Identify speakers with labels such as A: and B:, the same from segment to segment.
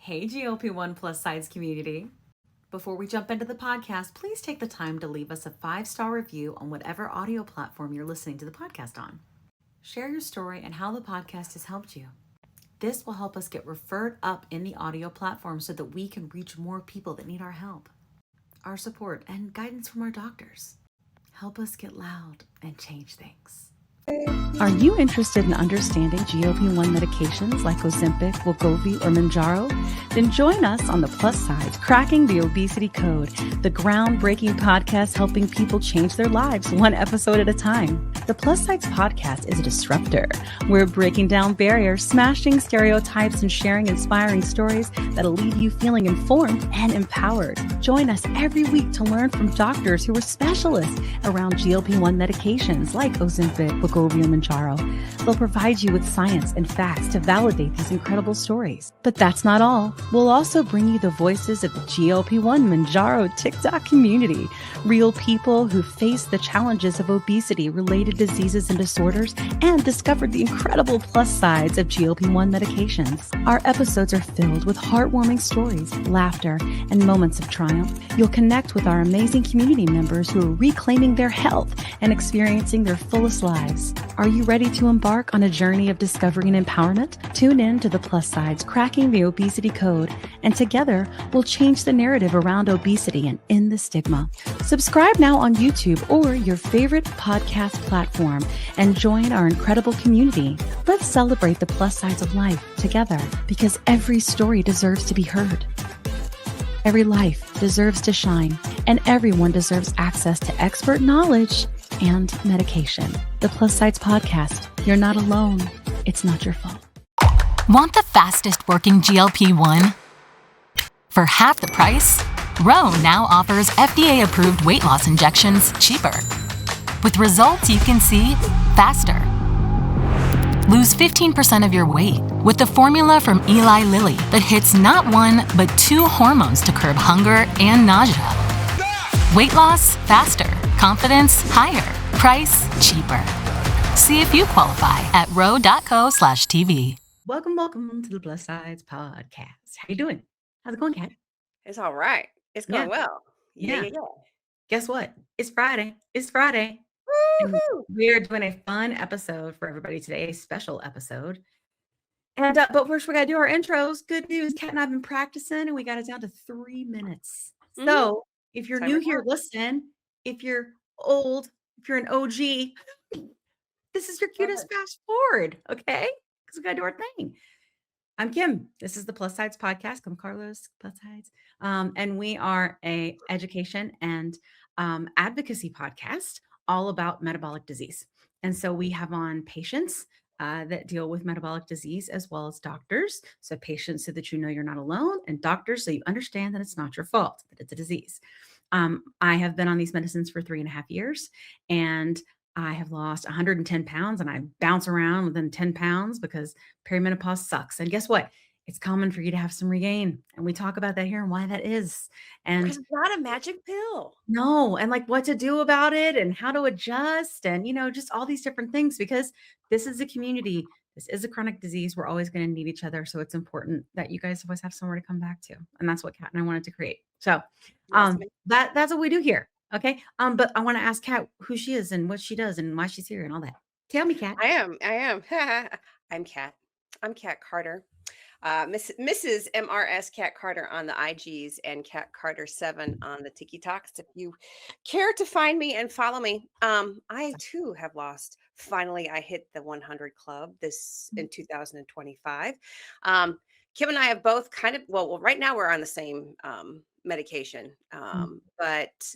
A: Hey, GLP-1 plus size community. Before we jump into the podcast, please take the time to leave us a 5-star review on whatever audio platform you're listening to the podcast on. Share your story and how the podcast has helped you. This will help us get referred up in the audio platform so that we can reach more people that need our help, our support, and guidance from our doctors. Help us get loud and change things. Are you interested in understanding GLP-1 medications like Ozempic, wegovy, or Mounjaro? Then join us on the Plus Sides Cracking the Obesity Code, the groundbreaking podcast helping people change their lives one episode at a time. The Plus Sides podcast is a disruptor. We're breaking down barriers, smashing stereotypes, and sharing inspiring stories that'll leave you feeling informed and empowered. Join us every week to learn from doctors who are specialists around GLP-1 medications like Ozempic, wegovy, and Mounjaro. They'll provide you with science and facts to validate these incredible stories. But that's not all. We'll also bring you the voices of the GLP-1 Mounjaro TikTok community, real people who face the challenges of obesity-related diseases and disorders and discovered the incredible plus sides of GLP-1 medications. Our episodes are filled with heartwarming stories, laughter, and moments of triumph. You'll connect with our amazing community members who are reclaiming their health and experiencing their fullest lives. Are you ready to embark on a journey of discovery and empowerment? Tune in to the Plus Sides Cracking the Obesity Code, and together we'll change the narrative around obesity and end the stigma. Subscribe now on YouTube or your favorite podcast platform and join our incredible community. Let's celebrate the plus sides of life together, because every story deserves to be heard. Every life deserves to shine, and everyone deserves access to expert knowledge and medication. The Plus Sides Podcast. You're not alone. It's not your fault.
B: Want the fastest working GLP-1? For half the price, Ro now offers FDA-approved weight loss injections cheaper, with results you can see faster. Lose 15% of your weight with the formula from Eli Lilly that hits not one, but 2 hormones to curb hunger and nausea. Weight loss faster. Confidence higher. Price cheaper. See if you qualify at ro.co/TV.
A: Welcome to the Plus Sides Podcast. How you doing? How's it going, Kat?
C: It's all right. It's going well.
A: Yeah.
C: Yeah.
A: Guess what? It's Friday. And
C: Woo-hoo!
A: we are doing a fun episode for everybody today, a special episode. And but first we gotta do our intros. Good news, Kat and I have been practicing, and we got it down to 3 minutes. So if you're new here, listen. If you're old, if you're an OG, this is your cutest fast forward, okay? Because we gotta do our thing. I'm Kim. This is the Plus Sides Podcast. I'm Carlos, Plus Sides. And we are a education and advocacy podcast all about metabolic disease. And so we have on patients that deal with metabolic disease, as well as doctors. So patients so that you know you're not alone, and doctors so you understand that it's not your fault, that it's a disease. I have been on these medicines for 3.5 years, and I have lost 110 pounds, and I bounce around within 10 pounds because perimenopause sucks. And guess what? It's common for you to have some regain. And we talk about that here and why that is. And
C: Because it's not a magic pill.
A: no, and like what to do about it and how to adjust and, just all these different things, because this is a community. This is a chronic disease. We're always going to need each other. So it's important that you guys always have somewhere to come back to. And that's what Kat and I wanted to create. So that's what we do here. Okay. But I want to ask Kat who she is and what she does and why she's here and all that. Tell me, Kat.
C: I am. I'm Kat. I'm Kat Carter. Mrs. MRS Kat Carter on the IGs and Kat Carter 7 on the TikToks. If you care to find me and follow me, I too have lost. Finally, I hit the 100 club this in 2025. Kim and I have both right now we're on the same medication, but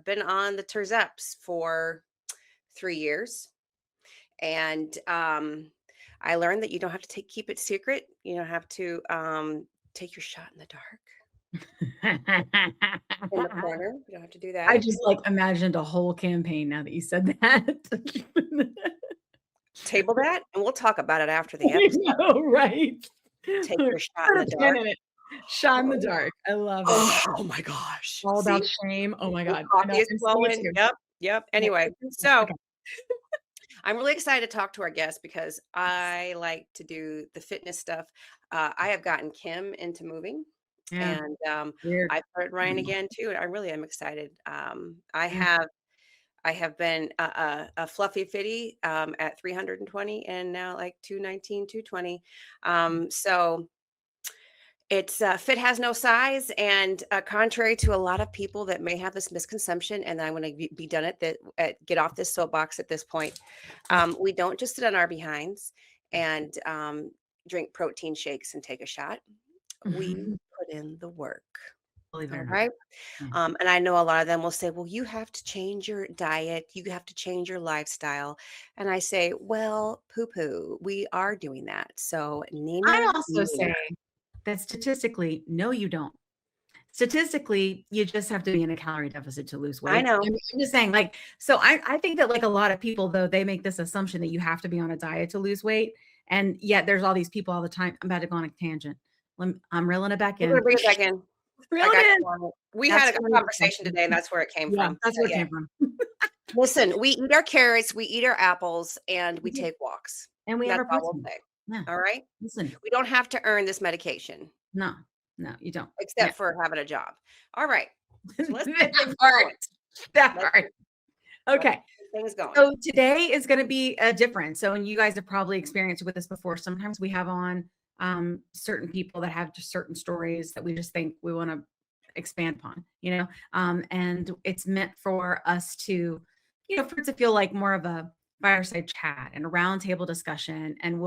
C: been on the Tirzepatide for 3 years, and I learned that you don't have to keep it secret. You don't have to take your shot in the dark. In the corner. You don't have to do that.
A: I just imagined a whole campaign now that you said that.
C: Table that, and we'll talk about it after the episode.
A: Know, right?
C: Take your shot in the dark.
A: Shot in the dark. I love it.
C: Oh my gosh.
A: All about shame. Oh my God.
C: Coffee is flowing. Yep. Anyway, so I'm really excited to talk to our guest because I like to do the fitness stuff. I have gotten Kim into moving,
A: Yeah.
C: and
A: Weird.
C: I started running again too. And I really am excited.
A: Yeah.
C: I have been a fluffy fitty at 320 and now like 219, 220. So it's fit has no size, and contrary to a lot of people that may have this misconception, and I want to be done get off this soapbox at this point. We don't just sit on our behinds and drink protein shakes and take a shot. We put in the work.
A: Believe it
C: All
A: or not.
C: right.
A: Yeah.
C: And I know a lot of them will say, well, you have to change your diet, you have to change your lifestyle. And I say, well, poo poo, we are doing that. So,
A: I
C: Nina,
A: also say that statistically, no, you don't. Statistically, you just have to be in a calorie deficit to lose
C: I
A: weight.
C: know.
A: I'm just saying, like, so I think that like a lot of people, though, they make this assumption that you have to be on a diet to lose weight. And yet there's all these people all the time. I'm about to go on a tangent. I'm reeling it back
C: We're going to
A: in.
C: bring it back in. I
A: Reel
C: got
A: it in.
C: you on it. We
A: That's
C: had a
A: where it
C: conversation today, and that's where it came
A: yeah,
C: from.
A: that's
C: Yeah,
A: where it
C: yeah.
A: came from.
C: Listen, we eat our carrots, we eat our apples, and we
A: We do.
C: take walks.
A: And we have
C: That's
A: our
C: all we'll
A: protein.
C: say.
A: Yeah.
C: All right.
A: Listen.
C: We don't have to earn this medication,
A: No, no, you don't. Yeah.
C: except for having a job. All right. So let's get
A: That
C: things
A: part.
C: going.
A: That
C: Let's
A: part.
C: let's
A: Okay.
C: get things going.
A: So today is going to be different. So, and you guys have probably experienced with this before. Sometimes we have on certain people that have just certain stories that we just think we want to expand upon, and it's meant for us to, for it to feel like more of a fireside chat and a roundtable discussion. And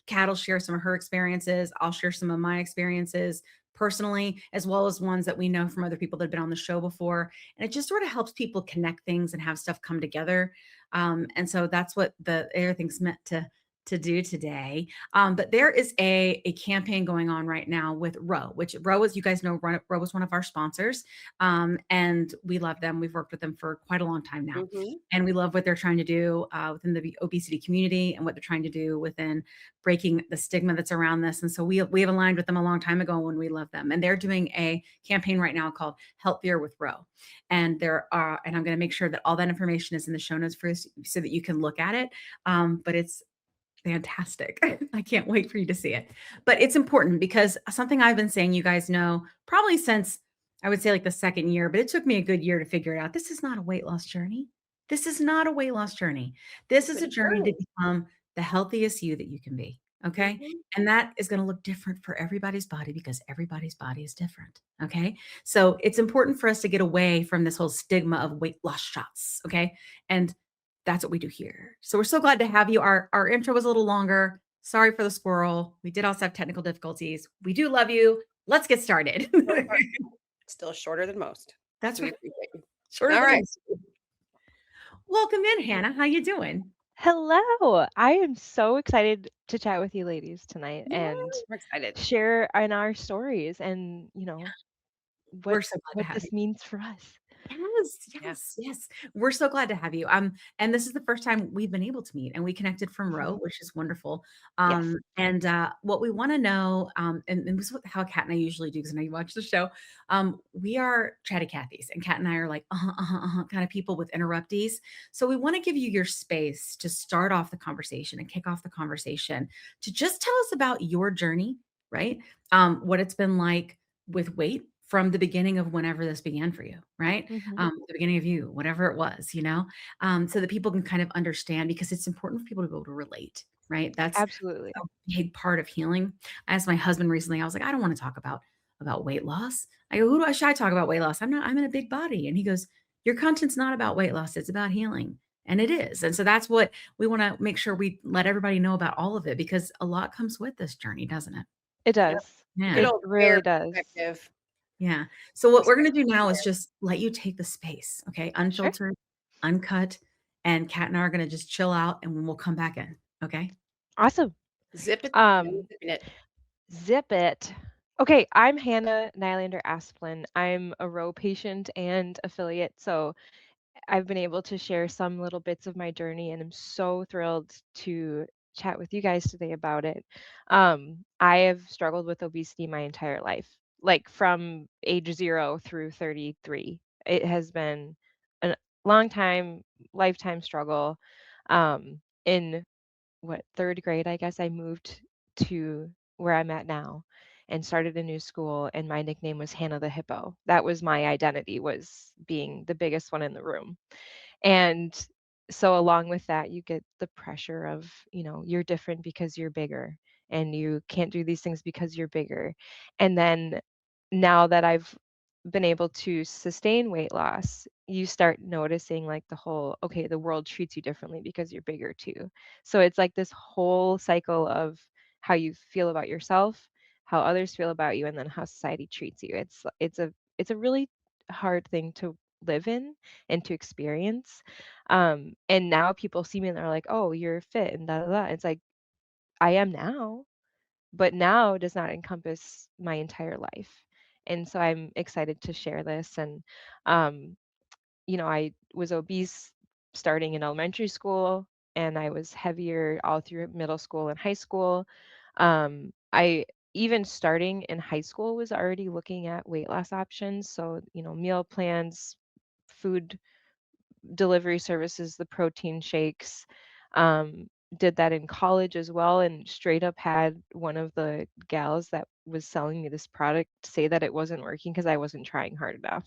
A: Kat will share some of her experiences. I'll share some of my experiences personally, as well as ones that we know from other people that have been on the show before. And it just sort of helps people connect things and have stuff come together. And so that's what the everything's meant to do today. But there is a campaign going on right now with Row, which Row, as you guys know, Row is one of our sponsors, and we love them. We've worked with them for quite a long time now, and we love what they're trying to do within the obesity community and what they're trying to do within breaking the stigma that's around this. And so we have aligned with them a long time ago when we love them, and they're doing a campaign right now called Healthier with Row, and and I'm going to make sure that all that information is in the show notes for you so that you can look at it. But it's fantastic. I can't wait for you to see it. But it's important because something I've been saying, you guys know, probably since I would say like the second year, but it took me a good year to figure it out. This is not a weight loss journey. This is not a weight loss journey. This is a journey to become the healthiest you that you can be. Okay. And that is going to look different for everybody's body because everybody's body is different. Okay. So it's important for us to get away from this whole stigma of weight loss shots. Okay. And that's what we do here. So we're so glad to have you. Our intro was a little longer. Sorry for the squirrel. We did also have technical difficulties. We do love you. Let's get started.
C: Still shorter than most.
A: That's
C: We
A: right.
C: appreciate you.
A: Shorter
C: All
A: than
C: right.
A: most. Welcome in, Hannah. How you doing?
D: Hello. I am so excited to chat with you ladies tonight and
C: We're excited.
D: share in our stories and,
A: We're so glad to
D: what
A: have
D: this
A: you.
D: means for us.
A: Yes. We're so glad to have you. And this is the first time we've been able to meet, and we connected from Row, which is wonderful.
D: Yes.
A: And what we want to know, and this is how Kat and I usually do, because I know you watch the show. We are chatty Cathys, and Kat and I are like kind of people with interruptees. So we want to give you your space to start off the conversation and kick off the conversation to just tell us about your journey, right? What it's been like with weight from the beginning of whenever this began for you, right? The beginning of you, whatever it was, so that people can kind of understand, because it's important for people to be able to relate, right? That's
D: Absolutely.
A: a big part of healing. I asked my husband recently, I was like, I don't want to talk about weight loss. I go, should I talk about weight loss? I'm in a big body. And he goes, your content's not about weight loss. It's about healing. And it is. And so that's what we want to make sure we let everybody know about all of it, because a lot comes with this journey, doesn't it?
D: It does.
A: Yeah.
C: Good
D: It
C: old
D: really does.
C: perspective.
A: Yeah. So what we're going to do now is just let you take the space, okay? Unfiltered, uncut, and Kat and I are going to just chill out, and we'll come back in, okay?
D: Awesome.
C: Zip it. Zipping it.
D: Zip it. Okay, I'm Hannah Nylander Asplin. I'm a Row patient and affiliate, so I've been able to share some little bits of my journey, and I'm so thrilled to chat with you guys today about it. I have struggled with obesity my entire life, like from age 0 through 33. It has been a long time, lifetime struggle. in what, 3rd grade, I guess, I moved to where I'm at now and started a new school, and my nickname was Hannah the Hippo. That was my identity, was being the biggest one in the room. And so along with that, you get the pressure of, you're different because you're bigger, and you can't do these things because you're bigger. And then now that I've been able to sustain weight loss, you start noticing like the whole, okay, the world treats you differently because you're bigger too. So it's like this whole cycle of how you feel about yourself, how others feel about you, and then how society treats you. It's a really hard thing to live in and to experience. And now people see me and they're like, "Oh, you're fit," and da da da. It's like, I am now, but now does not encompass my entire life. And so I'm excited to share this. And um, I was obese starting in elementary school, and I was heavier all through middle school and high school. I even starting in high school was already looking at weight loss options. So, meal plans, food delivery services, the protein shakes. Um, did that in college as well, and straight up had one of the gals that was selling me this product say that it wasn't working because I wasn't trying hard enough.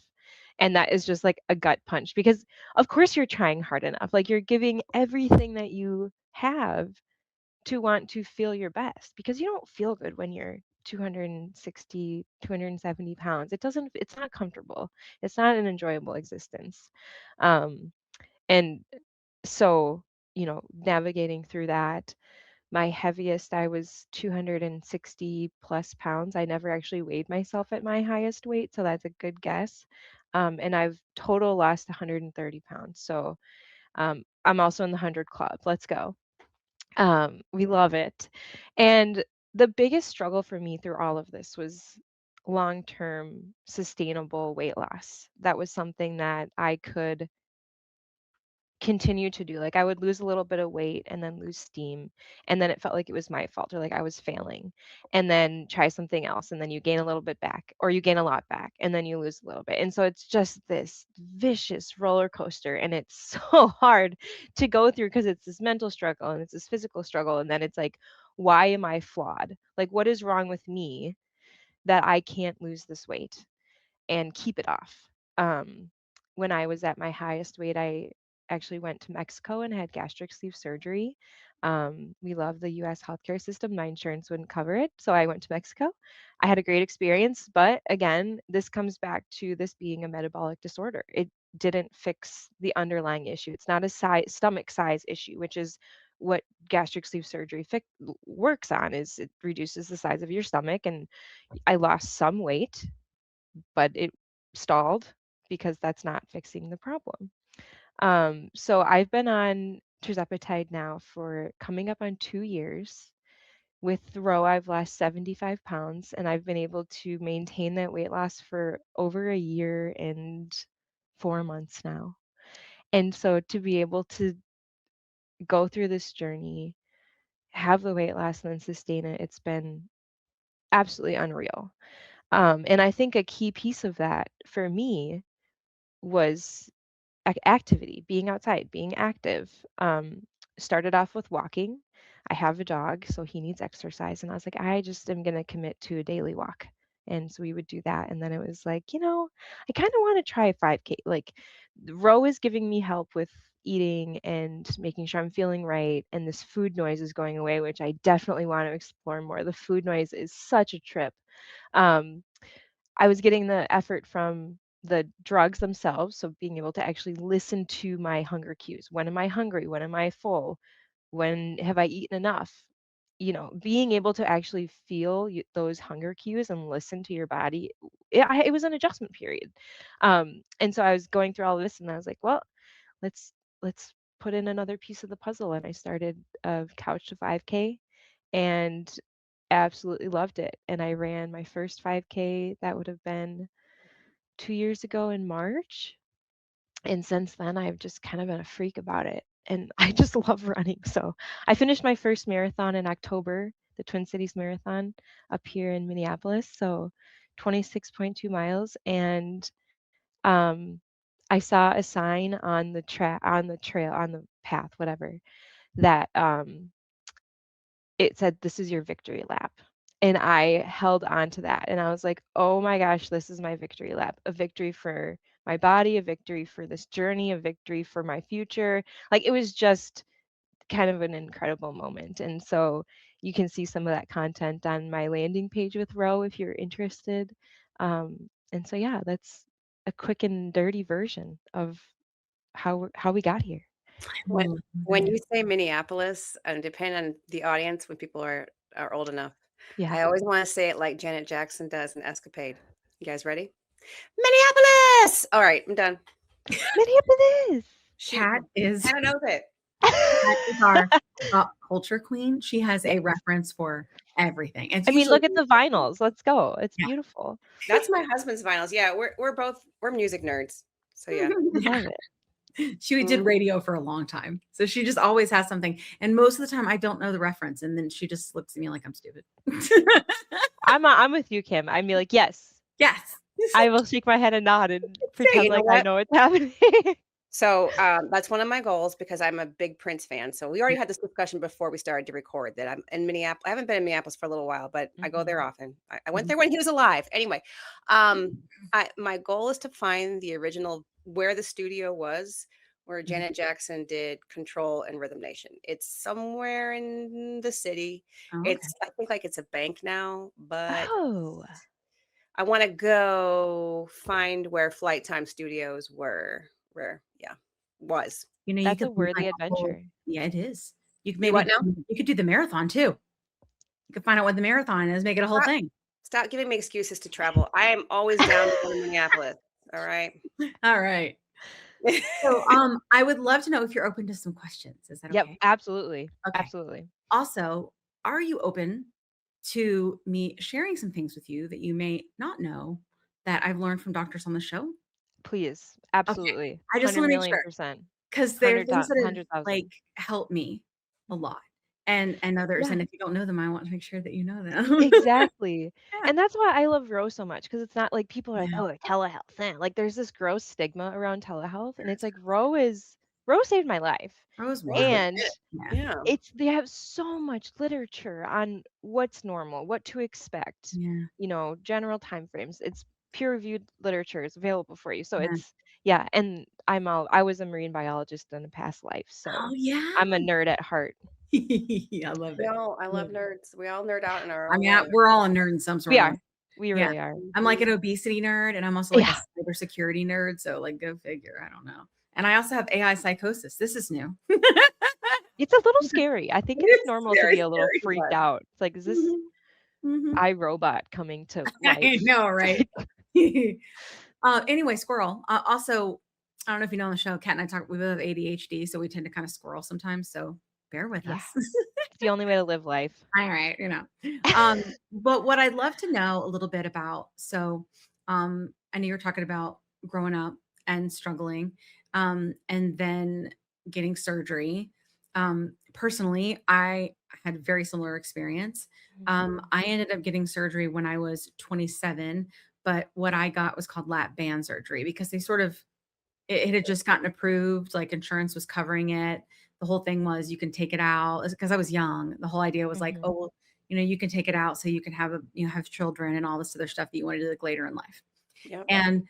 D: And that is just like a gut punch, because of course you're trying hard enough. Like, you're giving everything that you have to want to feel your best, because you don't feel good when you're 260, 270 pounds. It's not comfortable. It's not an enjoyable existence. Um, and so, navigating through that, my heaviest, I was 260 plus pounds. I never actually weighed myself at my highest weight, so that's a good guess. And I've total lost 130 pounds. So I'm also in the 100 club. Let's go. We love it. And the biggest struggle for me through all of this was long-term sustainable weight loss. That was something that I could continue to do. Like, I would lose a little bit of weight and then lose steam, and then it felt like it was my fault, or like I was failing. And then try something else, and then you gain a little bit back, or you gain a lot back, and then you lose a little bit. And so it's just this vicious roller coaster, and it's so hard to go through because it's this mental struggle and it's this physical struggle, and then it's like, why am I flawed? Like, what is wrong with me that I can't lose this weight and keep it off? When I was at my highest weight, I actually went to Mexico and had gastric sleeve surgery. We love the US healthcare system. My insurance wouldn't cover it. So I went to Mexico. I had a great experience. But again, this comes back to this being a metabolic disorder. It didn't fix the underlying issue. It's not a stomach size issue, which is what gastric sleeve surgery works on. Is it reduces the size of your stomach. And I lost some weight, but it stalled because that's not fixing the problem. So I've been on tirzepatide now for coming up on 2 years. With Row, I've lost 75 pounds, and I've been able to maintain that weight loss for over a year and 4 months now. And so to be able to go through this journey, have the weight loss, and then sustain it, it's been absolutely unreal. And I think a key piece of that for me was activity, being outside, being active. Started off with walking. I have a dog, so he needs exercise. And I was like, I just am going to commit to a daily walk. And so we would do that. And then it was like, I kind of want to try a 5K. Like, Row is giving me help with eating and making sure I'm feeling right. And this food noise is going away, which I definitely want to explore more. The food noise is such a trip. Um, I was getting the effort from the drugs themselves, so being able to actually listen to my hunger cues. When am I hungry? When am I full? When have I eaten enough? Being able to actually feel those hunger cues and listen to your body, it was an adjustment period. And so I was going through all of this, and I was like, well, let's let's put in another piece of the puzzle. And I started a couch to 5K, and absolutely loved it. And I ran my first 5K. That would have been 2 years ago in March. And since then, I've just kind of been a freak about it. And I just love running. So I finished my first marathon in October, the Twin Cities Marathon up here in Minneapolis. So 26.2 miles. And um, I saw a sign on the trail, on the path, whatever, that it said, "This is your victory lap." And I held on to that and I was like, "Oh my gosh, this is my victory lap. A victory for my body, a victory for this journey, a victory for my future." Like it was just kind of an incredible moment. And so you can see some of that content on my landing page with Ro if you're interested. And so yeah, that's a quick and dirty version of how we got here.
C: When
A: love
C: when
A: it.
C: you say Minneapolis, and depending on the audience, when people are old enough,
D: Yeah.
C: I always want to say it like Janet Jackson does in Escapade. You guys ready? Minneapolis. All right, I'm done.
D: Minneapolis.
C: She
A: Kat is
C: Hannah knows it.
A: Kat is our pop culture queen. She has
C: Yeah,
A: a reference for everything. It's
D: I mean,
A: usually
D: look at the vinyls. Let's go. It's
A: yeah.
D: beautiful.
C: that's my husband's vinyls. Yeah, we're music nerds. So yeah.
A: Yeah.
D: Love it.
A: She did
C: Mhm.
A: radio for a long time. So she just always has something. And most of the time I don't know the reference. And then she just looks at me like I'm stupid.
D: I'm with you, Kim. I'm like, yes.
A: Yes.
D: I will shake my head and nod and
C: Hey,
D: pretend
C: you know
D: like I
C: what?
D: know what's happening.
C: So that's one of my goals because I'm a big Prince fan. So we already had this discussion before we started to record that I'm in Minneapolis. I haven't been in Minneapolis for a little while, but I go there
D: Mhm.
C: often. I went there when he was alive. Anyway, my goal is to find the original where the studio was, where Janet Jackson did Control and Rhythm Nation. It's somewhere in the city.
A: Oh, okay.
C: It's I think like it's a bank now, but
D: Oh,
C: I want to go find where Flight Time Studios was.
A: You know, you
D: that's a
A: could find
D: worthy
A: out a whole
D: adventure.
A: yeah, it is. You could
C: Do what
A: maybe
C: now?
A: you could do the marathon too. You could find out what the marathon is, make it a whole
C: Stop,
A: thing.
C: stop giving me excuses to travel. I am always down to go to Minneapolis. All right.
A: All right. So I would love to know if you're open to some questions. Is that
D: Yep,
A: okay?
D: absolutely.
A: Okay.
D: Absolutely.
A: Also, are you open to me sharing some things with you that you may not know that I've learned from doctors on the show?
D: Please.
A: Okay.
D: Absolutely.
A: I just
D: 100
A: want to make
D: million
A: sure
D: percent.
A: because there are things that have like
D: 100,000.
A: helped me a
D: Mhm.
A: lot and others.
D: Yeah.
A: And if you don't know them, I want to make sure that you know them.
D: Exactly.
A: Yeah.
D: And that's why I love Ro so much because it's not like people are like,
A: Yeah.
D: "Oh, telehealth." Like there's this gross stigma around telehealth and
A: There
D: it's
A: is.
D: like Ro saved my life.
A: Rose
C: Rose
A: wild.
D: And
C: legit.
A: Yeah.
C: Yeah.
D: they have so much literature on what's normal, what to expect,
A: Yeah.
D: general timeframes. It's peer-reviewed literature is available for you. So
A: Yeah.
D: it's yeah, and I was a marine biologist in a past life,
A: Oh
D: so
A: yeah.
D: I'm a nerd at heart.
A: I love it.
C: I love
A: Love it.
C: nerds. We all nerd out in our
A: I
C: own
A: mean,
C: way.
A: we're all a nerd in some sort
D: We
A: of way.
D: are. We
A: Yeah.
D: really are.
A: I'm like
C: Mhm.
A: an obesity nerd and I'm also like a
D: Yeah.
A: cybersecurity nerd. So like go figure. I don't know. And I also have AI psychosis. This is new.
D: It's a little scary. I think it's
A: It's
D: normal to
A: very
D: be a little
A: scary,
D: freaked
A: but
D: out. It's like, is this
A: mhm, mhm.
D: iRobot coming to
A: I
D: life?
A: know, right? Anyway, squirrel. Also, I don't know if you know on the show, Kat and I talk, we both have ADHD, so we tend to kind of squirrel sometimes. So bear with
D: Yeah.
A: us.
D: It's the only way to live life.
A: All right, but what I'd love to know a little bit about, so I know you're talking about growing up and struggling, and then getting surgery. Personally, I had a very similar experience.
D: Mhm.
A: I ended up getting surgery when I was 27, but what I got was called lap band surgery because they sort of it had just gotten approved, like insurance was covering it. The whole thing was you can take it out because I was young. The whole idea was like, oh,
D: Mhm.
A: well, you can take it out so you can have have children and all this other stuff that you want to do like later in life.
C: Yep.
A: And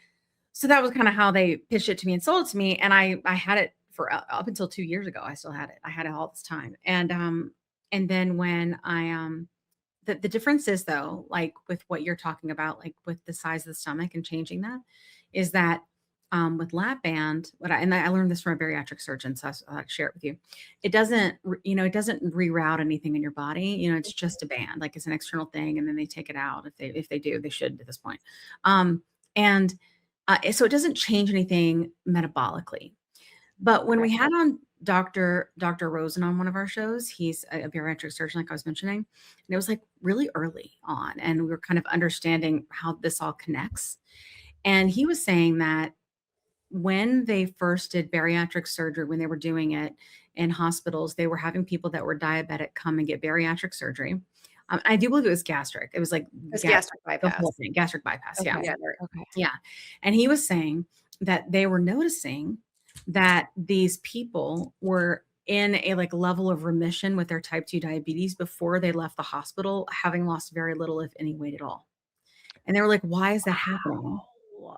A: so that was kind of how they pitched it to me and sold it to me. And I had it for up until 2 years ago. I still had it. I had it all this time. And then when the difference is though, like with what you're talking about, like with the size of the stomach and changing that, is that with lap band, I learned this from a bariatric surgeon, so I'll share it with you. It doesn't, it doesn't reroute anything in your body. It's just a band, like it's an external thing, and then they take it out if they do, they should at this point. And so it doesn't change anything metabolically. But when
D: Okay.
A: we had on Dr. Rosen on one of our shows, he's a bariatric surgeon, like I was mentioning, and it was like really early on, and we were kind of understanding how this all connects. And he was saying that when they first did bariatric surgery, when they were doing it in hospitals, they were having people that were diabetic come and get bariatric surgery. I do believe it was gastric. It was like
C: It's gastric
A: the
C: bypass.
A: whole thing, gastric bypass. Yeah.
D: Okay.
C: Yeah.
D: Okay.
A: Yeah. And he was saying that they were noticing that these people were in a like level of remission with their type 2 diabetes before they left the hospital, having lost very little, if any, weight at all. And they were like, why is that happening?
D: Wow.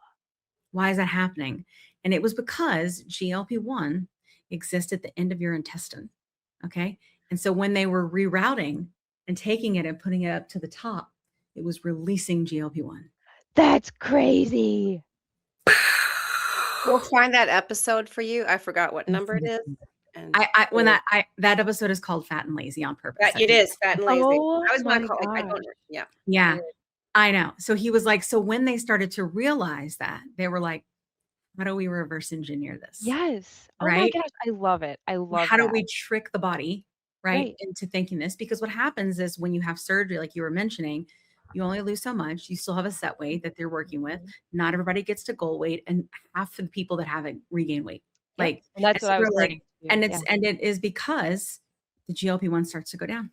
A: Why is that happening? And it was because GLP-1 exists at the end of your intestine. Okay. And so when they were rerouting and taking it and putting it up to the top, it was releasing GLP-1.
D: That's crazy.
C: We'll find that episode for you. I forgot what number it is. And
A: That episode is called Fat and Lazy on purpose.
C: it is Fat and Lazy.
D: Oh
C: I was
D: my
C: not called, like, I
D: gosh.
C: don't, yeah.
A: Yeah, I know. So he was like, so when they started to realize that, they were like, how do we reverse engineer this?
D: Yes. Oh my
A: Right?
D: gosh, I love it. I love
A: How do
D: that.
A: we trick the body, right,
D: Right.
A: into thinking this? Because what happens is when you have surgery, like you were mentioning, you only lose so much. You still have a set weight that they're working with.
D: Mhm.
A: Not everybody gets to goal weight, and half of the people that have it regain weight.
D: Yep.
A: Like,
D: And that's
A: and
D: what
A: so
D: I was
A: we're like,
D: starting to do.
A: and
D: Yeah.
A: it is because the GLP-1 starts to go down.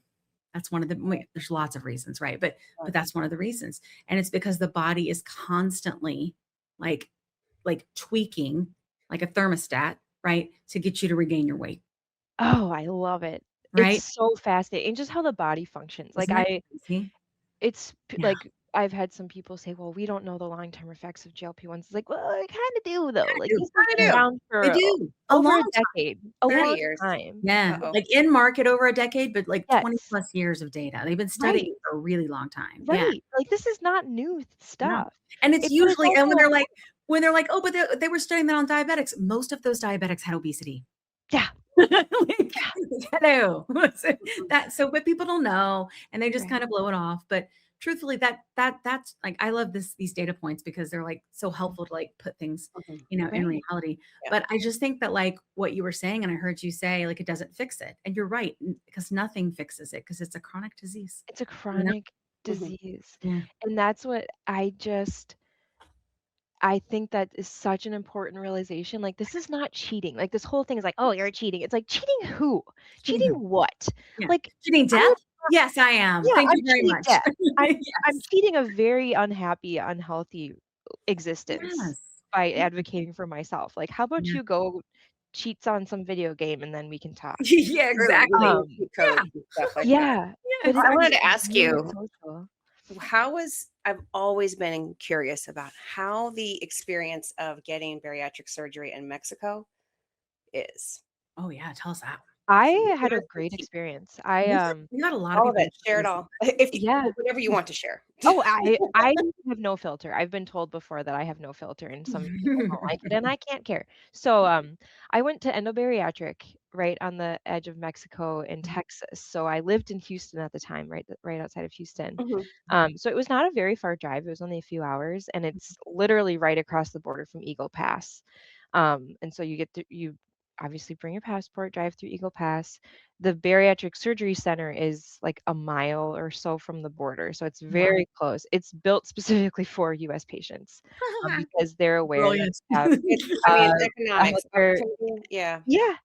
A: That's one of the, there's lots of reasons, right? But that's one of the reasons. And it's because the body is constantly like tweaking like a thermostat, right? To get you to regain your weight,
D: Oh, I love it.
A: right?
D: It's so fascinating. And just how the body functions. Like
A: Isn't that crazy? Yeah.
D: like I've had some people say, "Well, we don't know the long-term effects of GLP-1s." It's like, "Well, I kind of do though. Like these have been
C: Kinda do.
D: around
A: They
D: for
A: do. A
D: over
A: long
D: a
A: time.
D: decade. A
C: 30
D: long
C: years.
D: time."
A: Yeah.
C: Uh-oh.
A: Like in market over a decade, but like 20
D: Yes.
A: plus years of data. They've been
D: Right.
A: studying for a really long time. Yeah.
D: Right. Like this is not new
A: No.
D: stuff.
A: And it's
D: But it's
A: usually, and
D: also
A: when they're like, oh, but they were studying that on diabetics, most of those diabetics had obesity.
D: yeah.
A: Like, hello. So but people don't know and they just
D: Right.
A: kind of blow it off. But truthfully, that's like, I love these data points because they're like so helpful to like put things,
C: Mhm.
A: in
D: Right.
A: reality.
C: Yeah.
A: But I just think that like what you were saying, and I heard you say, like, it doesn't fix it. And you're right, because nothing fixes it because it's a chronic disease.
D: It's a
A: You know?
D: chronic
C: Mhm.
D: disease.
A: Yeah.
D: And that's what I think that is such an important realization. Like, this is not cheating. Like, this whole thing is like, "Oh, you're cheating." It's like, cheating who?
A: Cheating
D: Cheating
A: who?
D: what?
A: Yeah.
D: Like,
A: Cheating
D: I
A: death?
D: would
A: Yes, I am.
D: yeah,
A: Thank
D: I'm
A: you very
D: cheating
A: much.
D: death. I'm
A: Yes.
D: cheating a very unhappy, unhealthy existence
A: Yes.
D: by advocating for myself. Like, how about
A: Yeah.
D: you go cheats on some video game and then we can talk?
A: Yeah,
C: True.
A: exactly.
C: Using
D: Um,
C: cheat
A: Yeah.
C: codes and stuff like that.
D: yeah,
A: Yeah,
D: but
C: I
D: it's
C: wanted
A: exactly.
C: to ask
D: very
C: you,
D: social.
C: I've always been curious about how the experience of getting bariatric surgery in Mexico is.
A: Oh, yeah, tell us that.
D: I
C: You
D: had a
C: guys
D: great
C: keep
D: experience.
A: We got a lot of
C: all of
A: people
C: it. Share it
A: interested
C: all. If you,
D: Yeah.
C: whatever you want to share.
D: Oh, I have no filter. I've been told before that I have no filter, and some people don't like it, and I can't care. So, I went to endobariatric right on the edge of Mexico in Texas. So I lived in Houston at the time, right outside of Houston.
C: Mhm.
D: So it was not a very far drive. It was only a few hours, and it's literally right across the border from Eagle Pass. And so you obviously bring your passport, drive through Eagle Pass. The bariatric surgery center is like a mile or so from the border, so it's
A: Wow.
D: very close. It's built specifically for US patients, because they're aware that
A: Brilliant.
D: we have
C: It's
D: a
C: economics.
D: healthcare
C: Opportunity. Yeah.
D: yeah,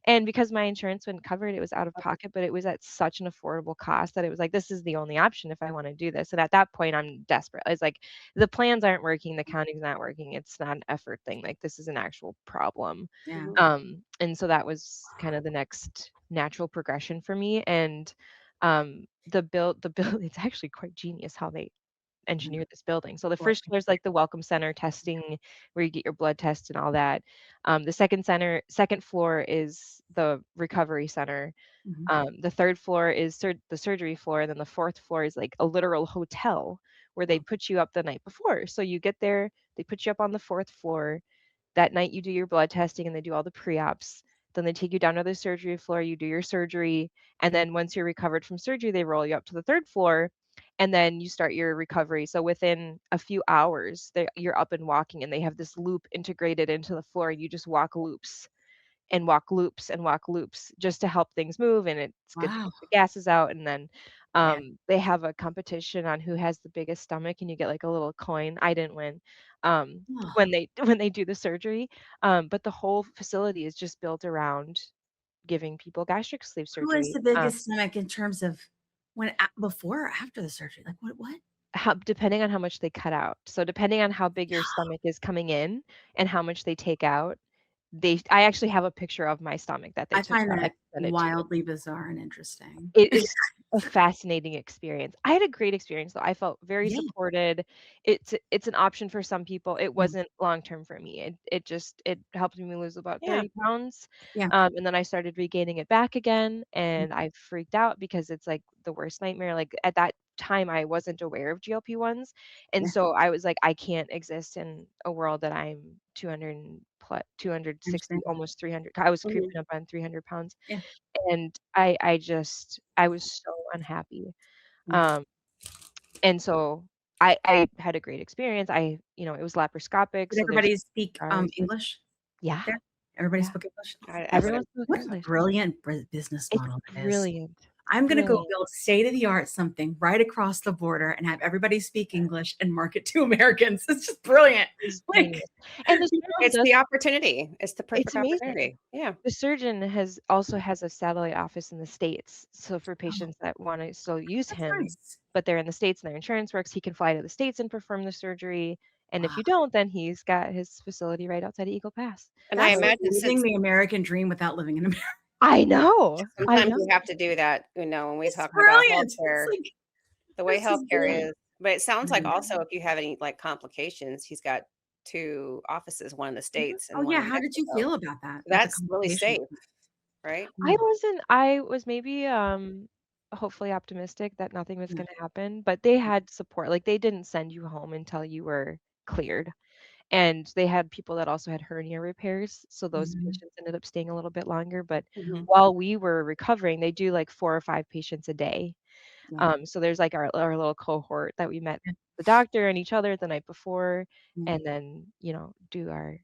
D: and because my insurance wouldn't cover it, it was out of pocket, but it was at such an affordable cost that it was like, "This is the only option if I wanna do this," and at that point, I'm desperate. I was like, "The plans aren't working, the counting's not working, it's not an effort thing, like, this is an actual problem."
A: Yeah.
C: Mhm.
D: And so that was kind of the next natural progression for me, and, the build it's actually quite genius how they engineered this building. So the
A: Well,
D: first floor is like the welcome center testing where you get your blood test and all that. The second floor is the recovery center.
A: mhm.
D: The third floor is the surgery floor, and then the fourth floor is like a literal hotel where they
A: Wow.
D: put you up the night before. So you get there, they put you up on the fourth floor. That night you do your blood testing and they do all the pre-ops. Then they take you down to the surgery floor, you do your surgery, and then once you're recovered from surgery, they roll you up to the third floor and then you start your recovery. So within a few hours, you're up and walking and they have this loop integrated into the floor and you just walk loops and walk loops and walk loops just to help things move and it's good to
A: Wow.
D: get the gases out and then
A: Yeah.
D: they have a competition on who has the biggest stomach and you get like a little coin. I didn't win um,
A: Oh.
D: when they when they do the surgery, but the whole facility is just built around giving people gastric sleeve
A: Who has
D: surgery.
A: the biggest stomach in terms of before or after the surgery? Like what?
D: Depending on how much they cut out. So depending on how big your stomach is coming in and how much they take out, I actually have a picture of my stomach that they
A: I
D: took
A: find
D: out. I
A: that
D: can send it to you.
A: wildly bizarre and interesting.
D: It is a fascinating experience. I had a great experience though. I felt very
A: Yeah.
D: supported. It's an option for some people. It
A: Yeah.
D: wasn't long term for me. It helped me lose about
C: Yeah.
D: 30 pounds.
A: Yeah.
D: And then I started regaining it back again,
A: Mm.
D: and I freaked out because it's like the worst nightmare. Like at that time I wasn't aware of GLP-1s. And
A: Yeah.
D: so I was like, I can't exist in a world that I'm 200 plus
A: I
D: 260,
A: understand.
D: almost 300. I was
C: Mhm.
D: creeping up on 300 pounds.
A: Yeah.
D: And I was so unhappy.
A: Mm.
D: Um, and so I had a great experience. It was laparoscopic,
A: Did
D: so there's
A: everybody speak
D: scars.
A: English
D: Yeah,
A: there? Everybody
D: yeah.
A: spoke English?
C: I would
D: Everyone
C: have.
D: spoke
A: What a
D: English.
A: brilliant business
D: It's
A: model that is.
D: brilliant,
A: I'm gonna go
D: brilliant.
A: build state-of-the-art something right across the border and have everybody speak English and market to Americans. It's just brilliant.
D: It's
A: Like,
D: genius. And the
A: you
D: surgeon
C: It's
D: does
C: the opportunity. It's the
D: it's
C: perfect
D: amazing.
C: opportunity. Yeah.
D: The surgeon has a satellite office in the States. So for patients that want to still use
A: that's
D: him,
A: nice.
D: but they're in the States and their insurance works, he can fly to the States and perform the surgery. And if
A: Wow.
D: you don't, then he's got his facility right outside of Eagle Pass.
C: And I
A: That's
D: So
C: imagine
A: living
C: since
A: the American dream without living in America.
D: I know. I
C: sometimes
D: know.
C: you have to do that, when we
A: It's
C: talk about
A: brilliant. It's
C: healthcare,
A: like,
C: the way
A: this is
C: healthcare
A: brilliant.
C: is. But it sounds like
A: Mhm.
C: also if you have any like complications, he's got two offices, one in the
A: Mhm.
C: States
A: Oh,
C: and one
A: yeah,
C: in
A: how did you
C: Mexico.
A: feel about that? About the
C: That's really
A: complications?
C: safe, right?
A: Mm,
D: I was maybe hopefully optimistic that nothing was
A: yeah,
D: going to happen, but they had support. Like they didn't send you home until you were cleared. And they had people that also had hernia repairs, so those
A: mhm,
D: patients ended up staying a little bit longer, but
C: Mhm.
D: while we were recovering, they do like 4 or 5 patients a day.
A: yeah,
D: So there's like our little cohort that we met
A: yeah,
D: the doctor and each other the night before,
A: mm.
D: and then, do our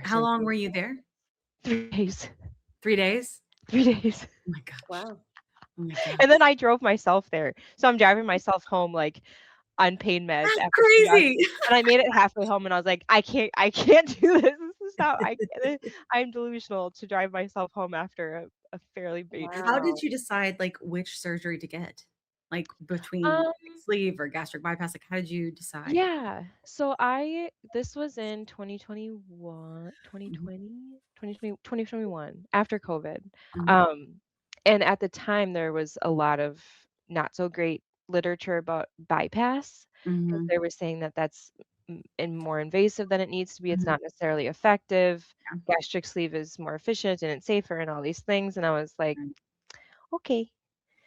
A: How long
D: surgery.
A: were you there?
D: 3 days.
A: 3 days?
D: 3 days.
A: Oh my gosh.
C: Wow.
A: Oh my gosh.
D: And then I drove myself there. So I'm driving myself home, like, on pain meds
A: That's
D: after 3 hours,
A: crazy.
D: and I made it halfway home, and I was like, I can't do this. This is not I can't I'm delusional to drive myself home after a fairly major
A: How
C: Wow.
A: did you decide, like, which surgery to get? Like, between
D: um,
A: sleeve or gastric bypass, like, how did you decide?
D: yeah. So this was in 2021,
A: Mhm,
D: 2021 after COVID.
A: mhm,
D: Um, and at the time there was a lot of not so great literature about bypass because
A: mhm,
D: they were saying that that's and more invasive than it needs to be. It's
A: mhm,
D: not necessarily effective.
A: yeah,
D: Gastric sleeve is more efficient and it's safer and all these things. And I was like,
A: right,
D: okay,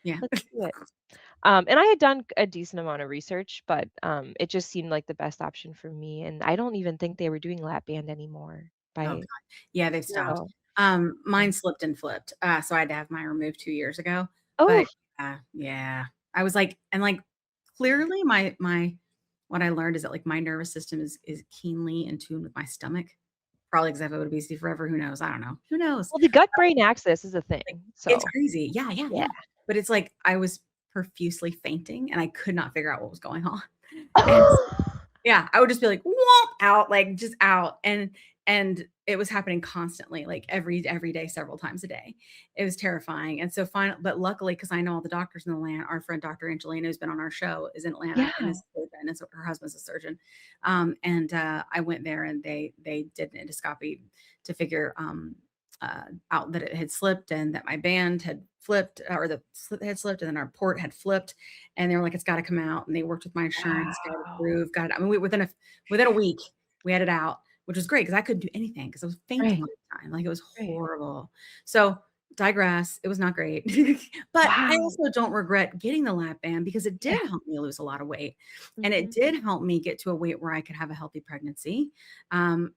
A: yeah.
D: let's do it. And I had done a decent amount of research, but it just seemed like the best option for me. And I don't even think they were doing lap band anymore.
A: Oh, God.
D: By
A: Yeah, they've stopped.
D: so, yeah.
A: Mine slipped and flipped, so I had to have mine removed 2 years ago,
D: Oh,
A: but, yeah, I was like and, like, clearly my what I learned is that, like, my nervous system is keenly in tune with my stomach, probably 'cause I've had obesity forever, who knows? I don't know. Who knows?
D: well, the gut-brain axis is a
A: Like,
D: thing.
A: it's
D: So,
A: crazy. Yeah, yeah,
D: yeah.
A: yeah. But it's like I was profusely fainting, and I could not figure out what was going on. And yeah, I would just be like, "Womp," out, like, just out, and it was happening constantly, like, every day, several times a day. It was terrifying, and so but luckily, because I know all the doctors in the land, our friend Dr. Angelina, who's been on our show, is in Atlanta and
D: Yeah.
A: is a surgeon, and so her husband's a surgeon. I went there and they did an endoscopy to figure, out that it had slipped and that my band had flipped, or the had slipped, and then our port had flipped, and they were like, "It's gotta come out," and they worked with my insurance, got it
D: Wow.
A: approved, got it I mean, within a week, we had it out, which was great because I couldn't do anything because I was fainting
D: Right,
A: all the time, like, it was
D: right.
A: horrible. So, digress, it was not great. But I
D: Wow.
A: also don't regret getting the lap band because it did
D: Yeah.
A: help me lose a lot of weight, and it
D: Mhm.
A: did help me get to a weight where I could have a healthy pregnancy, and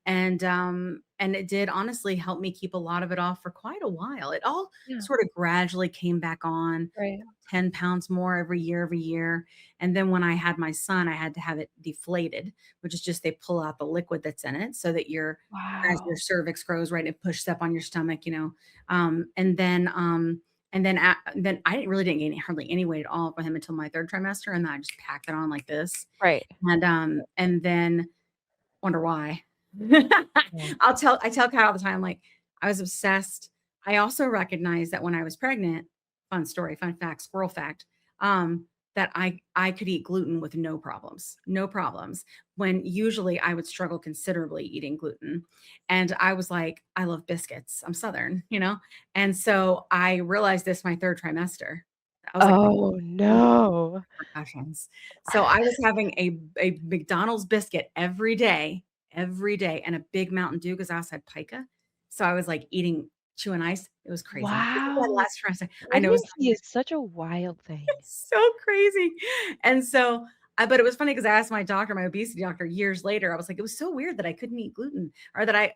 A: it did honestly help me keep a lot of it off for quite a while. It all
D: Yeah.
A: sort of gradually came back on,
D: Right.
A: 10 pounds more every year. And then when I had my son, I had to have it deflated, which is just they pull out the liquid that's in it so that as your
D: Wow.
A: cervix grows, right, it pushes up on your stomach, you know. Then I didn't gain hardly any weight at all for him until my third trimester, and then I just packed it on like this.
D: Right.
A: And then wonder why.
D: Yeah.
A: I tell Kat all the time, like, I was obsessed. I also recognized that when I was pregnant, fun story, fun fact, squirrel fact. that I could eat gluten with no problems, no problems. When usually I would struggle considerably eating gluten. And I was like, I love biscuits. I'm Southern, you know? And so I realized this my third trimester. I was like,
D: Oh, no.
A: repercussions. So I was having a McDonald's biscuit every day, and a big Mountain Dew because I also had pica. So I was like eating chewing ice. It was crazy. This is my
D: Wow.
A: last trimester. I know it's
D: Pregnancy is such a wild thing.
A: so crazy. And so but it was funny because I asked my doctor, my obesity doctor, years later. I was like, it was so weird that I couldn't eat gluten, or that I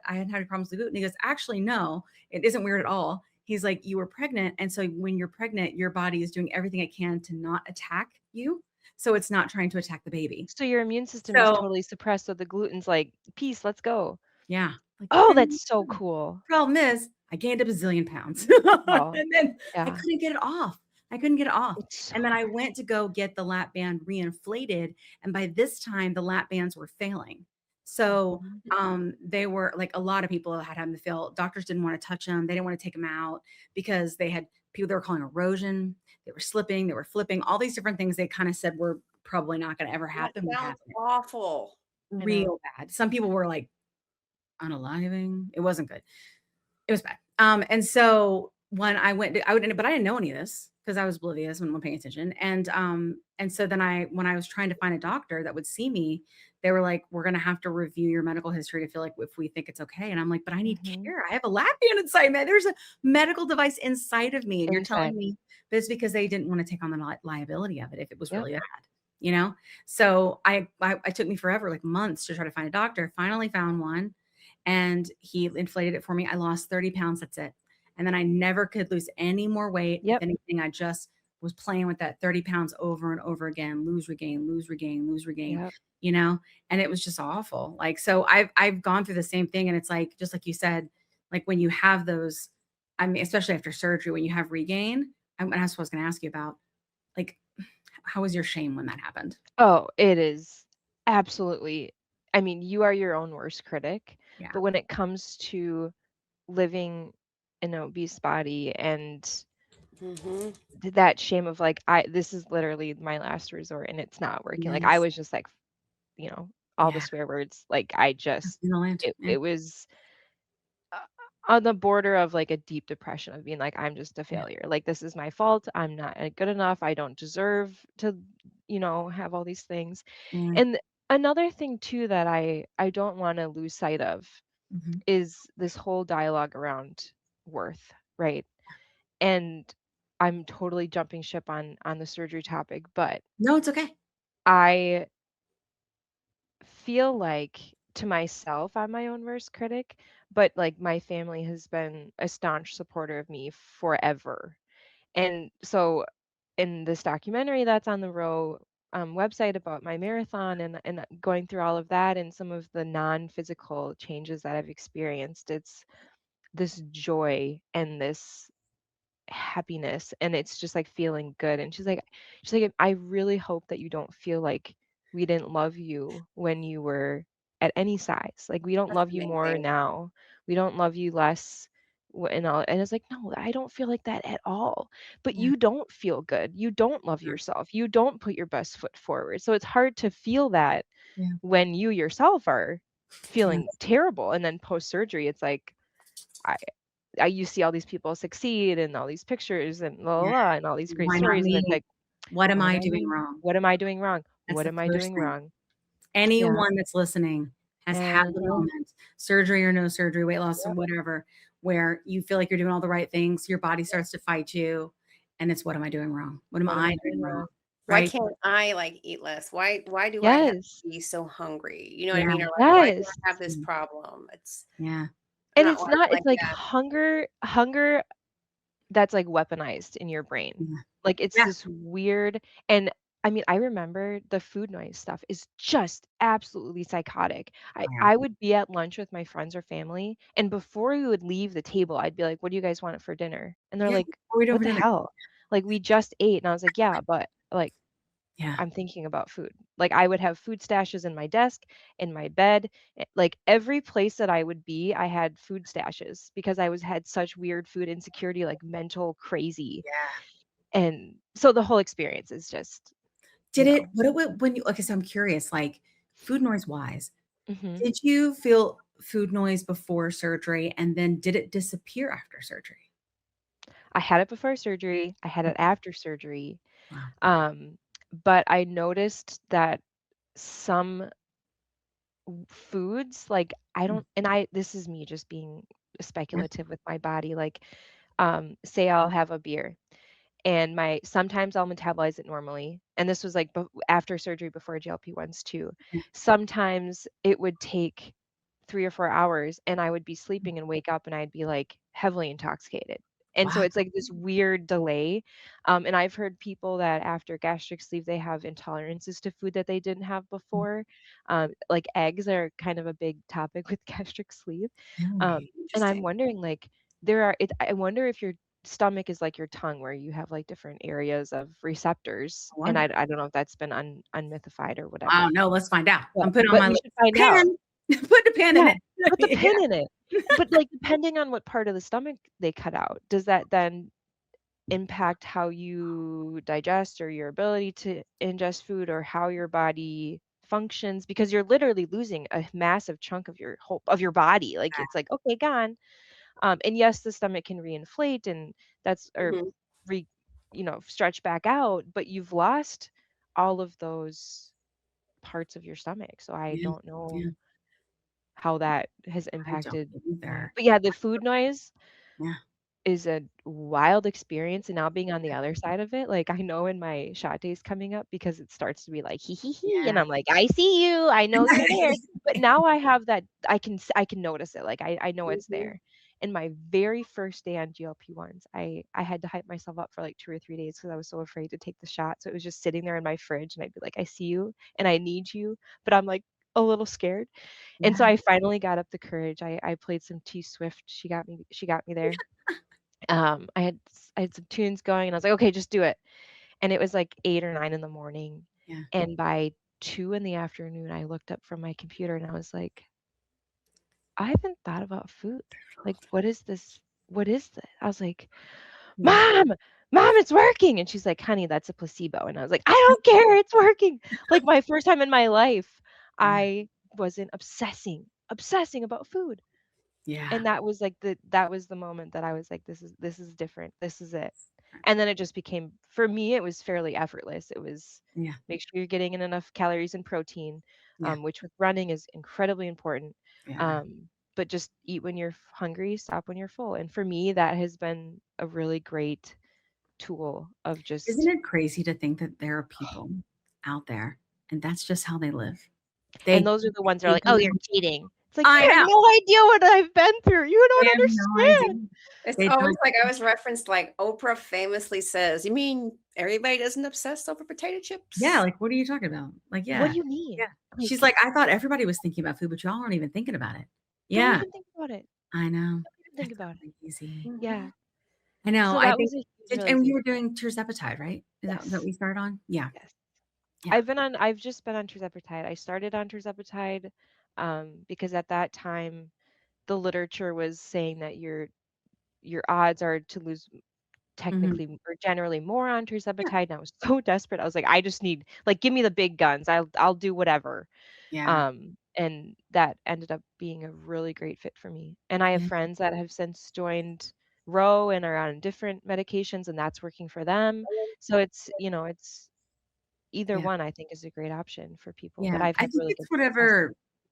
A: hadn't had problems with gluten. He goes, actually, no, it isn't weird at all. He's like, you were pregnant, and so when you're pregnant, your body is doing everything it can to not attack you, so it's not trying to attack the baby.
D: So your immune system is
A: So
D: totally suppressed, so the gluten's like, "Peace, let's go."
A: yeah, like you're
D: Oh,
A: gonna
D: that's so cool.
A: problem is, I gained a bazillion pounds.
D: Well,
A: And then I
D: yeah,
A: couldn't get it off. I couldn't get it off.
D: it's so
A: And then I
D: hard.
A: went to go get the lap band reinflated. And by this time, the lap bands were failing. So
D: Mhm.
A: they were like a lot of people had them to fail. Doctors didn't want to touch them. They didn't want to take them out because they had people they were calling erosion. They were slipping, they were flipping, all these different things they kind of said were probably not going to ever
C: That
A: happen. Would
C: sounds
A: happen
C: awful.
D: I know.
A: real bad. Some people were like unaliving. It wasn't good. It was bad. And so when I went to, I would, but I didn't know any of this because I was oblivious and wasn't paying attention. And so then when I was trying to find a doctor that would see me, they were like, "We're gonna have to review your medical history to feel like if we think it's okay." And I'm like, "But I need
D: Mhm.
A: care. I have a lap band inside me. There's a medical device inside of me, and you're telling
D: Inside.
A: me." But it's because they didn't want to take on the liability of it if it was
D: Yep.
A: really bad, you know. So I took me forever, like months, to try to find a doctor. Finally found one, and he inflated it for me. I lost 30 pounds. That's it. And then I never could lose any more weight. If
D: Yep.
A: anything, I just was playing with that 30 pounds over and over again, lose, regain, lose, regain, lose, regain,
D: Yep.
A: you know? And it was just awful. Like, so I've gone through the same thing. And it's like, just like you said, like when you have those, I mean, especially after surgery, when you have regain, and that's what I was going to ask you about. Like, how was your shame when that happened?
D: Oh, it is absolutely. I mean, you are your own worst critic,
A: Yeah.
D: but when it comes to living in an obese body and
C: Mhm.
D: that shame of like, this is literally my last resort and it's not working. Like I
A: Yes.
D: was just like, you know, all the
A: Yeah.
D: swear words. Like I just,
A: In the land. Yeah.
D: it was uh, on the border of like a deep depression of being like, I'm just a
A: Yeah.
D: failure. Like this is my fault. I'm not good enough. I don't deserve to, have all these things.
A: Yeah.
D: And another thing too that I don't want to lose sight of
A: Mhm.
D: is this whole dialogue around worth, right? And I'm totally jumping ship on the surgery topic, but
A: No, it's okay.
D: I feel like to myself I'm my own worst critic, but like my family has been a staunch supporter of me forever. And so in this documentary that's on the Row website about my marathon and going through all of that and some of the non-physical changes that I've experienced, it's this joy and this happiness and it's just like feeling good. And she's like I really hope that you don't feel like we didn't love you when you were at any size. Like we don't
C: That's
D: love you more
C: amazing.
D: now. We don't love you less. And it's like, no, I don't feel like that at all. But
A: Yeah.
D: you don't feel good. You don't love yourself. You don't put your best foot forward. So it's hard to feel that
A: Yeah.
D: when you yourself are
A: Yeah.
D: feeling terrible. And then post surgery, it's like I you see all these people succeed and all these pictures and la la
A: Yeah.
D: la and all these great
A: Why not
D: stories, and it's
A: me?
D: like,
A: What am
D: what
A: I
D: am I
A: doing
D: doing?
A: wrong?
D: What am I doing wrong?
A: That's
D: What
A: the
D: am I
A: first
D: doing
A: thing.
D: wrong? Yeah.
A: Anyone that's listening has had the
D: Mhm.
A: moment, surgery or no surgery, weight loss or
D: Yep.
A: whatever, where you feel like you're doing all the right things, your body starts to fight you, and it's what am I doing wrong? What am
D: What am
A: I
D: I
A: doing
D: doing
A: wrong?
D: wrong?
C: Why
A: Right?
C: can't I like eat less? Why do I have
D: Yes.
C: to be so hungry? You know what I
A: Yeah.
C: mean? Or like why do
D: Yes.
C: I have this
A: Mm.
C: problem?
A: Yeah.
C: I'm
D: And
C: not
D: it's
C: wired
D: not,
C: like
D: it's like
C: that.
D: hunger that's like weaponized in your brain.
A: Yeah.
D: Like it's
A: Yeah.
D: this weird, and I mean, I remember the food noise stuff is just absolutely psychotic. I
A: Oh, yeah.
D: I would be at lunch with my friends or family, and before we would leave the table, I'd be like, "What do you guys want for dinner?" And they're
A: Yeah.
D: like,
A: What are we doing
D: "What
A: for
D: the
A: dinner?
D: hell? Like we just ate." And I was like, "Yeah, but like
A: Yeah.
D: I'm thinking about food." Like I would have food stashes in my desk, in my bed, like every place that I would be, I had food stashes because I was had such weird food insecurity, like mental crazy.
A: Yeah.
D: And so the whole experience is just,
A: Did
D: you
A: it
D: know.
A: what it would when you okay, so I'm curious, like, food noise wise,
D: Mhm.
A: did you feel food noise before surgery, and then did it disappear after surgery?
D: I had it before surgery, I had it
A: Okay.
D: after surgery,
A: Wow.
D: um, but I noticed that some foods, like, I
A: Mm,
D: don't and I this is me just being
A: yeah,
D: speculative with my body, like, say I'll have a beer and my sometimes I'll metabolize it normally, and this was, like, after surgery before GLP-1s too.
A: yeah.
D: Sometimes it would take 3 or 4 hours, and I would be
A: Mm.
D: sleeping and wake up, and I'd be, like, heavily intoxicated. And so
A: Wow.
D: it's, like, this weird delay, and I've heard people that after gastric sleeve, they have intolerances to food that they didn't have
A: Mm,
D: before. Like, eggs are kind of a big topic with gastric sleeve,
A: really?
D: and I'm
A: Interesting.
D: wondering, like, there are it I wonder if your stomach is like your tongue where you have, like, different areas of receptors,
A: I
D: and
A: wonder.
D: I don't know if that's been unmythified or
A: Wow,
D: whatever,
A: no, let's find out. I'm putting on
D: but
A: my
D: we
A: little
D: should find out.
A: pen. Put a pen in
D: Yeah,
A: it.
D: put the
A: Yeah.
D: pin in it. But, like, depending on what part of the stomach they cut out, does that then impact how you digest or your ability to ingest food or how your body functions? Because you're literally losing a massive chunk of your body, like, it's like, "Okay, gone." And yes, the stomach can reinflate and that's or
C: Mhm.
D: re stretch back out, but you've lost all of those parts of your stomach, so I
A: Yeah,
D: don't know
A: yeah.
D: how that has
A: I don't
D: impacted
A: either.
D: but yeah, the food noise
A: Yeah,
D: is a wild experience, and now being on the other side of it, like, I know in my shot days coming up because it starts to be like, "Hee hee hee," and
A: yeah.
D: I'm like, "I see you, I know you're there." But now I have that I can notice it, like, I know it's
C: Mhm.
D: there. In my very first day on GLP-1s, I had to hype myself up for, like, 2 or 3 days because I was so afraid to take the shot, so it was just sitting there in my fridge, and I'd be like, "I see you, and I need you," but I'm, like, a little scared, and so
A: Yeah.
D: I finally got up the courage. I played some T Swift, she got me there. I had some tunes going and I was like, "Okay, just do it." And it was like 8 or 9 in the morning,
A: Yeah.
D: and by 2 in the afternoon, I looked up from my computer and I was like, "I haven't thought about food. Like, what is this? What is this?" I was like,
A: Yeah.
D: "Mom, mom, it's working." And she's like, "Honey, that's a placebo." And I was like, "I don't care, it's working." Like my first time in my life,
A: Yeah.
D: I wasn't obsessing about food.
A: Yeah.
D: And that was the moment that I was like, this is different. This is it." And then it just became for me, it was fairly effortless. It was
A: Yeah.
D: make sure you're getting in enough calories and protein,
A: Yeah.
D: which with running is incredibly important.
A: Yeah.
D: But just eat when you're hungry, stop when you're full. And for me, that has been a really great tool of
A: Isn't
D: just
A: it crazy to think that there are people out there and that's just how they live?
D: and
A: They
D: those are the ones that are
A: they
D: like, "Oh,
A: do
D: you're cheating." It's like,
A: I
D: "You have
A: know.
D: no idea what I've been through. You
A: They
D: don't
A: have no idea.
D: understand."
C: It's
A: They
C: always
A: don't
C: like I was referenced, like Oprah famously says, "You mean everybody doesn't obsess over potato
A: yeah,
C: chips?"
A: like, what are you talking about? Like,
D: "What
A: yeah.
D: do you mean?"
A: Yeah. She's
D: Like,
A: like, "I thought everybody was thinking about food, but y'all aren't even thinking about it."
D: "Don't
A: Yeah,
D: even think about it.
A: I know.
D: Don't even think
A: That's
D: about it."
A: crazy.
C: Mhm.
D: Yeah.
A: I know,
D: So
A: I
D: that was
A: think
D: a huge
A: did and you were
D: realization.
A: doing tirzepatide, right? Is that what
D: Yes.
A: we started on? Yeah.
D: Yes.
A: Yeah.
D: I've just been on tirzepatide. I started on tirzepatide, because at that time, the literature was saying that your odds are to lose
A: Mhm.
D: technically or generally more on tirzepatide, and I was so desperate. I was like, "I just need like, give me the big guns. I'll do whatever."
A: Yeah.
D: And that ended up being a really great fit for me. And I have
A: Yeah.
D: friends that have since joined Row and are on different medications, and that's working for them. So it's either
A: Yeah.
D: one I think is a great option for people, but
A: Yeah.
D: I've
A: I
D: had
A: think
D: really
A: it's
D: good success.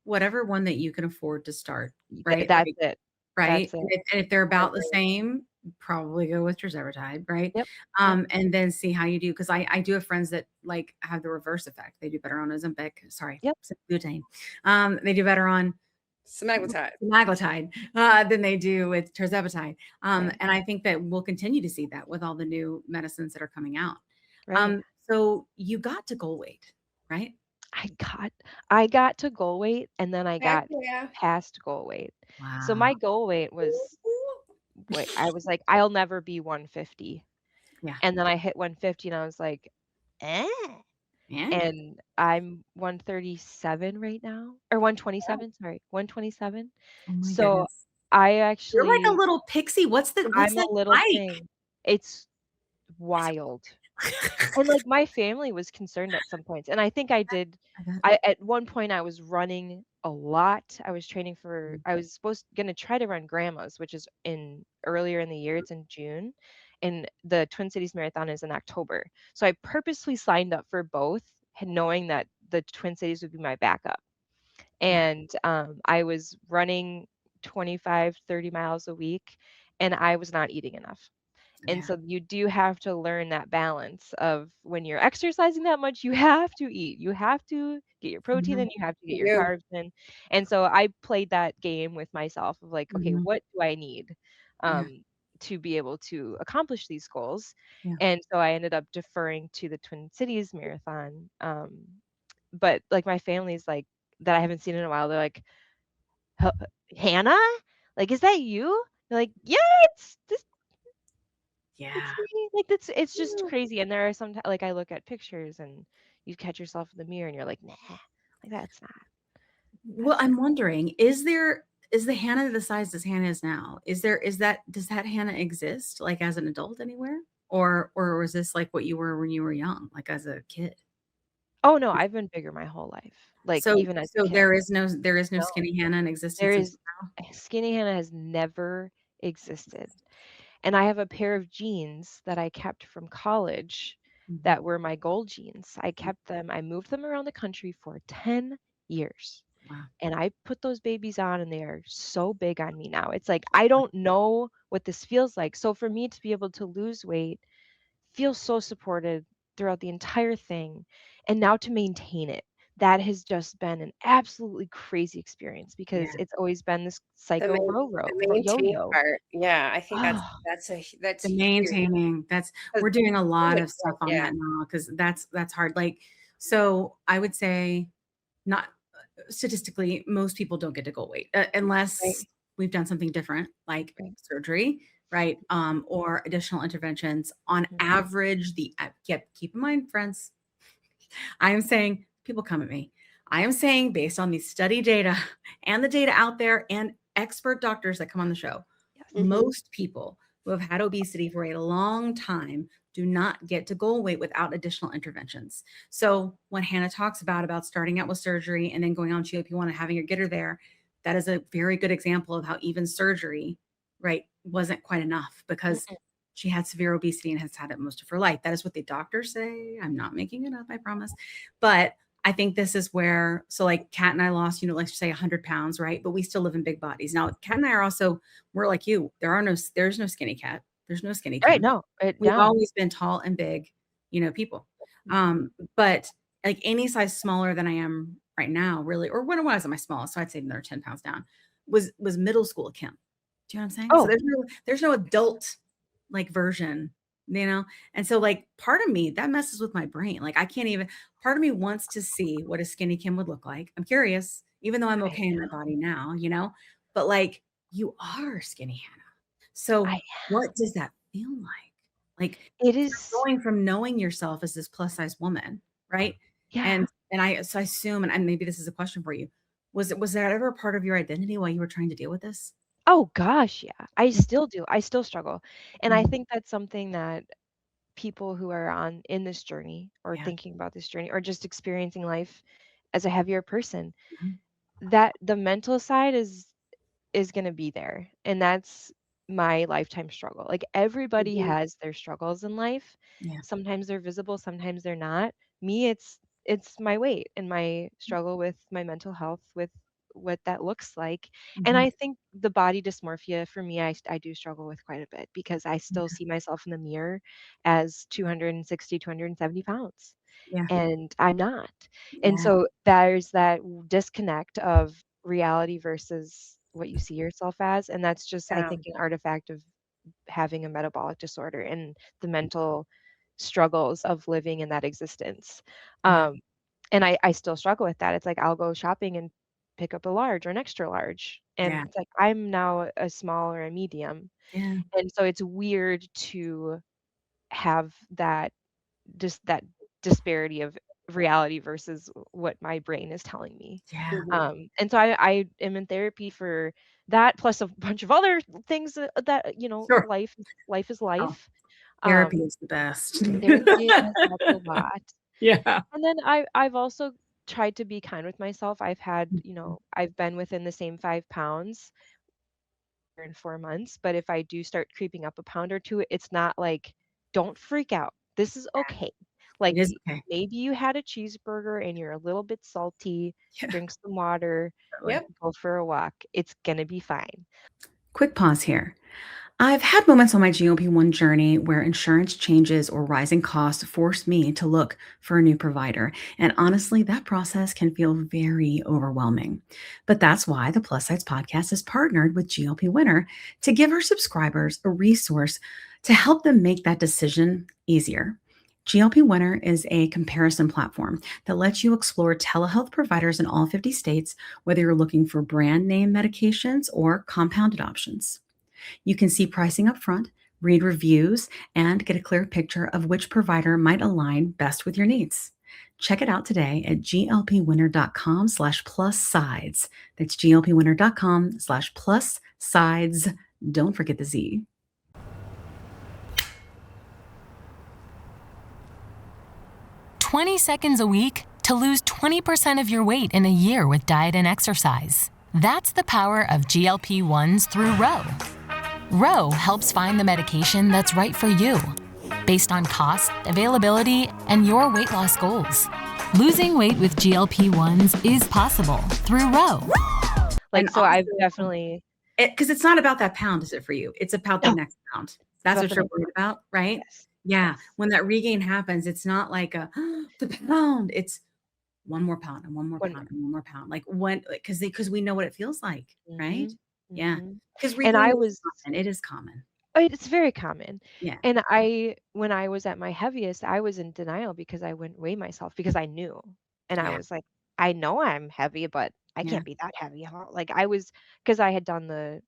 A: whatever one that you can afford to start,
D: Th
A: right?
D: that's
A: Like,
D: it.
A: right?
D: That's it.
A: And if they're
D: I
A: about the
D: agree.
A: same, probably go with tirzepatide, right?
D: Yep. Yep.
A: And then see how you do. Because I do have friends that, like, have the reverse effect. They do better on Ozempic sorry,
D: Yep.
A: semaglutide. They do better on
C: Semaglutide.
A: semaglutide, than they do with tirzepatide.
D: Right.
A: And I think that we'll continue to see that with all the new medicines that are coming out.
D: Right.
A: So you got to goal weight, right?
D: I got I got to goal weight, and then I
C: Heck
D: got
C: yeah.
D: past goal weight. So
A: Wow.
D: my goal weight was wait, I was like, "I'll never be 150."
A: Yeah.
D: And then I hit 150 and I was like, "Eh."
A: Yeah.
D: And I'm 137 right now, or
C: Wow.
D: 127, sorry, 127.
A: Oh my
D: So
A: goodness.
D: I
A: You're like a
D: actually
A: little pixie. What's
D: I'm a
A: that
D: little
A: like?
D: thing. It's wild. And, like, my family was concerned at some points, and I think I did.
A: I bet.
D: I At one point, I was running a lot. I was training for
A: Mm,
D: I was supposed gonna try to run Grandma's, which is in earlier in the year, it's in June, and the Twin Cities Marathon is in October. So I purposely signed up for both, knowing that the Twin Cities would be my backup.
A: yeah,
D: And, I was running 25, 30 miles a week, and I was not eating enough. And
A: yeah.
D: so you do have to learn that balance of when you're exercising that much, you have to eat. You have to get your protein
A: Mhm,
D: in, you have to get your
C: You
D: carbs in. And so I played that game with myself of like, okay,
A: mhm,
D: what do I need
A: yeah,
D: um, to be able to accomplish these goals?
A: yeah.
D: And so I ended up deferring to the Twin Cities Marathon. But like my family's like that I haven't seen in a while, they're like, "Huh, Hannah? Like, is that you?" They're like, "Yeah, this it's
A: Yeah.
D: me." Like, it's just crazy, and there are some like, I look at pictures, and you catch yourself in the mirror, and you're like, "Nah, like,
A: Well,
D: that's not."
A: I'm wondering, is the Hannah the size as Hannah is now? Does that Hannah exist, like, as an adult anywhere? Or was this, like, what you were when you were young, like, as a kid?
D: Oh, no, I've been bigger my whole life, like, even as a
A: So
D: kid.
A: there is no
D: No,
A: skinny Hannah in
D: there
A: existence
D: is
A: until now?
D: skinny Hannah has never existed, and I have a pair of jeans that I kept from college
A: Mhm.
D: that were my gold jeans. I kept them I moved them around the country for 10 years.
A: Wow.
D: And I put those babies on and they are so big on me now. It's like I don't know what this feels like. So for me to be able to lose weight, feel so supported throughout the entire thing, and now to maintain it, that has just been an absolutely crazy experience because
A: Yeah.
D: it's always been this
C: the
D: psycho
C: the maintain
D: yo-yo.
C: part. Yeah, I think
D: Oh,
C: that's
A: The
C: huge.
A: maintaining, that's
C: 'Cause
A: we're doing a
C: you're
A: lot
C: an
A: of stuff
C: adult,
A: on
C: yeah.
A: that now because that's hard. Like, so I would say not statistically, most people don't get to goal weight
C: Right,
A: unless we've done something different, like
D: right.
A: surgery, right? Or additional interventions. On
D: Mhm.
A: average, keep in mind, friends, I am saying people come at me. I am saying based on the study data and the data out there and expert doctors that come on the show,
D: Yes.
C: mhm.
A: most people who have had obesity for a long time do not get to goal weight without additional interventions. So when Hannah talks about starting out with surgery and then going on GLP-1 and having her get her there, that is a very good example of how even surgery, right, wasn't quite enough because
D: Mhm.
A: she had severe obesity and has had it most of her life. That is what the doctors say. I'm not making it up, I promise. But I think this is where, so like Kat and I lost, let's say 100 pounds, right? But we still live in big bodies. Now, Kat and I are also, we're like you. There's no skinny Cat. There's no skinny
D: Right,
A: Kim.
D: no,
A: We've
D: no.
A: always been tall and big, people.
D: Mhm.
A: But like any size smaller than I am right now, really, or when I was at my smallest, so I'd say another 10 pounds down, was middle school Kim. Do you know what I'm saying? So
D: Oh,
A: there's no adult like version, you know? And so like part of me that messes with my brain. Like I can't even part of me wants to see what a skinny Kim would look like. I'm curious, even though I'm
D: I
A: okay in my body now. But like you are skinny Hannah. So
D: I
A: what does that feel like? Like
D: it
A: you're
D: is
A: going from knowing yourself as this plus size woman, right?
D: yeah.
A: And I assume, and maybe this is a question for you. Was that ever part of your identity while you were trying to deal with this?
D: Oh gosh, yeah. I
A: Mm,
D: still do. I still struggle. And I
A: mm,
D: think that's something that people who are on in this journey or
A: yeah.
D: thinking about this journey or just experiencing life as a heavier person,
A: Mhm.
D: that the mental side is going to be there, and that's my lifetime struggle. Like everybody
C: Mhm.
D: has their struggles in life.
A: Yeah.
D: Sometimes they're visible, sometimes they're not. Me, it's my weight and my struggle with my mental health, with what that looks like. And
A: Mhm.
D: I think the body dysmorphia for me, I do struggle with quite a bit because I still see myself in the mirror as 260, 270 pounds,
A: Yeah.
D: and I'm not. And
A: Yeah.
D: so there's that disconnect of reality versus what you see yourself as, and that's just, I
A: Yeah.
D: think, an artifact of having a metabolic disorder and the mental struggles of living in that existence.
A: Yeah.
D: Um, and I still struggle with that. It's like I'll go shopping and pick up a large or an extra large, and
A: Yeah.
D: it's like I'm now a small or a medium,
A: Yeah.
D: and so it's weird to have that disparity of reality versus what my brain is telling me.
A: Yeah.
C: Mhm.
D: And so I am in therapy for that plus a bunch of other things that
A: Sure.
D: life is
A: Oh,
D: life.
A: Therapy
D: Um,
A: is the best.
D: Therapy has helped a lot.
A: Yeah.
D: And then I've also tried to be kind with myself. I've been within the same 5 pounds in 4 months, but if I do start creeping up a pound or 2, it's not like, "Don't freak out. This is okay."
A: It
D: Like,
A: is okay.
D: maybe you had a cheeseburger and you're a little bit salty,
A: Yeah,
D: drink some water,
A: totally.
C: Yep.
D: go for a walk. It's gonna be fine.
A: Quick pause here. I've had moments on my GLP-1 journey where insurance changes or rising costs forced me to look for a new provider. And honestly, that process can feel very overwhelming. But that's why the Plus Size podcast is partnered with GLP Winner to give our subscribers a resource to help them make that decision easier. GLP Winner is a comparison platform that lets you explore telehealth providers in all 50 states, whether you're looking for brand name medications or compounded options. You can see pricing up front, read reviews, and get a clear picture of which provider might align best with your needs. Check it out today at glpwinner.com/plus sides. That's glpwinner.com/plus sides. Don't forget the Z.
B: 20 seconds a week to lose 20% of your weight in a year with diet and exercise. That's the power of GLP-1s through Ro. Ro helps find the medication that's right for you, based on cost, availability, and your weight loss goals. Losing weight with GLP-1s is possible through Ro.
A: And
D: So I've
A: also,
D: definitely
A: because it's not about that pound, is it for you? It's about the
D: no,
A: next pound.
D: it's
A: That's
D: about
A: what
D: the
A: you're
D: next
A: worried
D: one.
A: about, right?
D: Yes.
A: Yeah.
D: Yes.
A: When that regain happens, it's not like a the pound. It's one more pound and one more
D: One
A: pound and one more pound. Like when, because we know what it feels like,
D: more.
A: right?
D: Mhm.
A: Yeah.
D: Mhm.
A: Because
D: And
A: regain
D: I
A: is
D: was
A: common. It is common.
D: It's very common.
A: Yeah.
D: And when I was at my heaviest, I was in denial because I wouldn't weigh myself because I knew. And I
A: Yeah.
D: was like, I know I'm heavy, but I
A: Yeah.
D: can't be that heavy. Like I was, because I had done the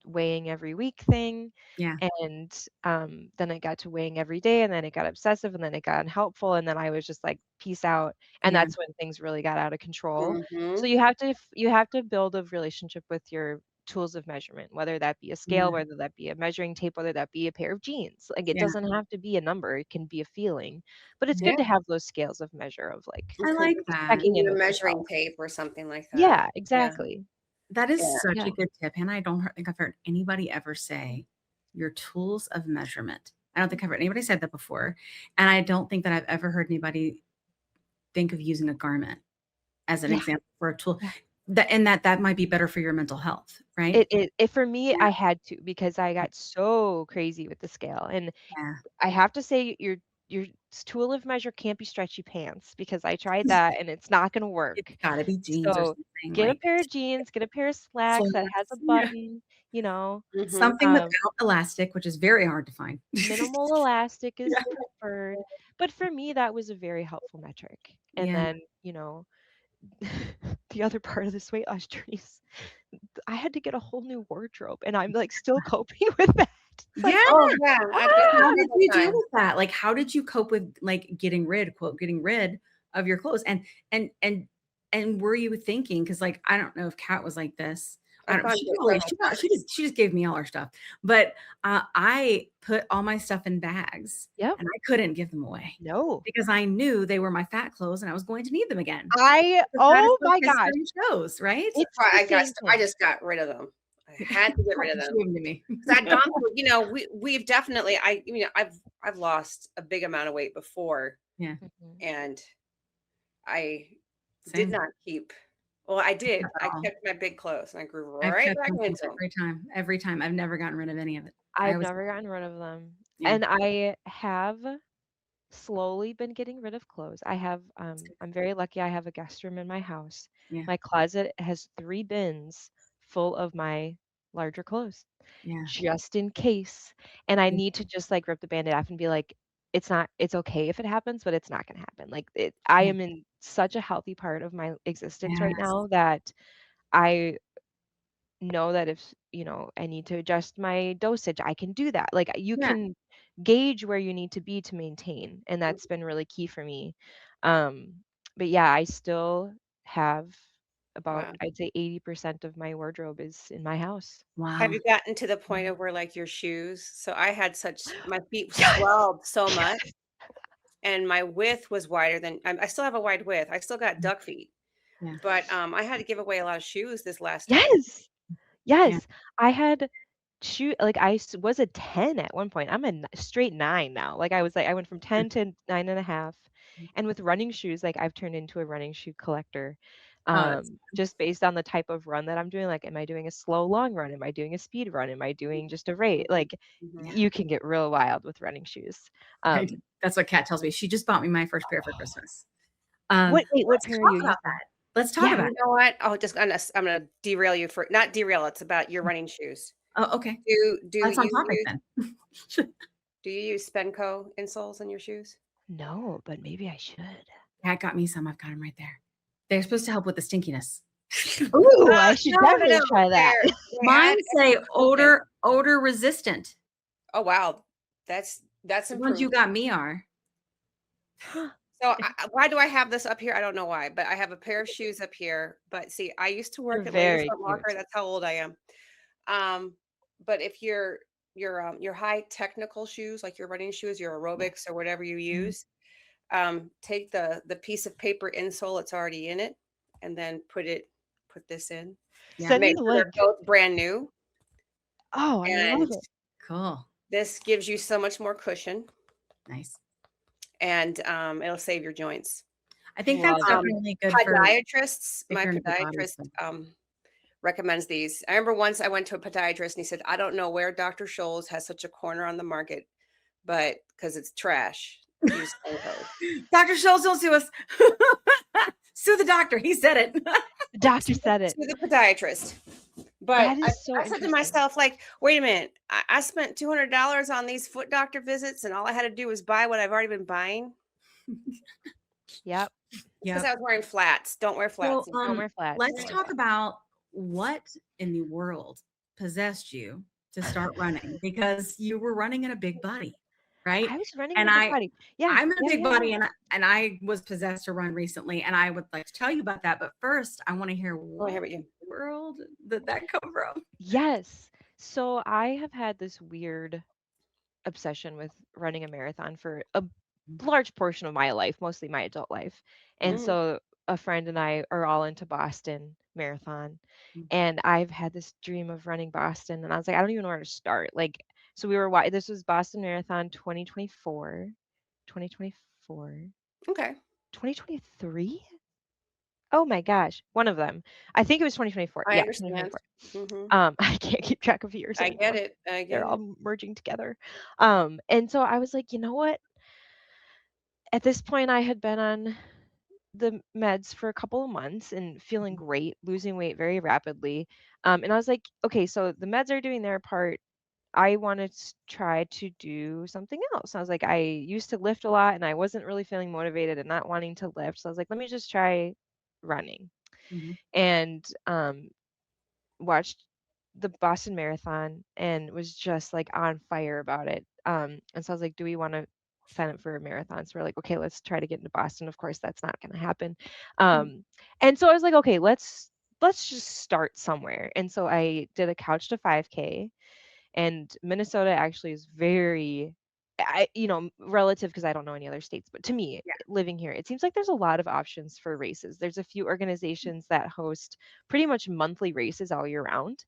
D: weighing every week thing.
A: Yeah.
D: And then it got to weighing every day, and then it got obsessive, and then it got unhelpful, and then I was just like, peace out. And
A: Yeah.
D: that's when things really got out of control. So
C: Mhm.
D: you have to build a relationship with your tools of measurement, whether that be a scale,
A: Yeah.
D: whether that be a measuring tape, whether that be a pair of jeans. Like it
A: Yeah.
D: doesn't have to be a number, it can be a feeling. But it's
A: Yeah.
D: good
C: Yeah.
D: to have those scales of measure of like
A: I like that.
D: checking in
C: Maybe a
D: with
C: measuring
D: yourself.
C: tape or something like that.
D: Yeah,
C: Yeah.
D: exactly.
A: That is
C: Yeah.
A: such
D: Yeah.
A: a good tip. And I don't think I've heard anybody ever say your tools of measurement. I don't think I've heard anybody said that before. And I don't think that I've ever heard anybody think of using a garment as an
D: Yeah.
A: example for a tool.
D: Yeah.
A: That might be better for your mental health, right?
D: It for me,
A: Yeah.
D: I had to because I got so crazy with the scale. And
A: Yeah.
D: I have to say your tool of measure can't be stretchy pants because I tried that and it's not gonna
A: It's
D: work.
A: gotta be jeans or
D: So
A: something
D: get a
A: like
D: pair of jeans, get a pair of slacks that has a
A: flats. Yeah.
D: button, you know.
C: Mhm.
A: Something
D: Um,
A: without elastic, which is very hard to find.
D: Minimal elastic is
A: Yeah.
D: preferred. But for me, that was a very helpful metric. And
A: Yeah.
D: then, the other part of this weight loss journey is I had to get a whole new wardrobe and I'm like still coping with that. It's
A: Yeah.
D: like,
C: Oh, yeah. I've been
A: How
C: there
A: did
C: several
A: you deal
C: times.
A: with that? Like, how did you cope with, like, getting rid of your clothes? And and and were you thinking? Because, like, I don't know if Kat was like this. I
C: I've
A: don't
C: gone
A: she
C: through it
A: probably
C: several
A: she just gave me all our stuff. But, I put all my stuff in bags,
D: yep,
A: and I couldn't give them away
D: no.
A: because I knew they were my fat clothes and I was going to need them again. The fattest
D: Oh
A: little
D: my gosh,
A: history shows, right?
D: it's
C: Right,
D: the same
C: I
D: thing.
C: just got rid of them. I had to get rid of
A: She
C: them
A: gave them to me.
C: because 'cause I'd gone through, we've definitely I've lost a big amount of weight before,
A: Yeah,
D: Mhm.
C: and I did
A: same.
C: not keep well, I
A: Not
C: did.
A: at
C: I
A: all.
C: kept my big clothes, and I grew
A: I've
C: right
A: kept
C: back
A: my
C: into
A: clothes
C: them.
A: every time, every time. I've never gotten rid of any of it. I
D: I've
A: always
D: never gotten rid of them.
A: yeah,
D: And I have slowly been getting rid of clothes. I'm very lucky I have a guest room in my house.
A: yeah,
D: My closet has 3 bins full of my larger clothes,
A: yeah,
D: just in case. And I
A: yeah,
D: need to just, like, rip the Band-Aid off and be like, it's okay if it happens, but it's not gonna happen." I
A: yeah,
D: am in such a healthy part of my existence right
A: yes,
D: now that I know that if, I need to adjust my dosage, I can do that. Like, you
A: yeah,
D: can gauge where you need to be to maintain, and that's been really key for me. Um, but yeah, I still have about,
C: Wow.
D: I'd say 80% of my wardrobe is in my house.
C: Have
A: Wow.
C: you gotten to the point of where like your shoes? So I had my feet
D: Yes.
C: swelled so much, and my width was wider than I still have a wide width. I still got duck feet,
A: Yeah.
C: but I had to give away a lot of shoes this last time.
D: Yes.
A: Yeah.
D: Yes. I had like was a 10 at one point. I'm a straight 9 now. Like I went from 10 to 9.5. And with running shoes, like I've turned into a running shoe collector.
A: Oh, that's
D: Just based on the type of run that I'm doing. Like, am I doing a slow long run? Am I doing a speed run? Am I doing just a rate? Like
C: Mhm.
A: yeah.
D: you can get real wild with running shoes.
A: That's what Kat tells me. She just bought me my first pair for Christmas.
D: What
A: Let's
D: pair are
A: talk
D: you
A: about
D: using?
A: that. Let's talk
D: Yeah.
A: about
C: You
A: it.
C: know what? I'm gonna derail you for not derail. It's about your running shoes.
A: Oh, okay.
C: Do
A: That's on
C: you
A: topic
C: use
A: then.
C: Spenco insoles in your shoes?
D: No, but maybe I should.
A: Kat got me some. I've got them right there. They're supposed to help with the stinkiness.
D: Ooh, I should
C: No, no,
D: definitely
C: no.
D: try that.
C: They
A: Mine
C: add
A: say
C: extra collagen.
A: odor resistant.
C: Oh wow, that's
A: The ones you
C: improved.
A: got me are.
C: So why do I have this up here? I don't know why, but I have a pair of shoes up here. But see, I used to
D: They're
C: work at Ladies
D: very
C: Foot Locker.
D: cute.
C: That's how old I am. But if your high technical shoes, like your running shoes, your aerobics or whatever you
A: Mhm.
C: use, take the piece of paper insole that's already in it, and then put this in.
A: Yeah.
D: Send me
C: Make
D: the
C: sure they're
D: link.
C: both brand new,
D: Oh, I love
C: and
D: it.
A: Cool.
C: this gives you so much more cushion,
A: Nice.
C: and it'll save your joints.
A: I think that's
D: Love it.
A: definitely good for if
C: My
A: you're in a big body.
C: podiatrist recommends these. I remember once I went to a podiatrist and he said, I don't know where Dr. Scholl's has such a corner on the market, but because it's trash, use Spenco.
A: Dr. Scholl's, don't sue us. Sue the doctor. He said it.
D: The doctor said it.
C: To the podiatrist. But
D: That is so
C: I said to
D: interesting.
C: myself, like, wait a minute, I spent $200 on these foot doctor visits, and all I had to do was buy what I've already been buying
D: Yep.
C: because
A: Yeah.
C: I was wearing flats. Don't wear
A: So,
C: flats.
D: Don't wear flats.
A: let's talk about what in the world possessed you to start running, because you were running in a big body, right?
D: I was running in
A: And
D: a big body. Yeah.
A: I'm in a
D: Yeah,
A: big
D: yeah,
A: body,
D: yeah.
A: and I was possessed to run recently, and I would like to tell you about that. But first, I want to hear
C: Oh, I
A: what
C: hear what you.
A: world did that come from?
D: Yes. So I have had this weird obsession with running a marathon for a large portion of my life, mostly my adult life. And
C: Mm,
D: so a friend and I are all into Boston Marathon.
A: Mm.
D: And I've had this dream of running Boston. And I was like, I don't even know where to start. Like, so this was Boston Marathon 2024, 2024,
C: okay.
D: 2023. Oh my gosh, one of them. I think it was 2024.
C: I
D: Yeah,
C: understand.
D: 2024.
C: Hmm.
D: I can't keep track of years
C: I get
D: anymore.
C: it. I
D: They're
C: get it.
D: all merging together. And so I was like, you know what? At this point, I had been on the meds for a couple of months and feeling great, losing weight very rapidly. And I was like, okay, so the meds are doing their part. I want to try to do something else. I was like, I used to lift a lot and I wasn't really feeling motivated and not wanting to lift. So I was like, let me just try running.
A: Mhm.
D: And watched the Boston Marathon and was just like on fire about it. And so I was like, do we want to sign up for a marathon? So we're like, okay, let's try to get into Boston. Of course, that's not going to happen. And so I was like, okay, let's just start somewhere. And so I did a couch to 5K, and Minnesota actually is very relative because I don't know any other states, but to me,
A: Yeah.
D: living here, it seems like there's a lot of options for races. There's a few organizations that host pretty much monthly races all year round,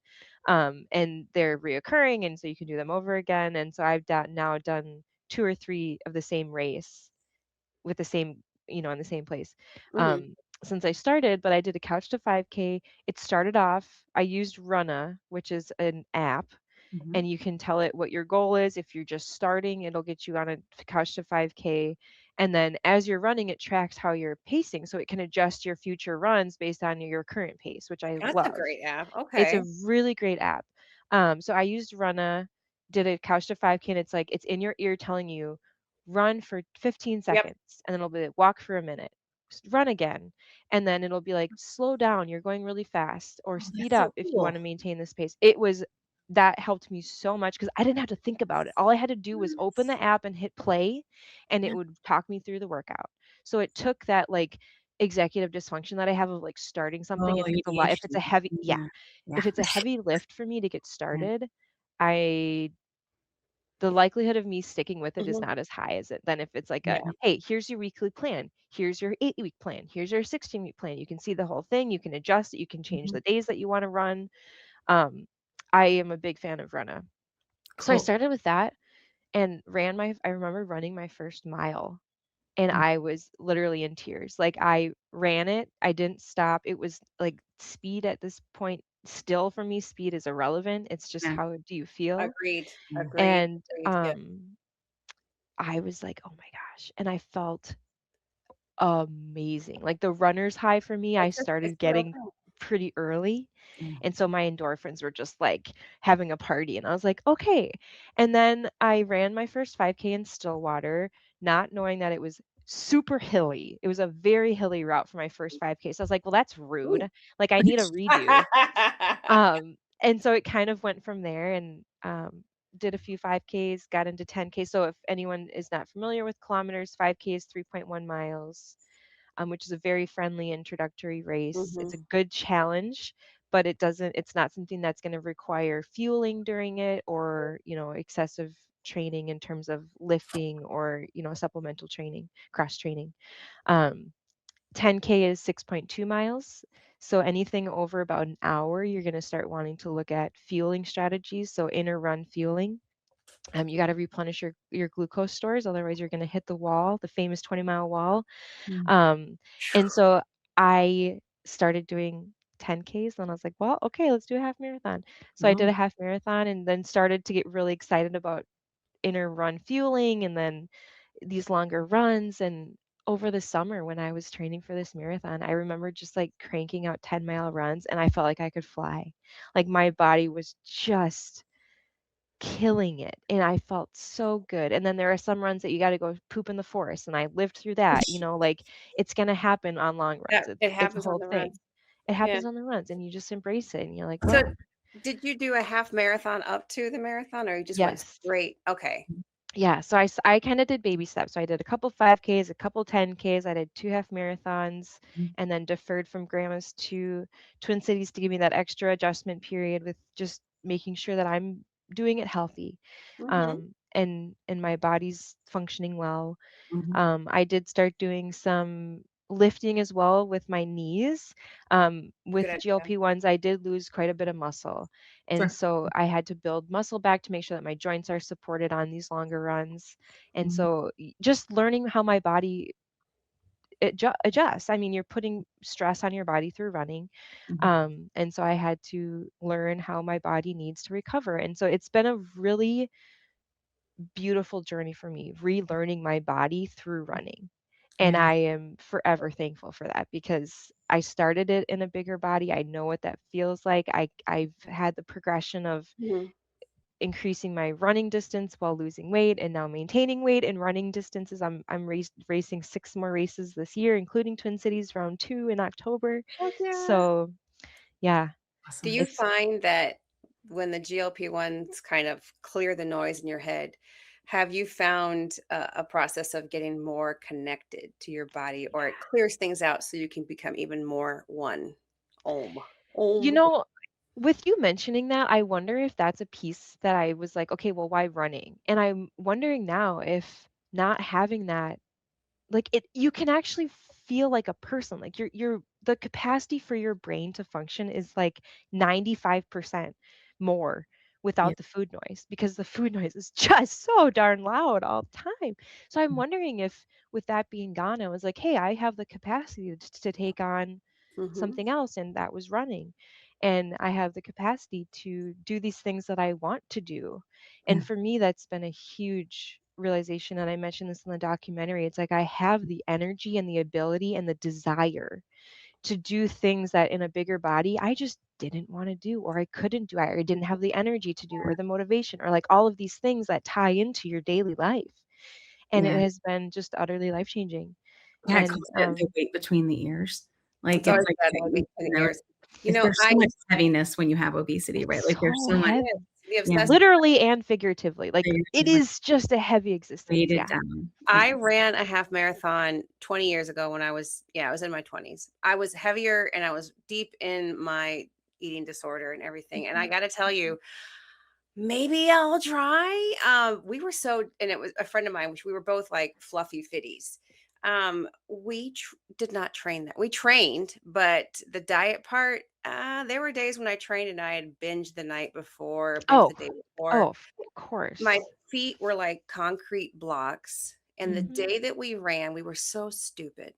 D: and they're reoccurring, and so you can do them over again. And so I've now done 2 or 3 of the same race with the same, in the same place.
C: Hmm.
D: Since I started, but I did a couch to 5K. It started off, I used Runna, which is an app,
A: Mhm.
D: and you can tell it what your goal is. If you're just starting, it'll get you on a couch to 5K. And then as you're running, it tracks how you're pacing. So it can adjust your future runs based on your current pace, which I
C: That's a
D: love.
C: great app.
D: It's
C: Okay.
D: a really great app. So I used Runna, did a couch to 5K, and it's in your ear telling you run for 15
C: Yep.
D: seconds, and then it'll be like, walk for a minute, run again, and then it'll be like slow down, you're going really fast, or
A: Oh,
D: speed
A: that's so
D: up if you want
A: cool.
D: to maintain this pace. That helped me so much because I didn't have to think about it. All I had to do was open the app and hit play, and
A: Yeah.
D: it would talk me through the workout. So it took that, like, executive dysfunction that I have of like starting something
A: Oh,
D: if it's a lot, if it's a
A: ADHD.
D: heavy, yeah,
A: Yeah. Yeah.
D: if it's a heavy lift for me to get
A: Yeah.
D: started, I the likelihood of me sticking with it is
C: Mhm.
D: not as high as it than if it's like a,
A: Yeah.
D: hey, here's your weekly plan, here's your 8-week plan, here's your 16-week plan. You can see the whole thing, you can adjust it, you can change
A: Mhm.
D: the days that you want to run. Um, I am a big fan of Runna. So I
A: Cool.
D: started with that and I remember running my first mile and
A: Mm.
D: I was literally in tears. Like I ran it, I didn't stop. It was like speed at this point, still for me, speed is irrelevant. It's just
A: Yeah.
D: how do you feel?
C: Agreed.
A: Yeah.
C: Agreed.
D: And
C: Agreed. Yeah.
D: I was like, "Oh my gosh." And I felt amazing. Like the runner's high for me, I
C: It's
D: started
C: a real
D: getting
C: thing.
D: pretty early.
A: Yeah.
D: And so my endorphins were just like having a party. And I was like, okay. And then I ran my first 5K in Stillwater, not knowing that it was super hilly. It was a very hilly route for my first 5K. So I was like, well, that's
C: Ooh.
D: rude. Like I need a redo. And so it kind of went from there and did a few 5Ks, got into 10K. So if anyone is not familiar with kilometers, 5K is 3.1 miles, which is a very friendly introductory race.
C: Mhm.
D: It's a good challenge, but it's not something that's going to require fueling during it or, excessive training in terms of lifting or, supplemental training, cross training. Um, 10K is 6.2 miles. So anything over about an hour, you're going to start wanting to look at fueling strategies. So inner run fueling. You got to replenish your glucose stores, otherwise you're going to hit the wall, the famous 20-mile wall.
A: Mm.
D: Um, and so I started doing 10Ks, and I was like, well, okay, let's do a half marathon. So I did
A: No.
D: a half marathon and then started to get really excited about inner run fueling and then these longer runs. And over the summer when I was training for this marathon, I remember just like cranking out 10-mile runs and I felt like I could fly. Like my body was just killing it and I felt so good. And then there are some runs that you got to go poop in the forest and I lived through that, like it's going to happen on long
C: Yeah,
D: runs.
C: it
D: It's a
C: happens on
D: whole
C: the
D: thing.
C: runs.
D: It
C: Yeah.
D: happens on the runs and you just embrace it and you're like,
C: So,
D: well,
C: did you do a half marathon up to the marathon, or you just went
D: yes.
C: straight? Okay.
D: Yeah, so I kind of did baby steps. So I did a couple 5Ks, a couple 10Ks. I did 2 half marathons
A: Mm.
D: and then deferred from Grandma's to Twin Cities to give me that extra adjustment period with just making sure that I'm doing it healthy,
C: Mhm.
D: and my body's functioning well.
A: Mhm.
D: I did start doing some lifting as well with my knees.
C: Good
D: With
C: idea.
D: GLP-1s, I did lose quite a bit of muscle. And
A: Sure.
D: so I had to build muscle back to make sure that my joints are supported on these longer runs. And
A: Mhm.
D: so just learning how my body adjusts. I mean, you're putting stress on your body through running.
A: Mhm.
D: And so I had to learn how my body needs to recover. And so it's been a really beautiful journey for me, relearning my body through running. And
A: Yeah.
D: I am forever thankful for that because I started it in a bigger body. I know what that feels like. I've had the progression of
C: Mhm.
D: increasing my running distance while losing weight and now maintaining weight and running distances. I'm racing 6 more races this year, including Twin Cities round 2 in October.
C: Heck yeah.
D: So yeah,
C: Do
A: Awesome.
C: you
D: it's
C: find that when the GLP-1s kind of clear the noise in your head, have you found a process of getting more connected to your body, or it clears things out so you can become even more one? Om.
D: you
C: Om.
D: know, with you mentioning that, I wonder if that's a piece that I was like, okay, well, why running? And I'm wondering now if not having that, like you can actually feel like a person. Like the capacity for your brain to function is like 95% more
A: Yeah.
D: without the food noise because the food noise is just so darn loud all the time. So I'm wondering if with that being gone, I was like, hey, I have the capacity to take on
C: Mhm.
D: something else, and that was running. And I have the capacity to do these things that I want to do.
A: Yeah.
D: And for me, that's been a huge realization. And I mentioned this in the documentary. It's like I have the energy and the ability and the desire to do things that in a bigger body I just didn't want to do, or I couldn't do, or I didn't have the energy to do, or the motivation, or like all of these things that tie into your daily life. And it
A: Yeah.
D: has been just utterly life changing.
A: Yeah. I call
D: And
A: it the weight between the ears. Like
C: It's
A: it's
C: always
A: like,
C: bad to be in the ears. You
A: if
C: know,
A: there's
C: I
A: so much heaviness when you have obesity, right?
D: it's
A: Like there's
D: so
A: so much
C: it
D: heavy.
C: is.
A: Yeah.
D: literally and figuratively. Like it
A: Figuratively.
D: is just a heavy existence.
A: Weight it
D: Yeah.
A: down.
C: I
A: Yeah.
C: ran a half marathon 20 years ago when I was in my 20s. I was heavier and I was deep in my eating disorder and everything. And I got to tell you, maybe I'll try. We were so, and it was a friend of mine, which we were both like fluffy fitties. We did not train that. We trained, but the diet part, there were days when I trained and I had binged the night before, binged
D: Oh,
C: the day before.
D: oh, of
C: My
D: course.
C: feet were like concrete blocks. And the
D: Mhm.
C: day that we ran, we were so stupid.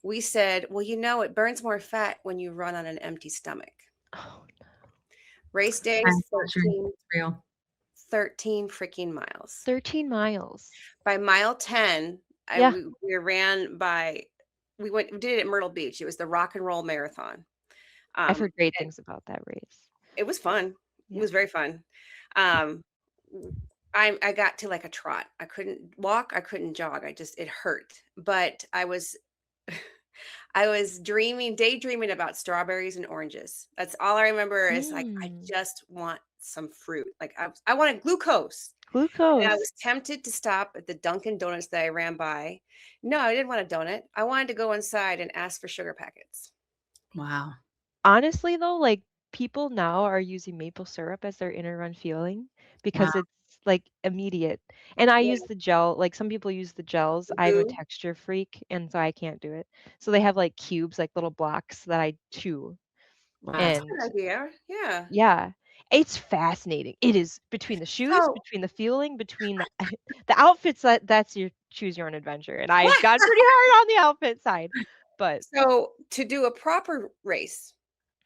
C: We said, well, it burns more fat when you run on an empty stomach.
D: Oh,
C: Race
A: Time
C: days,
A: culture. It's real.
C: 13 freaking miles.
D: 13 miles.
C: By mile 10,
D: Yeah,
C: we ran by, we did it at Myrtle Beach. It was the Rock and Roll Marathon.
D: I've heard great
C: And
D: things about that race.
C: it was fun. It
D: Yeah.
C: was very fun. Um, I got to like a trot. I couldn't walk. I couldn't jog. It hurt. But I was daydreaming about strawberries and oranges. That's all I remember is like, I
D: Mm,
C: just want some fruit. Like I wanted glucose. And I
D: glucose.
C: was tempted to stop at the Dunkin' Donuts that I ran by. No, I didn't want a donut. I wanted to go inside and ask for sugar packets.
A: Wow.
D: Honestly, though, like people now are using maple syrup as their inner run feeling
A: Wow.
D: because it's like immediate. And I
C: Yeah,
D: use the gel, like some people use the gels.
C: the
D: I'm a
C: goo.
D: texture freak, and so I can't do it. So they have like cubes, like little blocks that I chew.
A: Wow.
C: That's a
D: And
C: good idea. Yeah.
D: yeah, it's fascinating. It is between the shoes,
C: So,
D: between the feeling, between the the outfits. That's your choose your own adventure. And I've gone pretty hard on the outfit side, but
C: so to do a proper race,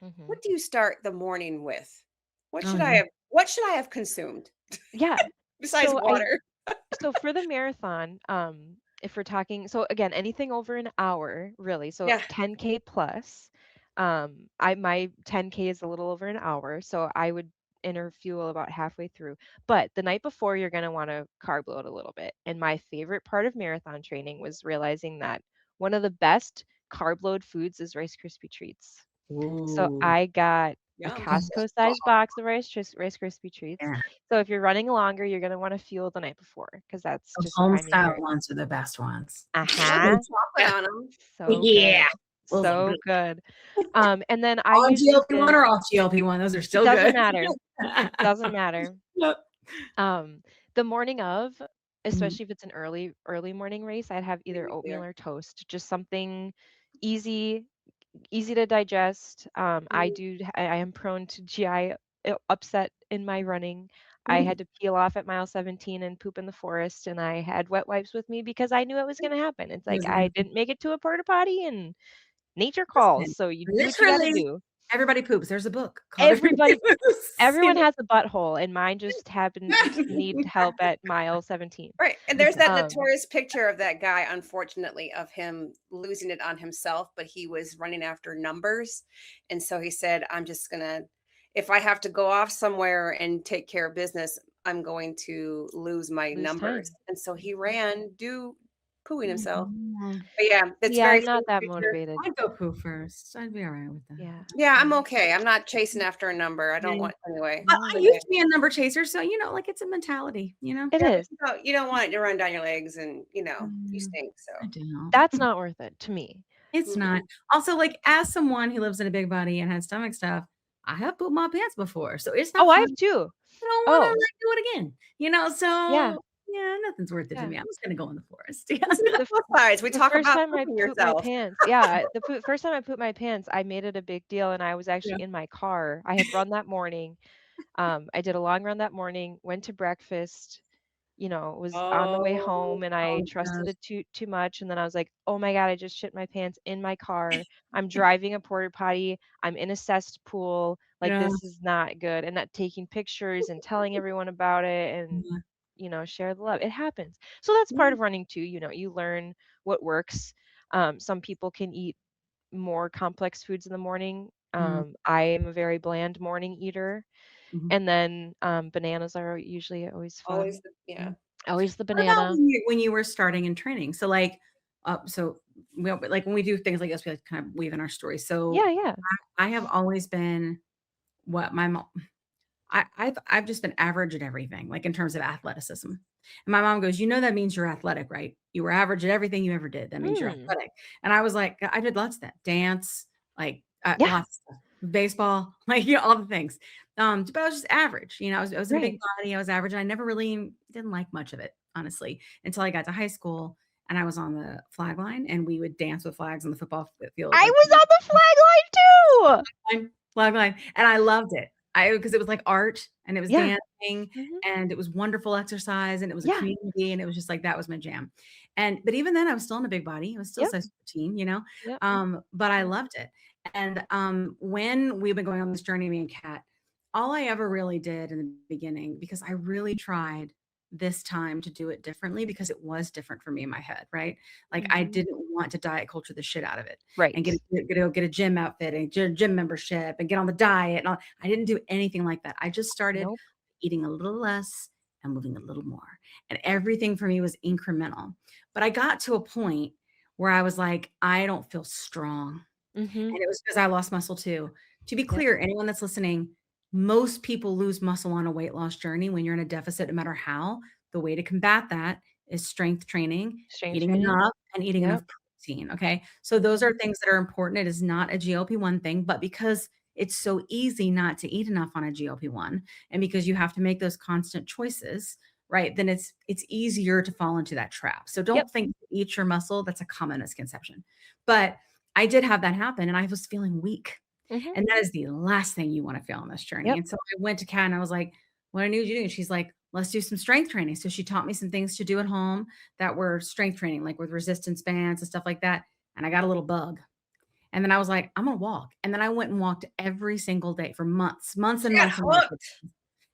D: mhm.
C: what do you start the morning with? What
A: Oh
C: should I
A: yeah.
C: have? What should I have consumed
D: Yeah.
C: besides
D: So I
C: water?
D: so for the marathon, if we're talking, so again, anything over an hour, really. So
C: Yeah.
D: 10K plus. I my 10K is a little over an hour, so I would enter fuel about halfway through. But the night before, you're gonna want to carb load a little bit. And my favorite part of marathon training was realizing that one of the best carb load foods is Rice Krispie treats. So
A: Ooh.
D: I got a
C: Yum.
D: Costco-sized box of Rice Krispie treats.
A: Yeah.
D: So if you're running longer, you're gonna wanna fuel the night before because that's
A: The
D: just
A: home
D: priming
A: style
D: your
A: ones are the best ones.
C: Yeah, with
D: uh-huh.
C: chocolate on them.
D: So
A: Yeah.
D: good.
A: Those are
D: So
A: good.
D: good. And then I
A: On
D: usually
A: GLP-1
D: did
A: or off GLP-1, those are still
D: doesn't
A: good.
D: matter. Doesn't matter.
A: Yep.
D: Um, the morning of,
A: Mhm.
D: especially if it's an early morning race, I'd have
C: Same
D: either
C: with
D: oatmeal
C: there.
D: or toast, just something easy, easy to digest.
C: Mhm.
D: I am prone to GI upset in my running. I
A: Ooh.
D: had to peel off at mile 17 and poop in the forest, and I had wet wipes with me because I knew it was going to happen. It's like I didn't make it to a porta potty, and nature calls,
A: Listen,
D: so you do what you got to
A: literally,
D: do.
A: everybody poops. There's a book called Everybody
D: Everybody,
A: Poops.
D: everyone has a butthole, and mine just happened to need help at mile 17.
C: Right. And there's that
D: Um,
C: notorious picture of that guy, unfortunately, of him losing it on himself, but he was running after numbers. And so he said, I'm just going to, if I have to go off somewhere and take care of business, I'm going to lose my
D: lose
C: numbers.
D: time.
C: And so he ran, pooing himself.
A: Mhm.
C: But yeah, that's
D: Yeah,
C: very
D: I'm not
C: famous
D: that
C: picture.
D: motivated.
A: I'd go poo first. I'd be all right with that.
D: Yeah,
C: Yeah, I'm
D: yeah.
C: okay. I'm not chasing after a number. I don't
A: Yeah.
C: want anyway.
A: Well, I
D: No,
C: But yeah.
A: used to be a number chaser, so like it's a mentality, you know?
D: it
C: Yeah, but
D: is.
C: you don't want it to run down your legs and you
A: Mm,
C: stink. So
A: I don't.
D: That's not worth it to me.
A: It's not.
C: mm-mm.
A: Also, like as someone who lives in a big body and has stomach stuff, I have pooped my pants before, so it's
D: Oh,
A: not
D: I
A: fun.
D: have too.
A: I don't want to
D: Oh,
A: like do it again.
D: yeah,
A: So yeah, nothing's worth it to
D: yeah.
A: me. I'm just gonna go in the forest.
C: Listen to
D: The
C: both sides. We
D: the
C: talk
D: first
C: about
D: time I
C: pooping
D: pooped my
C: yourself.
D: pants, yeah, first time I pooped my pants, I made it a big deal, and I was
A: Yeah.
D: actually in my car. I had run that morning. I did a long run that morning, went to breakfast, was on the way
C: Oh,
D: home, and
A: Oh
D: I
A: my
D: trusted
A: gosh.
D: it too much, and then I was like, "Oh my god, I just shit my pants in my car. I'm driving a porta potty. I'm in a cesspool. Like
A: Yeah.
D: this is not good." And that taking pictures and telling everyone about it and
A: Yeah.
D: share the love. It happens. So that's part
A: Yeah.
D: of running too, you learn what works. Some people can eat more complex foods in the morning.
A: Mhm.
D: I am a very bland morning eater.
A: Mhm.
D: And then bananas are usually always
C: always
D: fun.
C: yeah.
A: Mhm.
D: Always the
A: What about
D: banana.
A: when you were starting in training? So so like when we do things like this, we like to kind of weave in our story.
D: Yeah,
A: So
D: yeah.
A: I have always been what my mom. I've just been average at everything, like in terms of athleticism. And my mom goes, "You know that means you're athletic, right? You were average at everything you ever did. That means you're
D: Hmm.
A: athletic." And I was like, I did lots of that. Dance, like
D: Yeah.
A: lots of stuff. Baseball, like all the things. But I was just average. I was in a
D: Right.
A: big body. I was average, and I never really didn't like much of it, honestly, until I got to high school and I was on the flag line, and we would dance with flags on the football field,
D: I
A: like
D: was on the flag line too.
A: flag line, and I loved it. Because it was like art, and it was
D: Yeah.
A: dancing,
D: Hmm.
A: and it was wonderful exercise, and it was a
D: Yeah.
A: community, and it was just like that was my jam. But even then, I was still in a big body. I was still
D: Yep.
A: size 14.
D: Yep.
A: But I loved it. And when we've been going on this journey, me and Kat, all I ever really did in the beginning, because I really tried this time to do it differently because it was different for me in my head, right? Like I
D: Hmm.
A: didn't want to diet culture the shit out of it and
D: Right.
A: get a gym outfit and gym membership and get on the diet and all. I didn't do anything like that. I just started
D: Nope.
A: eating a little less and moving a little more. And everything for me was incremental. But I got to a point where I was like, I don't feel strong.
D: Hmm.
A: And it was because I lost muscle too. To be
D: Yep.
A: clear, anyone that's listening, most people lose muscle on a weight loss journey when you're in a deficit, no matter how. The way to combat that is strength training,
D: Strength
A: eating
D: training.
A: enough, and eating enough
D: Yep.
A: protein. Okay. So those are
D: Mhm.
A: things that are important. It is not a GLP-1 thing, but because it's so easy not to eat enough on a GLP-1, and because you have to make those constant choices, right? Then it's easier to fall into that trap. So
D: Yep.
A: don't think eat your muscle. That's a common misconception. But I did have that happen, and I was feeling weak.
D: Hmm.
A: And that is the last thing you want to feel on this journey.
D: Yep.
A: And so I went to Kat and I was like, "What I need you to do?" And she's like, "Let's do some strength training." So she taught me some things to do at home that were strength training, like with resistance bands and stuff like that. And I got a little bug. And then I was like, "I'm gonna walk." And then I went and walked every single day for months, months and
C: She got
A: months and months.
C: hooked.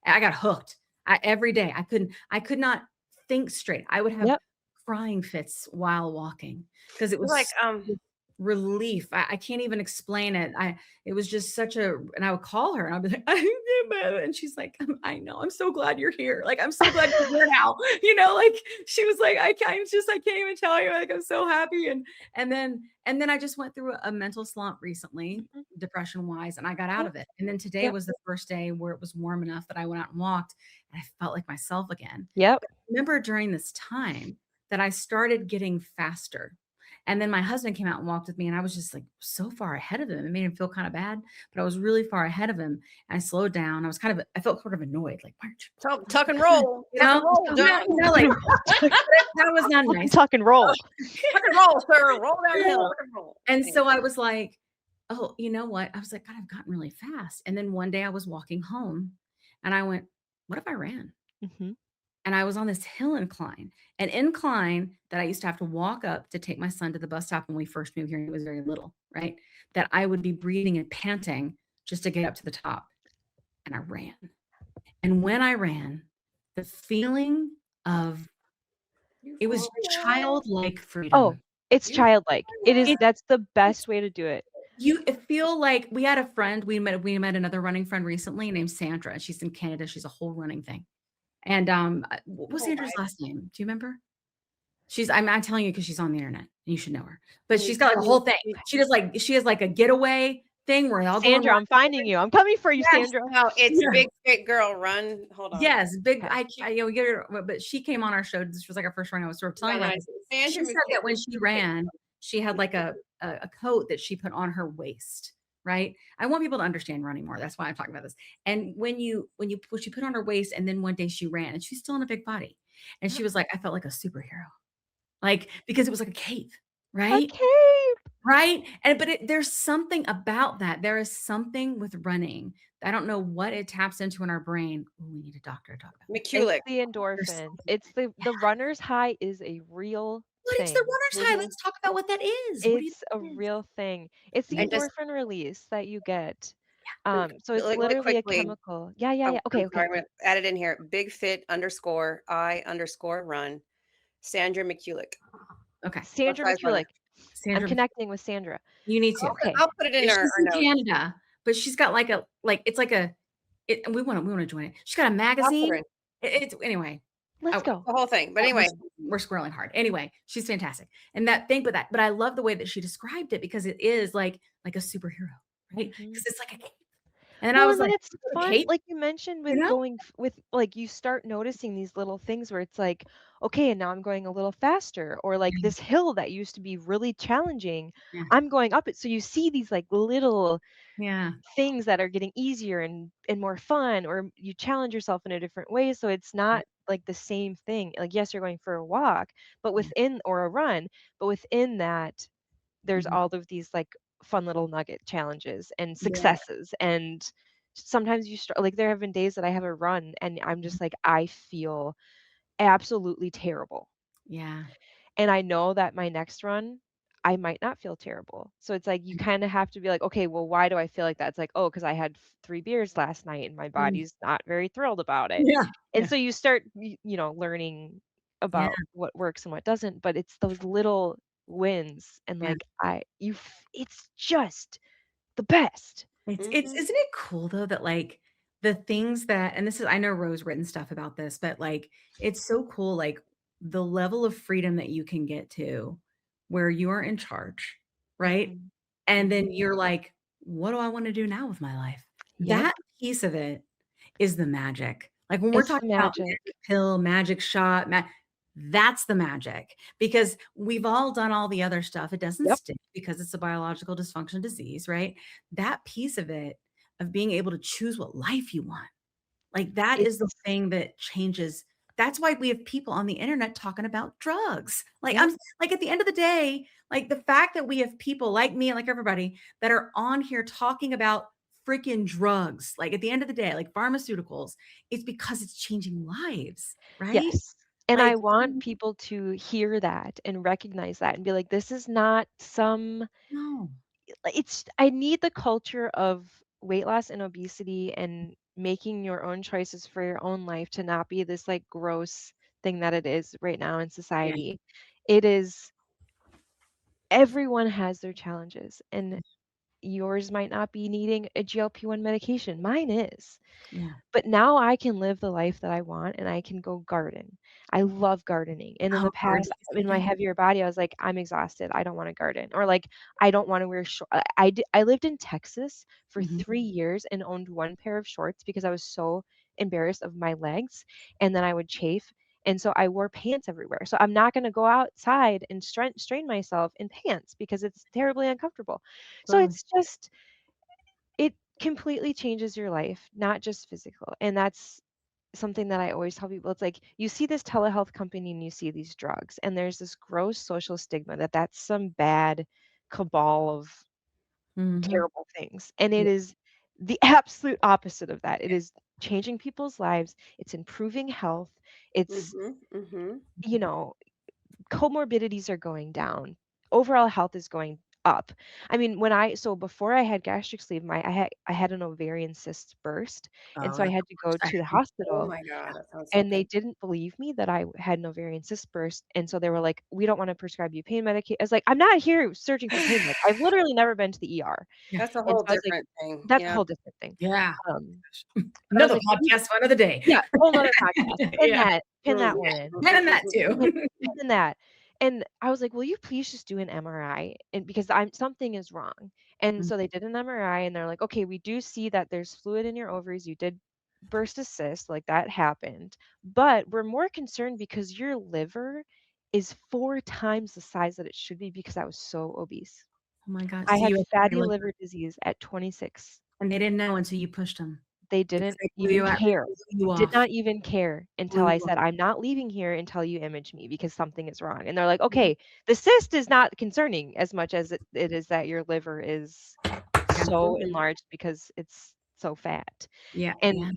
A: I got hooked. Every day. I could not think straight. I would have
D: Yep.
A: crying fits while walking because it
C: You're like,
A: was relief. I can't even explain it. It was just such a, and I would call her and I'd be like, I did better. And she's like, I know, I'm so glad you're here. Like, I'm so glad you're here now. Like she was like, I can't even tell you. Like, I'm so happy. And then I just went through a mental slump recently,
D: Mhm.
A: depression wise, and I got out
D: Yep.
A: of it. And then today
D: Yep.
A: was the first day where it was warm enough that I went out and walked and I felt like myself again.
D: Yep.
A: But I remember during this time that I started getting faster. And then my husband came out and walked with me, and I was just like so far ahead of him. It made him feel kind of bad, but I was really far ahead of him. And I slowed down. I felt sort of annoyed, like, why aren't you?
C: tuck and roll,
A: You
C: tuck and
A: know,
C: roll,
A: yeah,
C: John,
A: like that was not nice.
D: Tuck and roll.
C: tuck and roll, sir, roll down the hill,
A: Yeah.
C: tuck and roll.
A: And
C: Anyway,
A: so I was like, oh, you know what? I was like, God, I've gotten really fast. And then one day I was walking home and I went, what if I ran?
D: Hmm.
A: And I was on this hill incline, an incline that I used to have to walk up to take my son to the bus stop when we first moved here. And he was very little, right? That I would be breathing and panting just to get up to the top. And I ran. And when I ran, the feeling of it was childlike
D: Oh,
A: freedom.
D: it's childlike. It is.
A: It,
D: That's the
A: it's
D: best way to do it.
A: you feel like we had a friend, we met another running friend recently named Sandra. She's in Canada. She's a whole running thing. And what was
C: oh,
A: Sandra's
C: I,
A: last name? Do you remember? I'm telling you because she's on the internet and you should know her. But she's got like a whole thing. She has like a getaway thing where they all go and
D: Sandra,
A: run
D: I'm finding
A: together.
D: you. I'm coming for you,
A: Yes.
D: Sandra.
C: no, it's
A: Yeah.
C: big fit girl run. Hold on.
A: Yes, big.
D: Okay.
A: I can't, get her, but she came on our show. This was like our first run. I was sort of telling
C: No,
A: her
C: no,
A: about this. She
C: Sandra
A: said that when
C: McKinney.
A: she ran, she had like a coat that she put on her waist. Right. I want people to understand running more. That's why I'm talking about this. And when she put on her waist, and then one day she ran, and she's still in a big body, and she was like, I felt like a superhero, like because it was like a cape, right?
D: Okay.
A: Right? There's something about that. There is something with running. I don't know what it taps into in our brain. Ooh, we need a doctor to talk about that.
D: It's
C: McCulloch.
D: the
A: There's
D: endorphins.
A: something.
D: It's the runner's high is a real
A: What is the
D: thing.
A: runner's high? Let's talk about what that is. What do you
D: It's a
A: think it is?
D: real thing. It's the
C: And just
D: endorphin release that you get. So it's
C: really
D: literally a
C: quickly,
D: chemical. Yeah, yeah,
C: oh,
D: yeah.
C: I'm
D: Okay,
C: sorry,
D: okay.
C: I'm gonna add it in here. Big fit underscore I underscore run. Sandra McCulloch.
A: Okay.
C: Plus
D: Sandra
C: size runner.
D: McCulloch. I'm
A: Sandra,
D: connecting with Sandra.
A: you need to.
D: Okay.
C: I'll put it in
A: She's
C: our
A: in
C: notes.
A: Canada, but she's got it's like we want to join it. She's got a
C: I'll put her
A: magazine.
C: in
A: It's anyway.
D: Let's
A: Oh,
D: go.
C: the whole thing. But
A: we're,
C: anyway,
A: we're scrolling hard. Anyway, she's fantastic. And that thing, but I love the way that she described it because it is like a superhero, right?
D: Mhm.
A: Because it's like a cape. And I
D: Well,
A: was
D: and then
A: like,
D: it's fun,
A: okay,
D: like you mentioned,
A: you
D: with
A: know?
D: going with like you start noticing these little things where it's like, okay, and now I'm going a little faster, or like
A: Yeah,
D: this hill that used to be really challenging,
A: yeah,
D: I'm going up it. So you see these like little
A: yeah,
D: things that are getting easier and more fun, or you challenge yourself in a different way. So it's
A: yeah,
D: not like the same thing. Like, yes, you're going for a walk, but
A: yeah,
D: within or a run, but within that there's
A: mhm,
D: all of these like fun little nugget challenges and
A: yeah,
D: successes. And sometimes you start like there have been days that I have a run and I'm
A: mhm,
D: just like I feel absolutely terrible.
A: yeah,
D: And I know that my next run I might not feel terrible. So it's like you kind of have to be like, okay, well, why do I feel like that? It's like, oh, because I had 3 beers last night and my
A: mm,
D: body's not very thrilled about it.
A: yeah,
D: And
A: yeah,
D: so you start, learning
A: yeah,
D: about what works and what doesn't. But it's those little wins, and
A: yeah.
D: like it's just the best.
A: It's
C: Mhm.
A: isn't it cool though that like the things that and this is I know Rose written stuff about this, but like it's so cool like the level of freedom that you can get to where you're in charge, right?
D: Mhm.
A: And then
D: Mhm.
A: you're like, what do I want to do now with my life?
D: Yep.
A: That piece of it is the magic. Like when we're
D: It's the
A: talking about
D: magic.
A: magic pill, magic shot, that's the magic because we've all done all the other stuff. It doesn't
D: Yep.
A: stick because it's a biological dysfunction disease, right? That piece of it, of being able to choose what life you want, like that is the
D: It's
A: thing that changes. That's why we have people on the internet talking about drugs. Like
D: yep.
A: I'm like at the end of the day, like the fact that we have people like me and like everybody that are on here talking about freaking drugs, like at the end of the day, like pharmaceuticals, it's because it's changing lives, right?
D: Yes. And
A: Like,
D: I want people to hear that and recognize that and be like, this is not some
A: no.
D: like, it's I need the culture of weight loss and obesity and making your own choices for your own life to not be this like gross thing that it is right now in
A: Yeah,
D: society. It is everyone has their challenges, and yours might not be needing a GLP-1 medication. Mine is.
A: yeah.
D: But now I can live the life that I want and I can go garden. I love gardening. And in
A: Oh,
D: the past,
A: gardening is so
D: in my
A: good.
D: heavier body, I was like, I'm exhausted. I don't want to garden. Or like, I don't want to wear shorts. I lived in Texas for
A: Mhm.
D: 3 years and owned one pair of shorts because I was so embarrassed of my legs. And then I would chafe. And so I wore pants everywhere. So I'm not going to go outside and strain myself in pants because it's terribly uncomfortable. So
A: Totally.
D: it's just, it completely changes your life, not just physical. And that's something that I always tell people. It's like you see this telehealth company and you see these drugs, and there's this gross social stigma that that's some bad cabal of
A: Mhm.
D: terrible things. And it
A: Yeah,
D: is the absolute opposite of that. It is changing people's lives, it's improving health, it's,
C: Mhm. Mhm.
D: you know, comorbidities are going down. Overall health is going up. I mean, before I had gastric sleeve, I had an ovarian cyst burst, and
A: oh,
D: so I
A: that's
D: had
A: the
D: to go
A: worst. I
D: to the
A: hate
C: Oh
D: hospital,
C: my God, that sounds so
D: and they
C: painful.
D: didn't believe me that I had an ovarian cyst burst, and so they were like, "We don't want to prescribe you pain medication." I was like, "I'm not here searching for pain meds. I've literally never been to the ER."
A: yeah.
C: That's a
D: And
C: whole
D: so I was like,
C: different thing.
D: "That's a
C: Yeah.
D: whole different thing."
A: Yeah.
D: Um, but I was
A: Another
D: like, "Will you?"
A: podcast for another day.
D: Yeah, whole 'nother podcast. Pin
A: Yeah.
D: that, pin
C: Mm.
D: that one in.
A: And in that
D: Pin
A: too.
D: pin that. And I was like, "Will you please just do an MRI?" And because something is wrong. And
A: Mm,
D: so they did an MRI and they're like, "Okay, we do see that there's fluid in your ovaries. You did burst a cyst, like that happened. But we're more concerned because your liver is 4 times the size that it should be because I was so obese."
A: oh my gosh.
D: I
A: So
D: had
A: you have fatty
D: fatty
A: liver,
D: liver disease at 26.
A: and they didn't know until you pushed them
D: They
A: because
D: didn't
A: they blew
D: even
A: you out,
D: care.
A: they blew you
D: Did
A: off,
D: not even care until
A: blew
D: I
A: you off.
D: said, "I'm not leaving here until you image me because something is wrong." And they're like,
A: Mhm.
D: "Okay, the cyst is not concerning as much as it is that your liver is
A: Yeah.
D: so
C: Mhm.
D: enlarged because it's so fat."
A: Yeah.
D: And,
A: Yeah.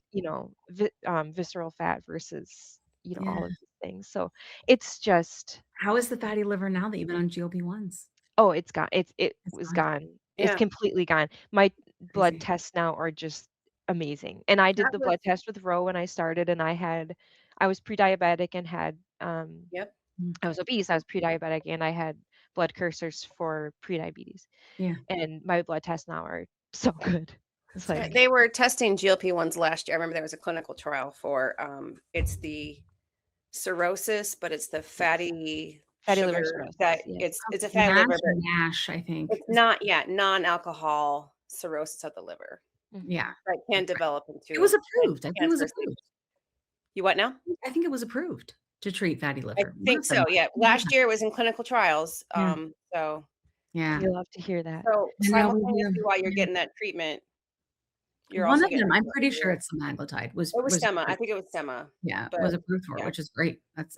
D: visceral fat versus,
A: Yeah.
D: all of these things. So it's just,
A: How is the fatty liver now that you've been on GLP-1s?
D: oh, it's gone. It
A: It's
D: was
A: gone.
D: gone. It's
C: Yeah.
D: completely gone. My blood
A: Crazy.
D: tests now are just amazing. And I did
A: That
D: the
A: was
D: blood test with Roe when I started, and I was pre-diabetic and had
C: Yep.
A: mm,
D: I was obese, I was pre-diabetic, and I had blood cursors for pre-diabetes.
A: yeah.
D: And my blood tests now are so good. It's
A: That's
D: like
C: They were testing GLP-1s last year. I remember there was a clinical trial for it's the cirrhosis, but it's the fatty
D: fatty liver
C: sugar
D: cirrhosis.
C: that
D: Yeah.
C: it's a fatty liver,
A: MASH
C: but
A: or NASH, I think.
C: it's not, yeah, non-alcohol cirrhosis of the liver
A: Yeah.
C: that can develop
A: It was
C: into
A: approved. I think it was
C: cancer.
A: approved.
C: You what now?
A: I think it was approved to treat fatty
C: I
A: liver. Might
C: think
A: have been.
C: so. Yeah. Last year it was in clinical trials.
A: Yeah.
C: So
A: Yeah.
D: You love to hear that.
A: And now we
C: simultaneously
A: do.
C: while you're
A: Yeah.
C: getting that treatment, you're
A: One
C: also
A: of
C: getting
A: them, I'm pretty sure
C: your
A: it's semaglutide was
C: it was
A: was
C: Sema. I
A: approved.
C: think it was Sema.
A: Yeah,
C: But
A: was approved for,
C: yeah,
A: which is great. That's,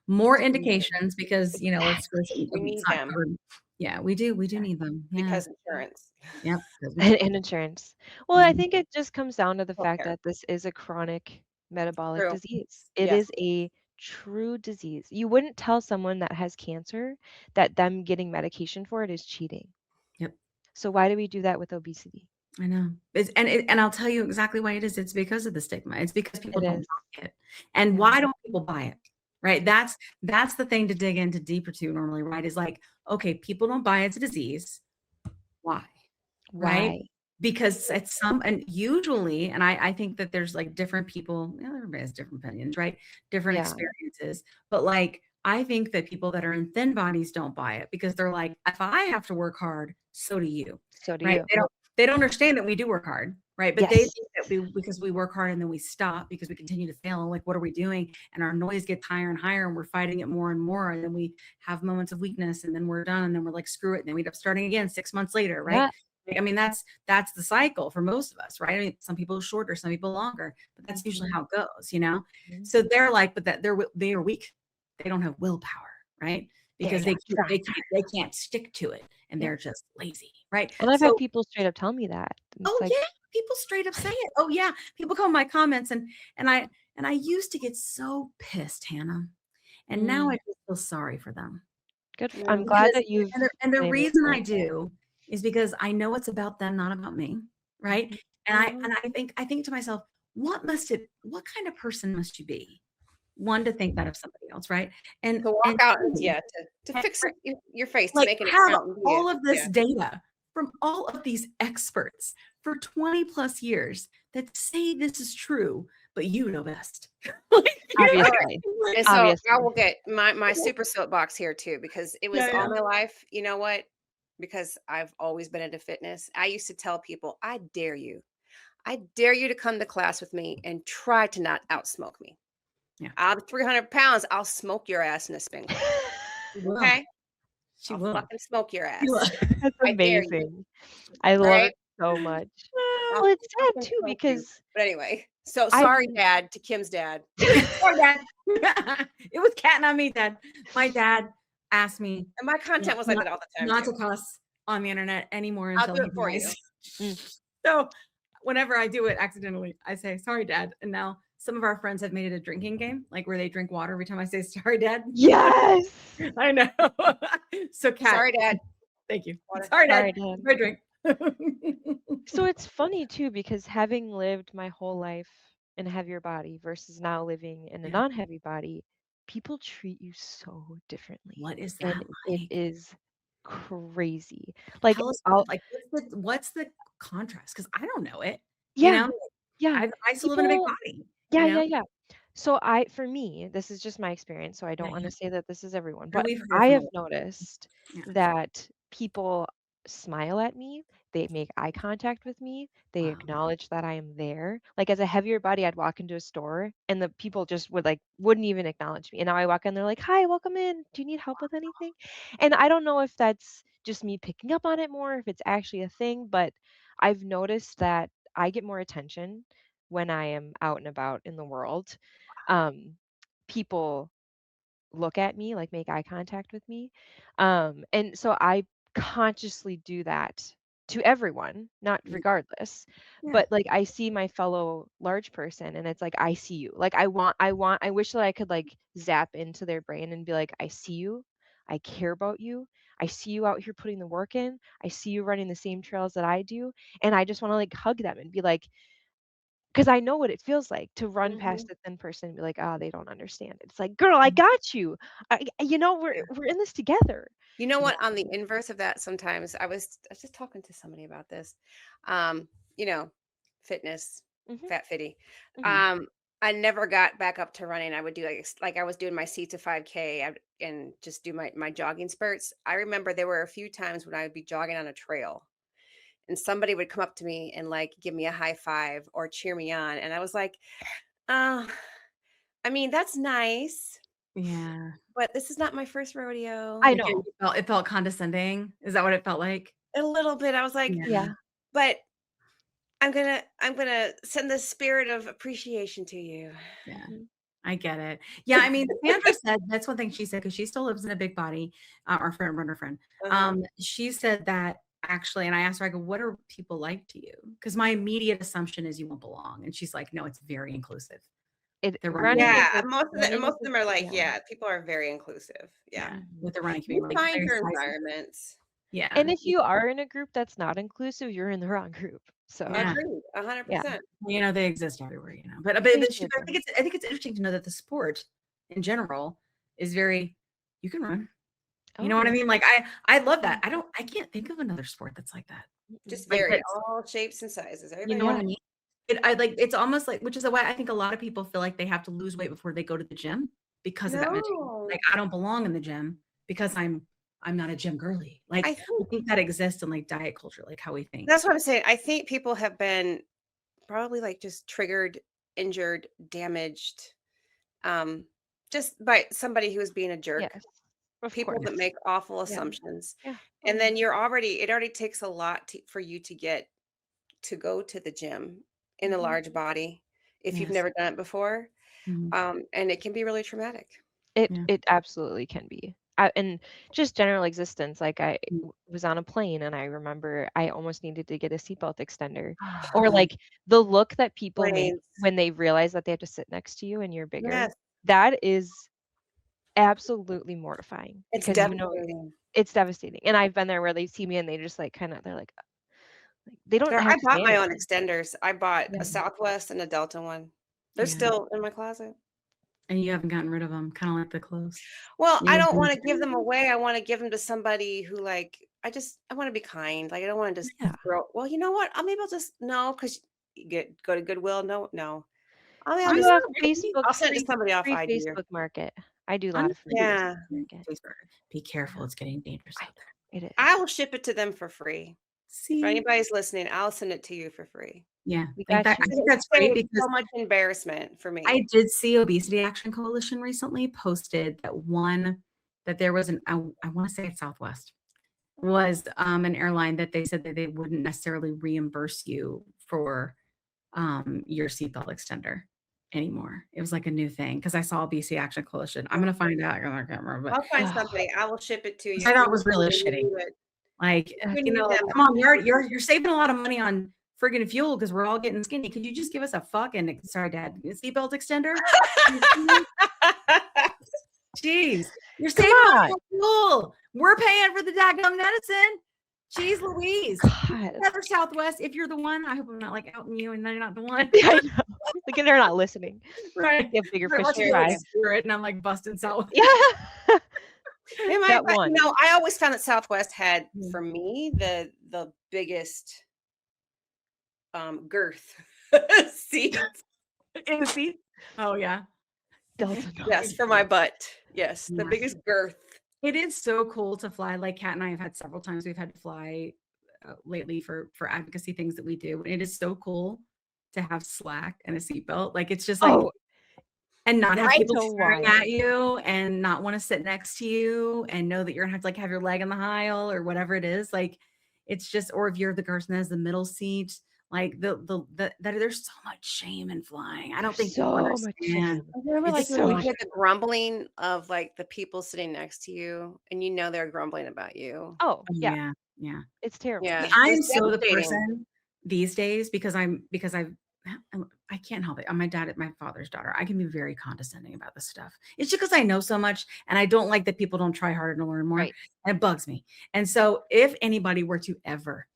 A: more
C: mhm,
A: indications because, let's just
D: Exactly.
C: we
A: it's
C: need
A: not
C: them
A: covered. Yeah, we do
D: Yeah.
A: need them. Yeah.
C: because insurance,
A: Yep, 'cause we do.
D: And insurance. Well, I
A: Mhm.
D: think it just comes down to the fact
C: healthcare.
D: that this is a chronic metabolic
C: True.
D: disease. It
C: Yes.
D: is a true disease. You wouldn't tell someone that has cancer that them getting medication for it is cheating.
A: Yep.
D: So why do we do that with obesity?
A: I know. And I'll tell you exactly why it is. It's because of the stigma. It's because people
D: It
A: don't
D: is.
A: buy it. And
D: Yeah.
A: why don't people buy it? Right? That's the thing to dig into deeper to normally, right? Is like, okay, people don't buy it's a disease. Why? Right?
D: Why?
A: Because it's and usually, and I think that there's like different people, everybody has different opinions, right? Different
D: Yeah.
A: experiences. But like, I think that people that are in thin bodies don't buy it because they're like, if I have to work hard, so do you.
D: So do
A: Right?
D: you.
A: They don't understand that we do work hard, right? But they
D: Yes.
A: think that because we work hard and then we stop because we continue to fail. And like, what are we doing? And our noise gets higher and higher and we're fighting it more and more. And then we have moments of weakness and then we're done. And then we're like, screw it. And then we end up starting again 6 months later, right?
D: Yeah.
A: I mean, that's the cycle for most of us, right? I mean, some people shorter, some people longer, but that's usually how it goes.
D: Mhm.
A: So they're like, but they are weak. They don't have willpower, right?
D: Yeah,
A: Because
D: yeah.
A: they can't stick to it and
D: Yeah.
A: they're just lazy, right?
D: And I've had
A: So,
D: people straight up tell me that. It's
A: oh
D: like,
A: yeah, people straight up say it. Oh yeah, people come in my comments and I used to get so pissed, Hannah, and now I
D: mm,
A: just feel sorry for them.
D: I'm
C: Mm,
D: glad
A: Because
D: that you've
A: and the
D: been able
A: reason
D: to.
A: I do is because I know it's about them, not about me, right?
D: Mhm.
A: And I
D: Mhm.
A: and I think to myself, what kind of person must you be? One, to think that of somebody else, right?
C: to walk
A: And
C: out,
A: two,
C: yeah, to
A: and
C: fix your face, to
A: like
C: make an
A: have
C: account and be
A: all of
C: yeah.
A: this data from all of these experts for 20 plus years that say this is true, but you know best. Like,
C: All right.
D: Obviously.
C: And so I
D: Obviously.
C: will get my super soapbox here too, because it was
A: Yeah,
C: all
A: yeah.
C: my life. You know what? Because I've always been into fitness. I used to tell people, I dare you. I dare you to come to class with me and try to not outsmoke me.
A: Yeah.
C: I'm 300 pounds. I'll smoke your ass in a spin class.
A: She will.
C: Okay?
A: She
C: I'll
A: will.
C: fucking smoke your
A: She will.
C: ass.
D: That's
C: I dare you.
D: amazing. I
C: All
D: love
C: right?
D: it so much.
C: I'll
D: Well, it's sad
C: fucking
D: too
C: smoke you.
D: because
C: But anyway, so
D: I've
C: sorry, Dad, to Kim's dad.
A: Sorry, Dad. It was cat, not me, Dad. My dad asked me
C: And my content was like that all the time
A: not to
C: too.
A: cuss on the internet anymore
C: I'll
A: until
C: do
A: he
C: it for
A: dies.
C: you.
A: So whenever I do it accidentally, I say, sorry, Dad. And now some of our friends have made it a drinking game, like where they drink water every time I say, sorry, Dad.
D: yes.
A: I know. So, Kat,
C: Sorry, Dad.
A: thank you.
C: Water.
A: Sorry, Dad.
D: Sorry, Dan.
A: I drink.
D: So it's funny too because having lived my whole life in a heavier body versus now living in a
A: Yeah.
D: non-heavy body, people treat you so differently.
A: What is
D: And
A: that
D: it
A: like?
D: is crazy. Like
A: Tell us,
D: I'll
A: like, what's the contrast? Because I don't know it. You
D: yeah,
A: know,
D: yeah.
A: I still live in a big
D: People
A: body.
D: yeah, yeah, yeah. So for me, this is just my experience, so I
A: Yeah,
D: don't want
A: yeah.
D: to say that this is everyone,
A: And
D: but
A: we've heard
D: I
A: from a
D: have
A: lot.
D: noticed
A: Yeah.
D: that people smile at me, they make eye contact with me, they
A: Wow.
D: acknowledge that I am there. Like as a heavier body, I'd walk into a store and the people just wouldn't even acknowledge me. And now I walk in, they're like, "Hi, welcome in. Do you need help with anything?" And I don't know if that's just me picking up on it more, if it's actually a thing, but I've noticed that I get more attention when I am out and about in the world. Um, People look at me, like make eye contact with me. And so I consciously do that to everyone, not
A: Yeah.
D: regardless.
A: Yeah.
D: But like I see my fellow large person and it's like I see you. Like I wish that I could like zap into their brain and be like, I see you. I care about you. I see you out here putting the work in. I see you running the same trails that I do. And I just want to like hug them and be like, because I know what it feels like to run
C: Mhm.
D: past a thin person and be like, "Oh, they don't understand." It's like, "Girl, I got you. We're in this together."
C: You know
A: Yeah.
C: what? On the inverse of that, sometimes I was just talking to somebody about this. Um, you know, fitness,
D: Mhm,
C: fat fitty.
D: mhm.
C: Um, I never got back up to running. I would do like I was doing my C to 5K and just do my jogging spurts. I remember there were a few times when I would be jogging on a trail and somebody would come up to me and like give me a high five or cheer me on. And I was like, uh, I mean, that's nice,
A: Yeah.
C: but this is not my first rodeo.
D: I
A: Like
D: know.
A: it felt condescending. Is that what it felt like?
C: A little bit. I was like,
A: Yeah.
D: Yeah.
C: but I'm gonna send the spirit of appreciation to you.
A: Yeah.
D: Mhm.
A: I get it. Yeah, I mean, Sandra said that's one thing she said because she still lives in a big body. Our friend, runner friend.
C: Uh-huh.
A: She said that actually, and I asked her, I go, "What are people like to you?" Because my immediate assumption is you won't belong, and she's like, "No, it's very inclusive. They're running,
D: Running
C: Yeah,
D: is a
C: most of
D: a
C: them are like,
D: yeah.
C: yeah, people are very inclusive. Yeah.
A: yeah,
D: Mhm.
A: with the running
C: You
A: community, like
C: find
A: very
C: your
A: size,
C: environments.
A: yeah,
D: And if you are in a group that's not inclusive, you're in the wrong group. So,
A: yeah."
C: Agreed,
D: yeah,
C: 100%.
A: You know, they exist everywhere, you know. But
D: they
A: she,
D: sure
A: but
D: do.
A: I think it's interesting to know that the sport in general is very you can run. You
D: Oh,
A: know what I
D: yeah.
A: mean? Like I love that.
D: Mhm.
A: I can't think of another sport that's like that.
C: Just
A: Like
C: very
A: that's
C: all shapes and sizes.
A: you
C: Everybody
A: know what
C: else.
A: I mean? I like it's almost like which is why I think a lot of people feel like they have to lose weight before they go to the gym because of that mentality. Like
C: No.
A: I don't belong in the gym because I'm not a gym girly.
C: I
A: Like I
C: think
A: think that exists in like diet culture, like how we think.
C: that's what I'm saying. I think people have been probably like just triggered, injured, damaged, um, just by somebody who is being a jerk.
D: Yes, of
C: People that
D: course.
C: make awful
D: Yeah.
C: assumptions.
D: Yeah. Oh,
C: And
D: yeah.
C: then it already takes a lot for you to get to go to the gym in a
D: Mhm.
C: large body if you've
A: Yes.
C: never done it before.
A: Mhm.
C: And it can be really traumatic.
A: Yeah.
D: It absolutely can be. And just general existence, like
A: Mm.
D: was on a plane and I remember I almost needed to get a seatbelt extender. Or
A: Oh,
D: like the look that people make
C: Planes.
D: when they realize that they have to sit next to you and you're bigger,
C: Yes,
D: that is absolutely mortifying
C: it's
D: because you know
C: devastating.
D: it's devastating. And I've been there where they see me and they just like kind of they're like they don't
C: There I
D: have to
C: bought
D: say
C: my own
D: anything.
C: extenders. I bought
D: Yeah.
C: a Southwest and a Delta one. They're
A: yeah.
C: still in my closet.
A: And you haven't gotten rid of them, kinda like the clothes.
C: Well,
A: You
C: I
A: just
C: don't
A: been
C: wanna give them away. I wanna give them to somebody who, like I wanna be kind. Like, I don't wanna just
D: Yeah.
C: throw well, you know what? Maybe I'll just no, 'cause you go to Goodwill. No, no.
D: I
C: I'll
D: do
C: just
D: a
A: Honestly,
C: I'll
D: Facebook
C: send it to somebody off
D: free
C: IG or
D: Facebook market. I do a lot of free
A: honestly,
D: Facebook
C: yeah.
D: market.
A: Facebook, be careful,
D: Yeah.
A: it's getting dangerous
D: I
A: out there.
D: know. It
C: I
D: is.
C: will ship it to them for free. If
A: See?
C: anybody's listening, I'll send it to you for free.
A: Yeah,
D: We
A: like that
D: got
A: I
D: you.
A: think
C: It
A: that's great
C: saves
A: because
C: so much embarrassment for
A: I
C: me.
A: did see Obesity Action Coalition recently posted that there was I wanna say it's Southwest, was, an airline that they said that they wouldn't necessarily reimburse you for, your seatbelt extender anymore. It was like a new thing because I saw Obesity Action Coalition. I'm gonna
C: Okay.
A: find out, I can't remember, but
C: I'll find
D: Ugh,
C: somebody. I will ship it to you
A: I
C: if
A: thought
C: you
A: it was really
C: when you
A: shitty.
C: need it.
A: Like,
D: that's
C: You need
A: like,
C: them.
A: come on, you're saving a lot of money on friggin' fuel because 'cause we're all getting skinny. Could you just give us a fucking sorry, dad, a seatbelt extender? Jeez, you're
D: come
A: saving money
D: on.
A: on fuel. We're paying for the daggum medicine. Jeez Louise.
D: God.
A: Heather Southwest, if you're the one, I hope I'm not, like, outing you and then you're not the one.
D: I know. Like they're not listening.
A: Right.
D: They have bigger
A: Right,
D: fish
A: watch
D: to
A: me, like,
D: fry.
A: Spirit, and I'm, like, busting Southwest.
D: Yeah.
C: It might,
D: That
C: but
D: one.
C: I always found that Southwest had,
A: Mm.
C: for me, the biggest girth seat.
A: In the seat? Oh, yeah.
D: Delta
C: Yes,
D: nine.
C: for my butt. Yes, the
A: Yeah.
C: biggest girth.
A: It is so cool to fly. Like Kat and I have had several times we've had to fly lately for advocacy things that we do. And it is so cool to have slack and a seatbelt. Like it's just like
D: Oh,
A: and not have
C: Right?
A: people
D: so
A: staring
D: wild.
A: at you and not want to sit next to you and know that you're gonna have to like have your leg in the aisle or whatever it is. Like it's just or if you're the person that has the middle seat, like that there's so much shame in flying. I don't
D: There's
A: think people
D: so much
A: understand.
D: shame.
C: I remember like
A: It's
C: when
D: So
C: you
A: so
C: hear the grumbling of like the people sitting next to you and you know they're grumbling about you.
D: oh, yeah.
A: yeah, yeah.
D: It's terrible.
C: Yeah.
A: I
C: It's
A: am so the
C: devastating.
A: person these days because I can't help it. I'm my father's daughter. I can be very condescending about this stuff. It's just because I know so much and I don't like that people don't try harder to learn more.
D: Right.
A: And it bugs me. And so if anybody were to ever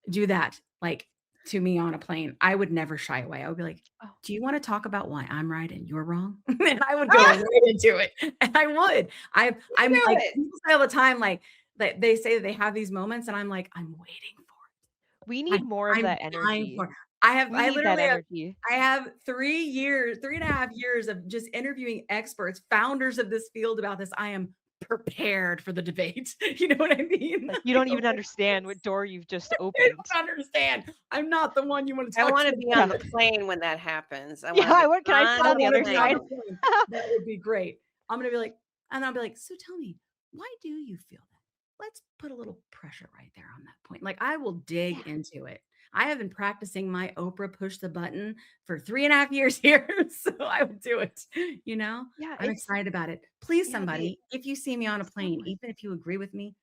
A: do that, like to me on a plane, I would never shy away. I would be like,
D: Oh,
A: do you want to talk about why I'm right and you're wrong? And I would go right into it. And I would. I'm
C: Do
A: like
C: it.
A: people say all the time, like that they say that they have these moments, and I'm like, I'm waiting for
D: we
A: it.
D: need more of
A: I'm
D: that
A: dying for
D: energy.
A: it.
D: We need that energy.
A: I have 3 and a half years of just interviewing experts, founders of this field about this. I am prepared for the debate. You know what I mean?
D: Like, you don't even understand what door you've just
A: I
D: opened.
A: don't understand. I'm not the one you want to
C: I
A: talk
C: want to
A: to.
C: be on the plane when that happens. I
D: Yeah,
C: want to be
D: can I
C: on
D: sit
A: I
D: on
C: the
D: the
A: want to
D: other
A: be on
D: side?
A: the
C: plane.
A: plane. That would be great. I'm gonna be like, and I'll be like, so tell me, why do you feel that? Let's put a little pressure right there on that point. Like I will dig
D: Yeah.
A: into it. I have been practicing my Oprah push the button for 3.5 years here. So I would do it. You know,
D: Yeah,
A: I'm excited about it. Please,
D: yeah, the
A: somebody, if you see me on a
D: just do
A: plane,
D: it.
A: even if you agree with me,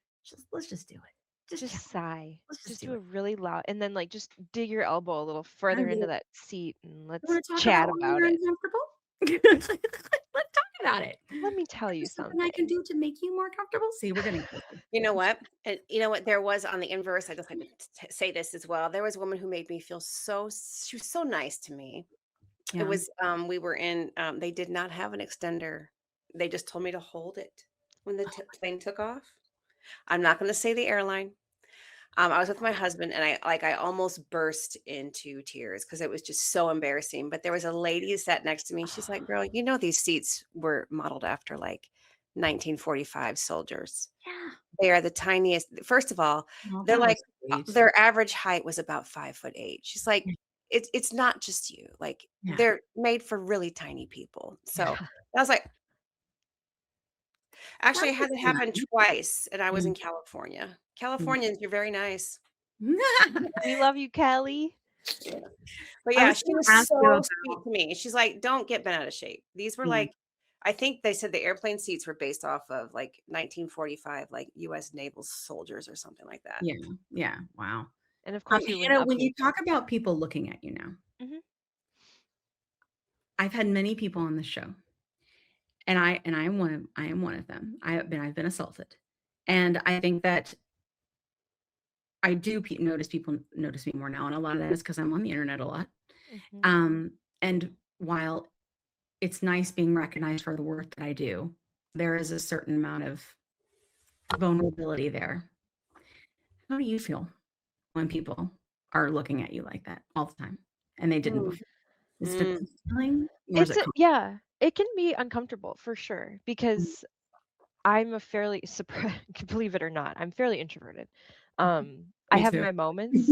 A: let's just do it. Just
D: Just
A: tell me.
D: sigh.
A: Let's just
D: Just
A: do
D: do a
A: it.
D: really loud, and then like just dig your elbow a little
A: I
D: further into
A: will.
D: that seat and
A: You
D: let's
A: want to talk about
D: chat
A: why
D: about
A: you're
D: it.
A: uncomfortable? Let's talk about it.
D: Let me tell
A: Is
D: you
A: there something I can
D: something.
A: do to make you more comfortable? See, we're getting closer.
C: You know what? And you know what? There was on the inverse. I just like to say this as well. There was a woman who made me feel so. She was so nice to me. It
A: Yeah.
C: was. We were in. They did not have an extender. They just told me to hold it when the plane took off. I'm not going to say the airline. I was with my husband and I almost burst into tears because it was just so embarrassing. But there was a lady who sat next to me. She's like, "Girl, you know these seats were modeled after like 1945 soldiers.
A: Yeah.
C: They are the tiniest. First of all,
A: Well,
C: they're
A: that
C: like
A: was sweet.
C: their average height was about 5'8". She's like,
A: Yeah.
C: it's not just you. Like
A: Yeah.
C: they're made for really tiny people. So
A: Yeah.
C: I was like,
A: That
C: actually, I
A: was
C: had it happen
A: nice.
C: twice, and I was
A: Mm,
C: in California.
A: mm.
C: Californians, you're very nice.
D: We love you, Kelly.
C: Yeah. But
A: I
C: yeah,
A: was
C: she
A: gonna
C: was
A: ask you
C: so sweet
A: about
C: to me. She's like, "Don't get bent out of shape." These were
A: mm,
C: like, I think they said the airplane seats were based off of like 1945, like U.S. naval soldiers or something like that.
A: yeah, yeah, wow.
D: And of course we wouldn't
A: Hannah, when you
D: update
A: talk
D: them.
A: about people looking at you now,
D: Hmm.
A: I've had many people on the show, and I am one of them. I've been assaulted, and I think that I do notice people notice me more now, and a lot of that is because I'm on the internet a lot.
D: Hmm.
A: And while it's nice being recognized for the work that I do, there is a certain amount of vulnerability there. How do you feel when people are looking at you like that all the time and they didn't
C: Mm,
A: before? Is it a
C: mm.
A: good feeling or is it
D: Yeah, it can be uncomfortable for sure
A: comfortable?
D: because I'm a fairly believe it or not, I'm fairly introverted. I
A: Me
D: have
A: too.
D: my moments,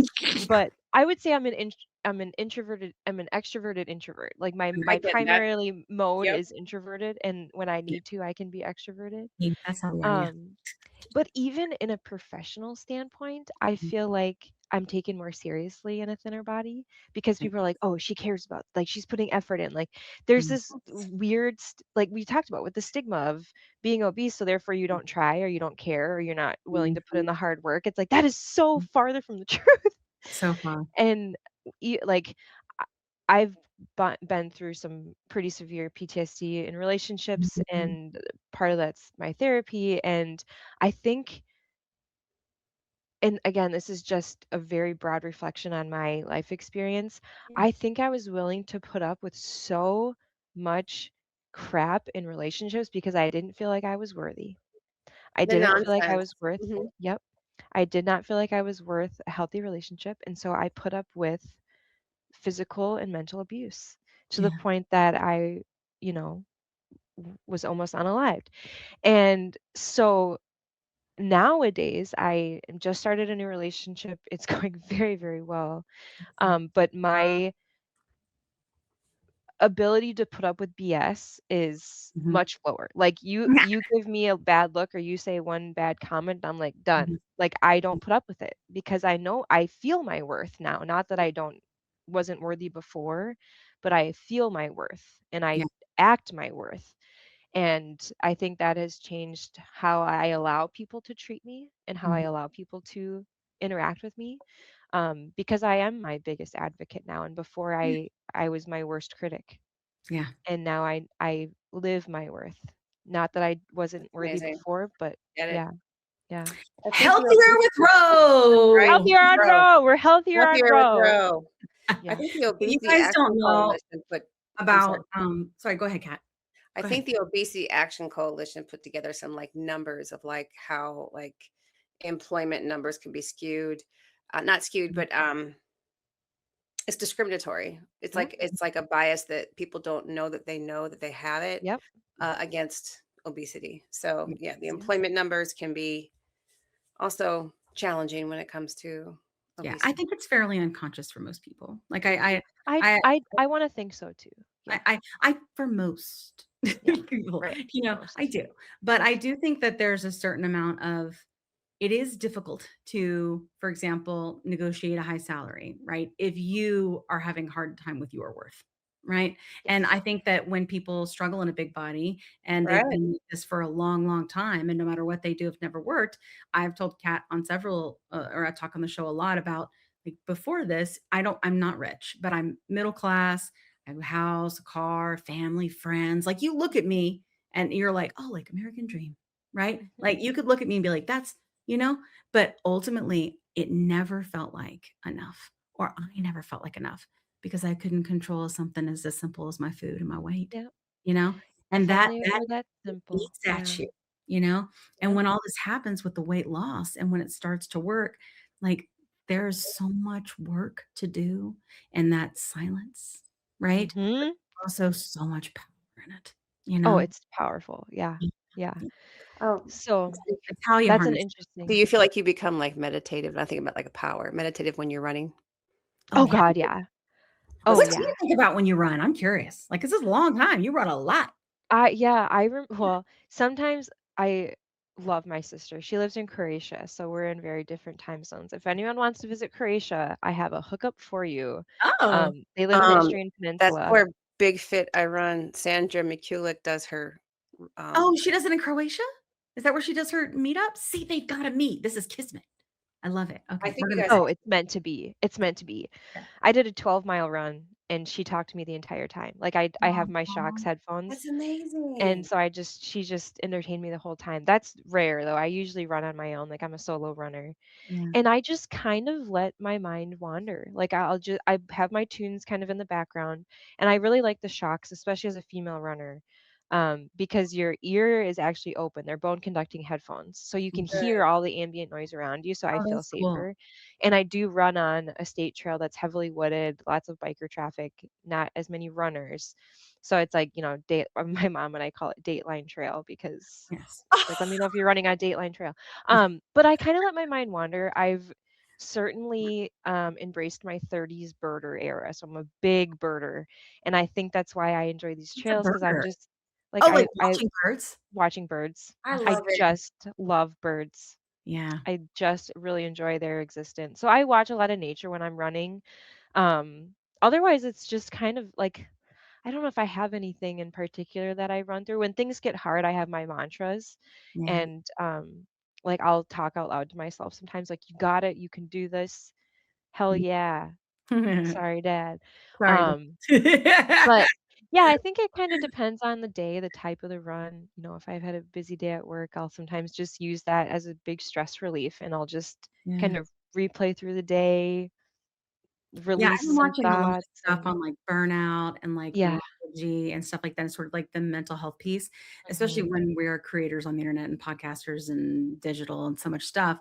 D: but I would say I'm an extroverted introvert. Like
C: I
D: my
C: get that.
D: primarily mode
C: Yep.
D: is introverted, and when I
A: Yeah,
D: need to, I can be extroverted.
A: that's how we are. Yeah.
D: Um, but even in a professional standpoint, I
A: Mhm.
D: feel like I'm taken more seriously in a thinner body because
A: Right.
D: people are like, "Oh, she cares about like she's putting effort in." Like there's
A: Mm.
D: this weird like we talked about with the stigma of being obese, so therefore you don't try or you don't care or you're not willing to put in
A: Mhm.
D: the hard work. It's like that is so farther from the truth.
A: So far.
D: And like I- I've been through some pretty severe PTSD in relationships,
A: Mhm.
D: and part of that's my therapy. And I think, and again, this is just a very broad reflection on my life experience. I think I was willing to put up with so much crap in relationships because I didn't feel like I was worthy. I
C: The
D: didn't feel like I
C: nonsense.
D: was worth,
C: Mhm.
D: yep. I did not feel like I was worth a healthy relationship. And so I put up with physical and mental abuse to the
A: Yeah.
D: point that I, you know, was almost unalived. And so nowadays, I just started a new relationship. It's going very, very well. But my ability to put up with BS is
A: Mhm.
D: much lower. Like you give me a bad look or you say one bad comment, I'm like done.
A: Mhm.
D: Like I don't put up with it because I know I feel my worth now. Not that I don't wasn't worthy before, but I feel my worth and I
A: Yeah.
D: act my worth. And I think that has changed how I allow people to treat me and how I
A: Mhm.
D: allow people to interact with me. Because I am my biggest advocate now. And before
A: Yeah.
D: I was my worst critic.
A: Yeah.
D: And now I live my worth. Not that I wasn't worthy
C: Amazing.
D: before, but
C: Get it.
D: yeah, yeah.
C: I think the
A: Healthier
C: obesity,
A: with
C: right?
A: Ro.
D: Healthier on
C: Grow.
D: row. We're healthier on
C: Healthier with
D: row.
C: grow. I
D: Yeah.
C: think the
A: If you
C: Obesity
A: guys don't
C: Action
A: know
C: Coalition put, I'm sorry.
A: about sorry, go ahead, Kat.
C: I
A: Go ahead.
C: think the Obesity Action Coalition put together some like numbers of like how like employment numbers can be skewed, not skewed,
A: Mhm.
C: but it's discriminatory. It's
D: Yep.
C: like a bias that people don't know that they have it
D: Yep.
C: against obesity. So yeah, the
A: Yes.
C: employment numbers can be also challenging when it comes to
A: Yeah, I
C: obesity.
A: think it's fairly unconscious for most people. Like
C: Mhm.
D: I
A: I
D: I want to think so too. Yeah.
A: I for most
D: Yeah.
A: people,
D: Right.
A: I
D: Most.
A: do. But I do think that there's a certain amount of it is difficult to, for example, negotiate a high salary, right? If you are having a hard time with your worth, right? And I
D: Yes.
A: think that when people struggle in a big body and they've
C: Right.
A: been like this for a long, long time, and no matter what they do, if never worked, I've told Kat on several, or I talk on the show a lot about like before this, I'm not rich, but I'm middle class. I have a house, a car, family, friends. Like you look at me and you're like, oh, like American dream, right?
D: Mhm.
A: Like you could look at me and be like, that's you know? But ultimately, it never felt like enough, or I never felt like enough because I couldn't control something as simple as my food and my weight,
D: Yep.
A: you know? And
D: If
A: that
D: only it
A: that
D: were that simple.
A: eats at
D: Yeah.
A: you, you know? And
D: Yep.
A: when all this happens with the weight loss and when it starts to work, like there's so much work to do in that silence, right? But
D: Mhm.
A: also so much power in it,
D: Oh, it's powerful. Yeah.
A: Yeah,
D: Yeah.
A: yeah.
C: Oh,
D: So
A: It's how you
D: that's an
A: harness it.
C: do
D: interesting.
C: you feel like you become like meditative? I think about like a power meditative when you're running.
A: Oh,
D: Oh
A: yeah.
D: God, yeah. Oh
C: What's
A: What do
C: that?
A: you
D: yeah.
A: think about when you run? I'm curious. Like, 'cause it's a long time. You run a lot.
D: Well, sometimes I love my sister. She lives in Croatia, so we're in very different time zones. If anyone wants to visit Croatia, I have a hookup for you.
A: Oh.
D: They live in the
C: Um,
D: Istrian
C: that's
D: Peninsula.
C: where Big Fit I Run Sandra McCulloch does her.
A: Oh,
C: Um,
A: she does it in Croatia? Is that where she does her meetup? See, they've gotta meet. This is kismet. I love it.
C: I
A: Okay,
C: think
A: we're
C: you
A: gonna
C: guys.
A: go.
D: Oh, it's meant to be. It's meant to be.
A: Okay.
D: I did a 12-mile run and she talked to me the entire time. Like I have my Shocks
A: Aw.
D: headphones.
C: That's
D: And
C: amazing.
D: so she just entertained me the whole time. That's rare though. I usually run on my own. Like I'm a solo runner.
A: Yeah.
D: And I just kind of let my mind wander. Like I have my tunes kind of in the background, and I really like the Shocks, especially as a female runner, because your ear is actually open. They're bone conducting headphones, so you can
A: Good.
D: hear all the ambient noise around you. So I
A: Oh,
D: feel
A: that's cool.
D: safer. And I do run on a state trail that's heavily wooded, lots of biker traffic, not as many runners. So it's like, date, my mom and I call it Dateline Trail because
A: Yes.
D: she's like, let me know if you're running on Dateline Trail. But I kind of let my mind wander. I've certainly embraced my 30s birder era. So I'm a big birder. And I think that's why I enjoy these
A: What's a
D: trails because I'm
A: burger?
D: just like
A: Oh, like
D: I
A: watching birds?
D: watching birds.
C: I
A: Oh,
D: I
C: love it.
D: just love birds.
A: yeah.
D: I just really enjoy their existence. So I watch a lot of nature when I'm running. Um, Otherwise it's just kind of like I don't know if I have anything in particular that I run through. When things get hard, I have my mantras
A: Yeah.
D: and like I'll talk out loud to myself sometimes like you got it, you can do this. Hell yeah. Sorry, dad.
A: Sorry.
D: Um but yeah, I think it kind of depends on the day, the type of the run. If I've had a busy day at work, I'll sometimes just use that as a big stress relief and I'll just
A: Yeah.
D: kind of replay through the day,
A: Yeah, I've
D: release
A: been
D: some
A: watching a lot of
D: thoughts
A: stuff
D: and
A: on, like, burnout and, like,
D: yeah.
A: neurology and stuff like that, and sort of, like, the mental health piece, especially
D: Mhm.
A: when we're creators on the internet and podcasters and digital and so much stuff.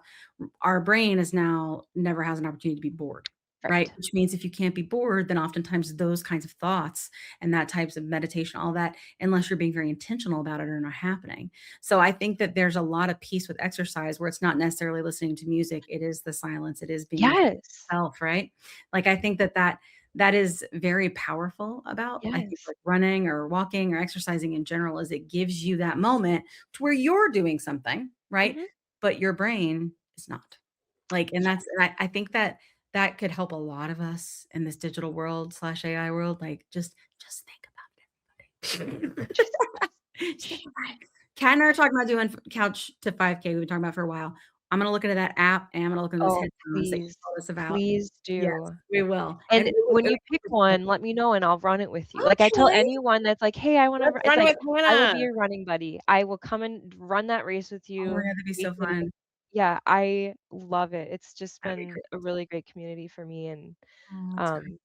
A: Our brain is now never has an opportunity to be bored, right?
D: Right.
A: Which means if you can't be bored, then oftentimes those kinds of thoughts and that types of meditation, all that, unless you're being very intentional about it, are not happening. So I think that there's a lot of peace with exercise where it's not necessarily listening to music, it is the silence, it is being with
D: Yes.
A: yourself, right? Like, I think that is very powerful about, I think,
D: Yes.
A: like, running or walking or exercising in general is it gives you that moment to where you're doing something, right?
D: Mhm.
A: But your brain is not. Like, and
D: Yeah.
A: I think that that could help a lot of us in this digital world/AI world, like, just think about it,
D: Just
A: everybody. Just think about it. Kat and I are talking about doing couch to 5K, we've been talking about for a while. I'm gonna look into that app, and I'm gonna look into those
D: oh,
A: headphones that you
D: please.
A: told us about.
D: Please
A: Yes,
D: do.
A: we will, and
D: And
A: really
D: when
A: good
D: you pick one, let me know and I'll run it with you. Like I tell
C: Okay,
D: anyone that's like, "Hey, I wanna,"
C: let's
D: it's
C: run
D: like,
C: with
D: I will be
C: Hannah.
D: your running buddy. I will come and run that race with
A: oh my
D: you.
A: god, that'd be
D: We
A: so
D: can
A: fun.
D: Yeah, I love it. It's just
A: That'd be
D: been
A: great.
D: a really great community for me and,
A: Oh, that's great.
D: um,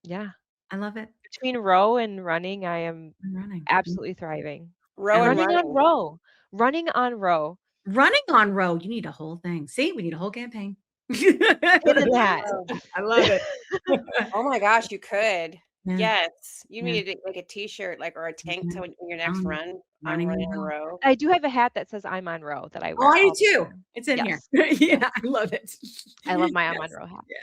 D: yeah.
A: I love it.
D: Between row and running, I am
A: I'm running.
D: absolutely thriving.
A: I
C: Row and
A: love it.
D: Running on
C: running.
D: row. Running on row.
A: Running on road, you need a whole thing. See, we need a whole campaign.
D: Amen to that.
C: Oh,
A: I love it.
C: oh my gosh, you could.
A: Yeah.
C: Yes, you
A: Yeah.
C: need to make a T-shirt, like, or a tank
A: Yeah.
C: top in your next
A: Um,
C: run on
A: running in
C: Running
A: the
C: on
A: Row.
C: Row.
D: I do have a hat that says I'm on row that I
A: Oh,
D: wear
A: I
D: all
A: do
D: the
A: too.
D: time.
A: It's in here.
D: Yes. Yes.
A: Yeah, I love it.
D: I love my I'm on
A: Yes.
D: row hat.
A: Yeah.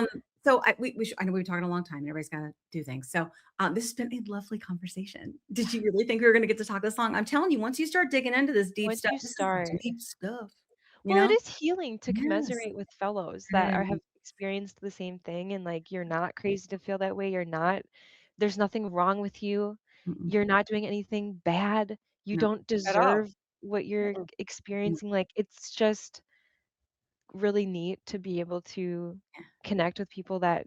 D: Yeah.
A: So I know we've been talking a long time and everybody's got to do things. So, this has been a lovely conversation. Did you really think we were going to get to talk this long? I'm telling you, once you start digging into this deep
D: Once
A: stuff,
D: you
A: this is
D: start,
A: deep stuff, you
D: well, it
A: know?
D: is healing to
A: Yes.
D: commiserate with fellows that are
A: Yes.
D: have experienced the same thing and like you're not crazy to feel that way. You're not, there's nothing wrong with you.
A: Mm-mm.
D: You're not doing anything bad. You
A: No.
D: don't
C: At all.
D: deserve what you're
C: Mm-mm.
A: Mm.
D: experiencing. Like it's just really neat to be able to
A: Yeah.
D: connect with people that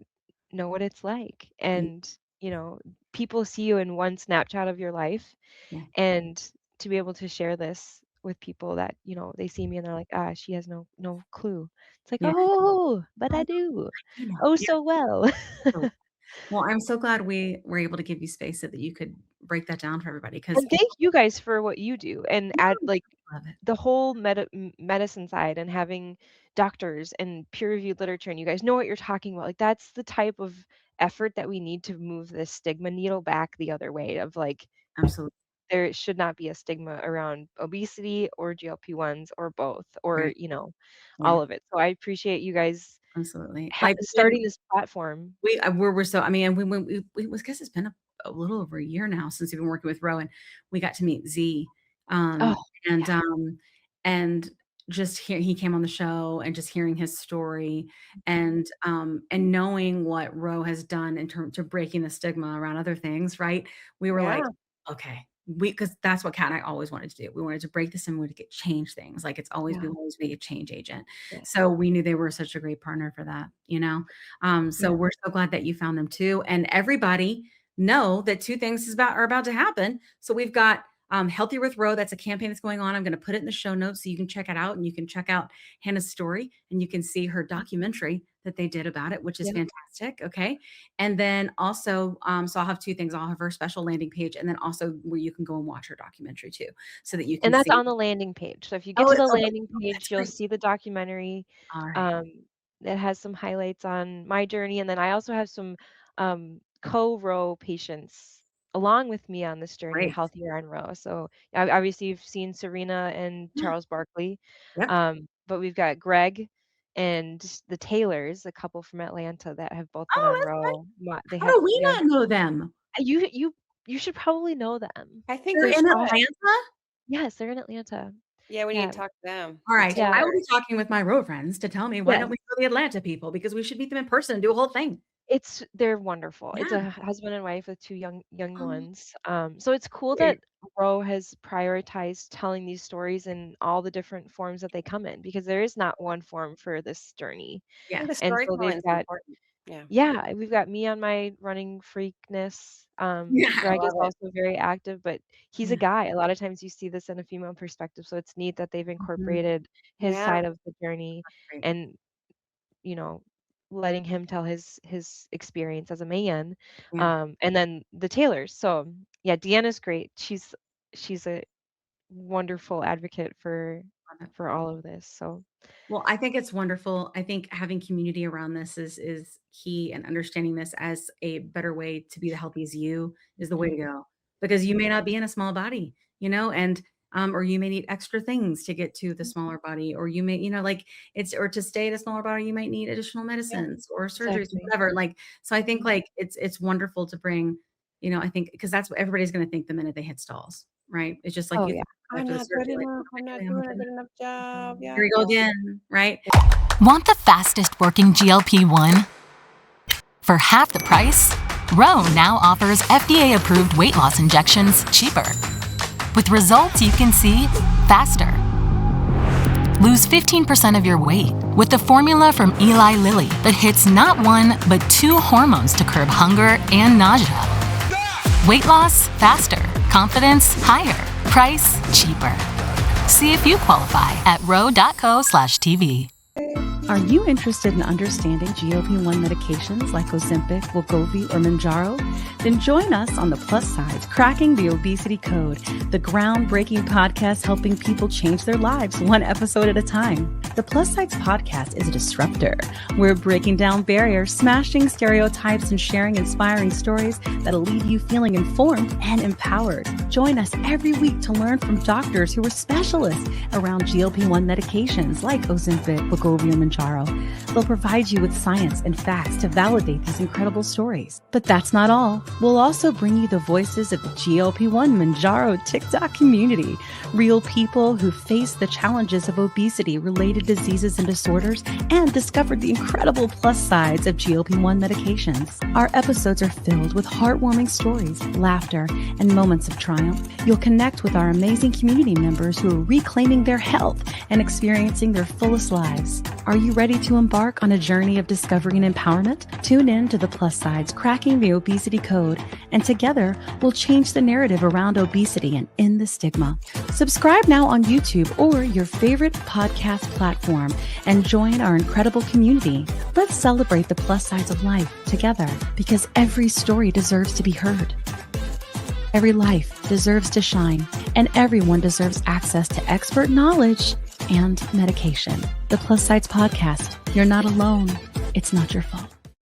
D: know what it's like.
A: Yeah.
D: And, you know, people see you in one snapshot of your life
A: Yeah.
D: and to be able to share this with people that, you know, they see me and they're like, ah, she has no clue. It's like,
A: Yeah.
D: oh, but
A: Oh,
D: I do.
A: you know.
D: Oh,
A: Yeah.
D: so well.
A: So, well, I'm so glad we were able to give you space so that you could break that down for everybody because
D: And thank you guys for what you do and add like
A: love it.
D: the whole medicine side and having doctors and peer reviewed literature and you guys know what you're talking about. Like that's the type of effort that we need to move this stigma needle back the other way of like
A: Absolutely.
D: there should not be a stigma around obesity or GLP-1s or both or,
A: Right.
D: you know,
A: Yeah.
D: all of it. So I appreciate you guys
A: Absolutely. Like
D: starting this platform.
A: we're so I mean, and we was guess it's been a little over a year now since we've been working with Rowan. We got to meet Z,
D: Oh,
A: and
D: yeah.
A: and just he came on the show and just hearing his story
D: Mhm.
A: and knowing what Ro has done in terms to breaking the stigma around other things, right? We were
C: Yeah.
A: like, okay, because that's what Kat and I always wanted to do. We wanted to break this and we wanted to change things. Like it's always we
D: Yeah.
A: always be a change agent.
D: Yeah.
A: So we knew they were such a great partner for that, you know. So
D: Yeah.
A: we're so glad that you found them too. And everybody know that two things are about to happen. So we've got Healthy with Ro. That's a campaign that's going on. I'm going to put it in the show notes so you can check it out and you can check out Hannah's story and you can see her documentary that they did about it, which is
D: Yeah.
A: fantastic. Okay. And then also, so I'll have two things. I'll have her special landing page and then also where you can go and watch her documentary too, so that you
D: And
A: can
D: that's
A: see.
D: on the landing page. So if you get
A: Oh,
D: to the
A: okay.
D: landing
A: Oh, that's
D: page, you'll
A: great.
D: see the documentary.
A: All right.
D: Um, that has some highlights on my journey. And then I also have some co-row patients along with me on this journey,
A: Great.
D: healthier on row. So obviously you've seen Serena and
A: Yeah.
D: Charles Barkley.
A: Yep.
D: But we've got Greg and the Taylors, a couple from Atlanta that have both been
A: Oh,
D: on
A: that's great.
D: row. They
A: How
D: have
A: do we not know them?
D: you should probably know them.
C: I think
A: They're
C: we
A: in
C: should.
A: Atlanta?
D: Yes, they're in Atlanta.
C: Yeah, we need
D: Yeah.
C: to talk to them.
A: All
C: The
A: right.
D: Yeah.
A: I will
C: Taylors.
A: be talking with my row friends to tell me why
D: Yes.
A: don't we go to the Atlanta people because we should meet them in person and do a whole thing.
D: They're wonderful. It's a
A: Yeah.
D: husband and wife with two young
A: Um,
D: ones. So it's cool
A: great.
D: that Roe has prioritized telling these stories in all the different forms that they come in because there is not one form for this journey.
C: I
A: Yeah.
C: think the
D: And so
C: storytelling
D: they've
C: is
D: got
C: important. Yeah.
D: yeah, we've got me on my running freakness.
A: Yeah.
C: I
D: Greg is
C: love it.
D: also very active, but he's a
A: Yeah.
D: guy. A lot of times you see this in a female perspective, so it's neat that they've
A: Mhm.
D: incorporated his
C: Yeah.
D: side of the journey
A: Great.
D: and you know, letting him tell his experience as a man.
A: Yeah.
D: And then the Taylors. So yeah, Deanna's great. She's a wonderful advocate
A: Love it.
D: for all of this. So
A: Well, I think it's wonderful. I think having community around this is key and understanding this as a better way to be the healthiest you is the way to
D: mhm,
A: go. Because you
D: mhm,
A: may not be in a small body, you know, and or you may need extra things to get to the
D: mhm.
A: smaller body, or you may, you know, like it's or to stay at a smaller body, you might need additional
D: Yeah,
A: medicines or surgeries,
D: exactly.
A: whatever. Like, so I think
D: Mhm.
A: like it's wonderful to bring, you know, I think because that's what everybody's going to think the minute they hit stalls, right? It's just like
D: Oh
A: you
D: yeah.
A: think
C: I'm
A: after the
C: not good
A: surgery, like,
C: enough.
A: what
C: I'm
A: am I
C: not
A: doing? I'm not
C: doing a
A: good
C: good enough job.
D: Mhm.
A: Here
C: Yep.
A: we go
C: Yep.
A: again, right?
B: Want the fastest working GLP-1? For half the price, Roe now offers FDA-approved weight loss injections cheaper. With results you can see faster. Lose 15% of your weight with the formula from Eli Lilly that hits not one, but two hormones to curb hunger and nausea. Weight loss faster. Confidence higher. Price cheaper. See if you qualify at ro.co/TV.
A: Are you interested in understanding GLP-1 medications like Ozempic, wegovy, or Mounjaro? Then join us on the Plus Sides, Cracking the Obesity Code, the groundbreaking podcast helping people change their lives one episode at a time. The Plus Sides Podcast is a disruptor. We're breaking down barriers, smashing stereotypes, and sharing inspiring stories that'll leave you feeling informed and empowered. Join us every week to learn from doctors who are specialists around GLP-1 medications like Ozempic, wegovy, and Mounjaro. They'll provide you with science and facts to validate these incredible stories. But that's not all. We'll also bring you the voices of the GLP-1 Mounjaro TikTok community, real people who face the challenges of obesity-related diseases and disorders and discovered the incredible plus sides of GLP-1 medications. Our episodes are filled with heartwarming stories, laughter, and moments of triumph. You'll connect with our amazing community members who are reclaiming their health and experiencing their fullest lives. Are you ready to embark on a journey of discovery and empowerment? Tune in to the Plus Sides, Cracking the Obesity Code, and together we'll change the narrative around obesity and end the stigma. Subscribe now on YouTube or your favorite podcast platform and join our incredible community. Let's celebrate the plus sides of life together, because every story deserves to be heard. Every life deserves to shine, and everyone deserves access to expert knowledge and medication. The Plus Sides Podcast. You're not alone. It's not your fault.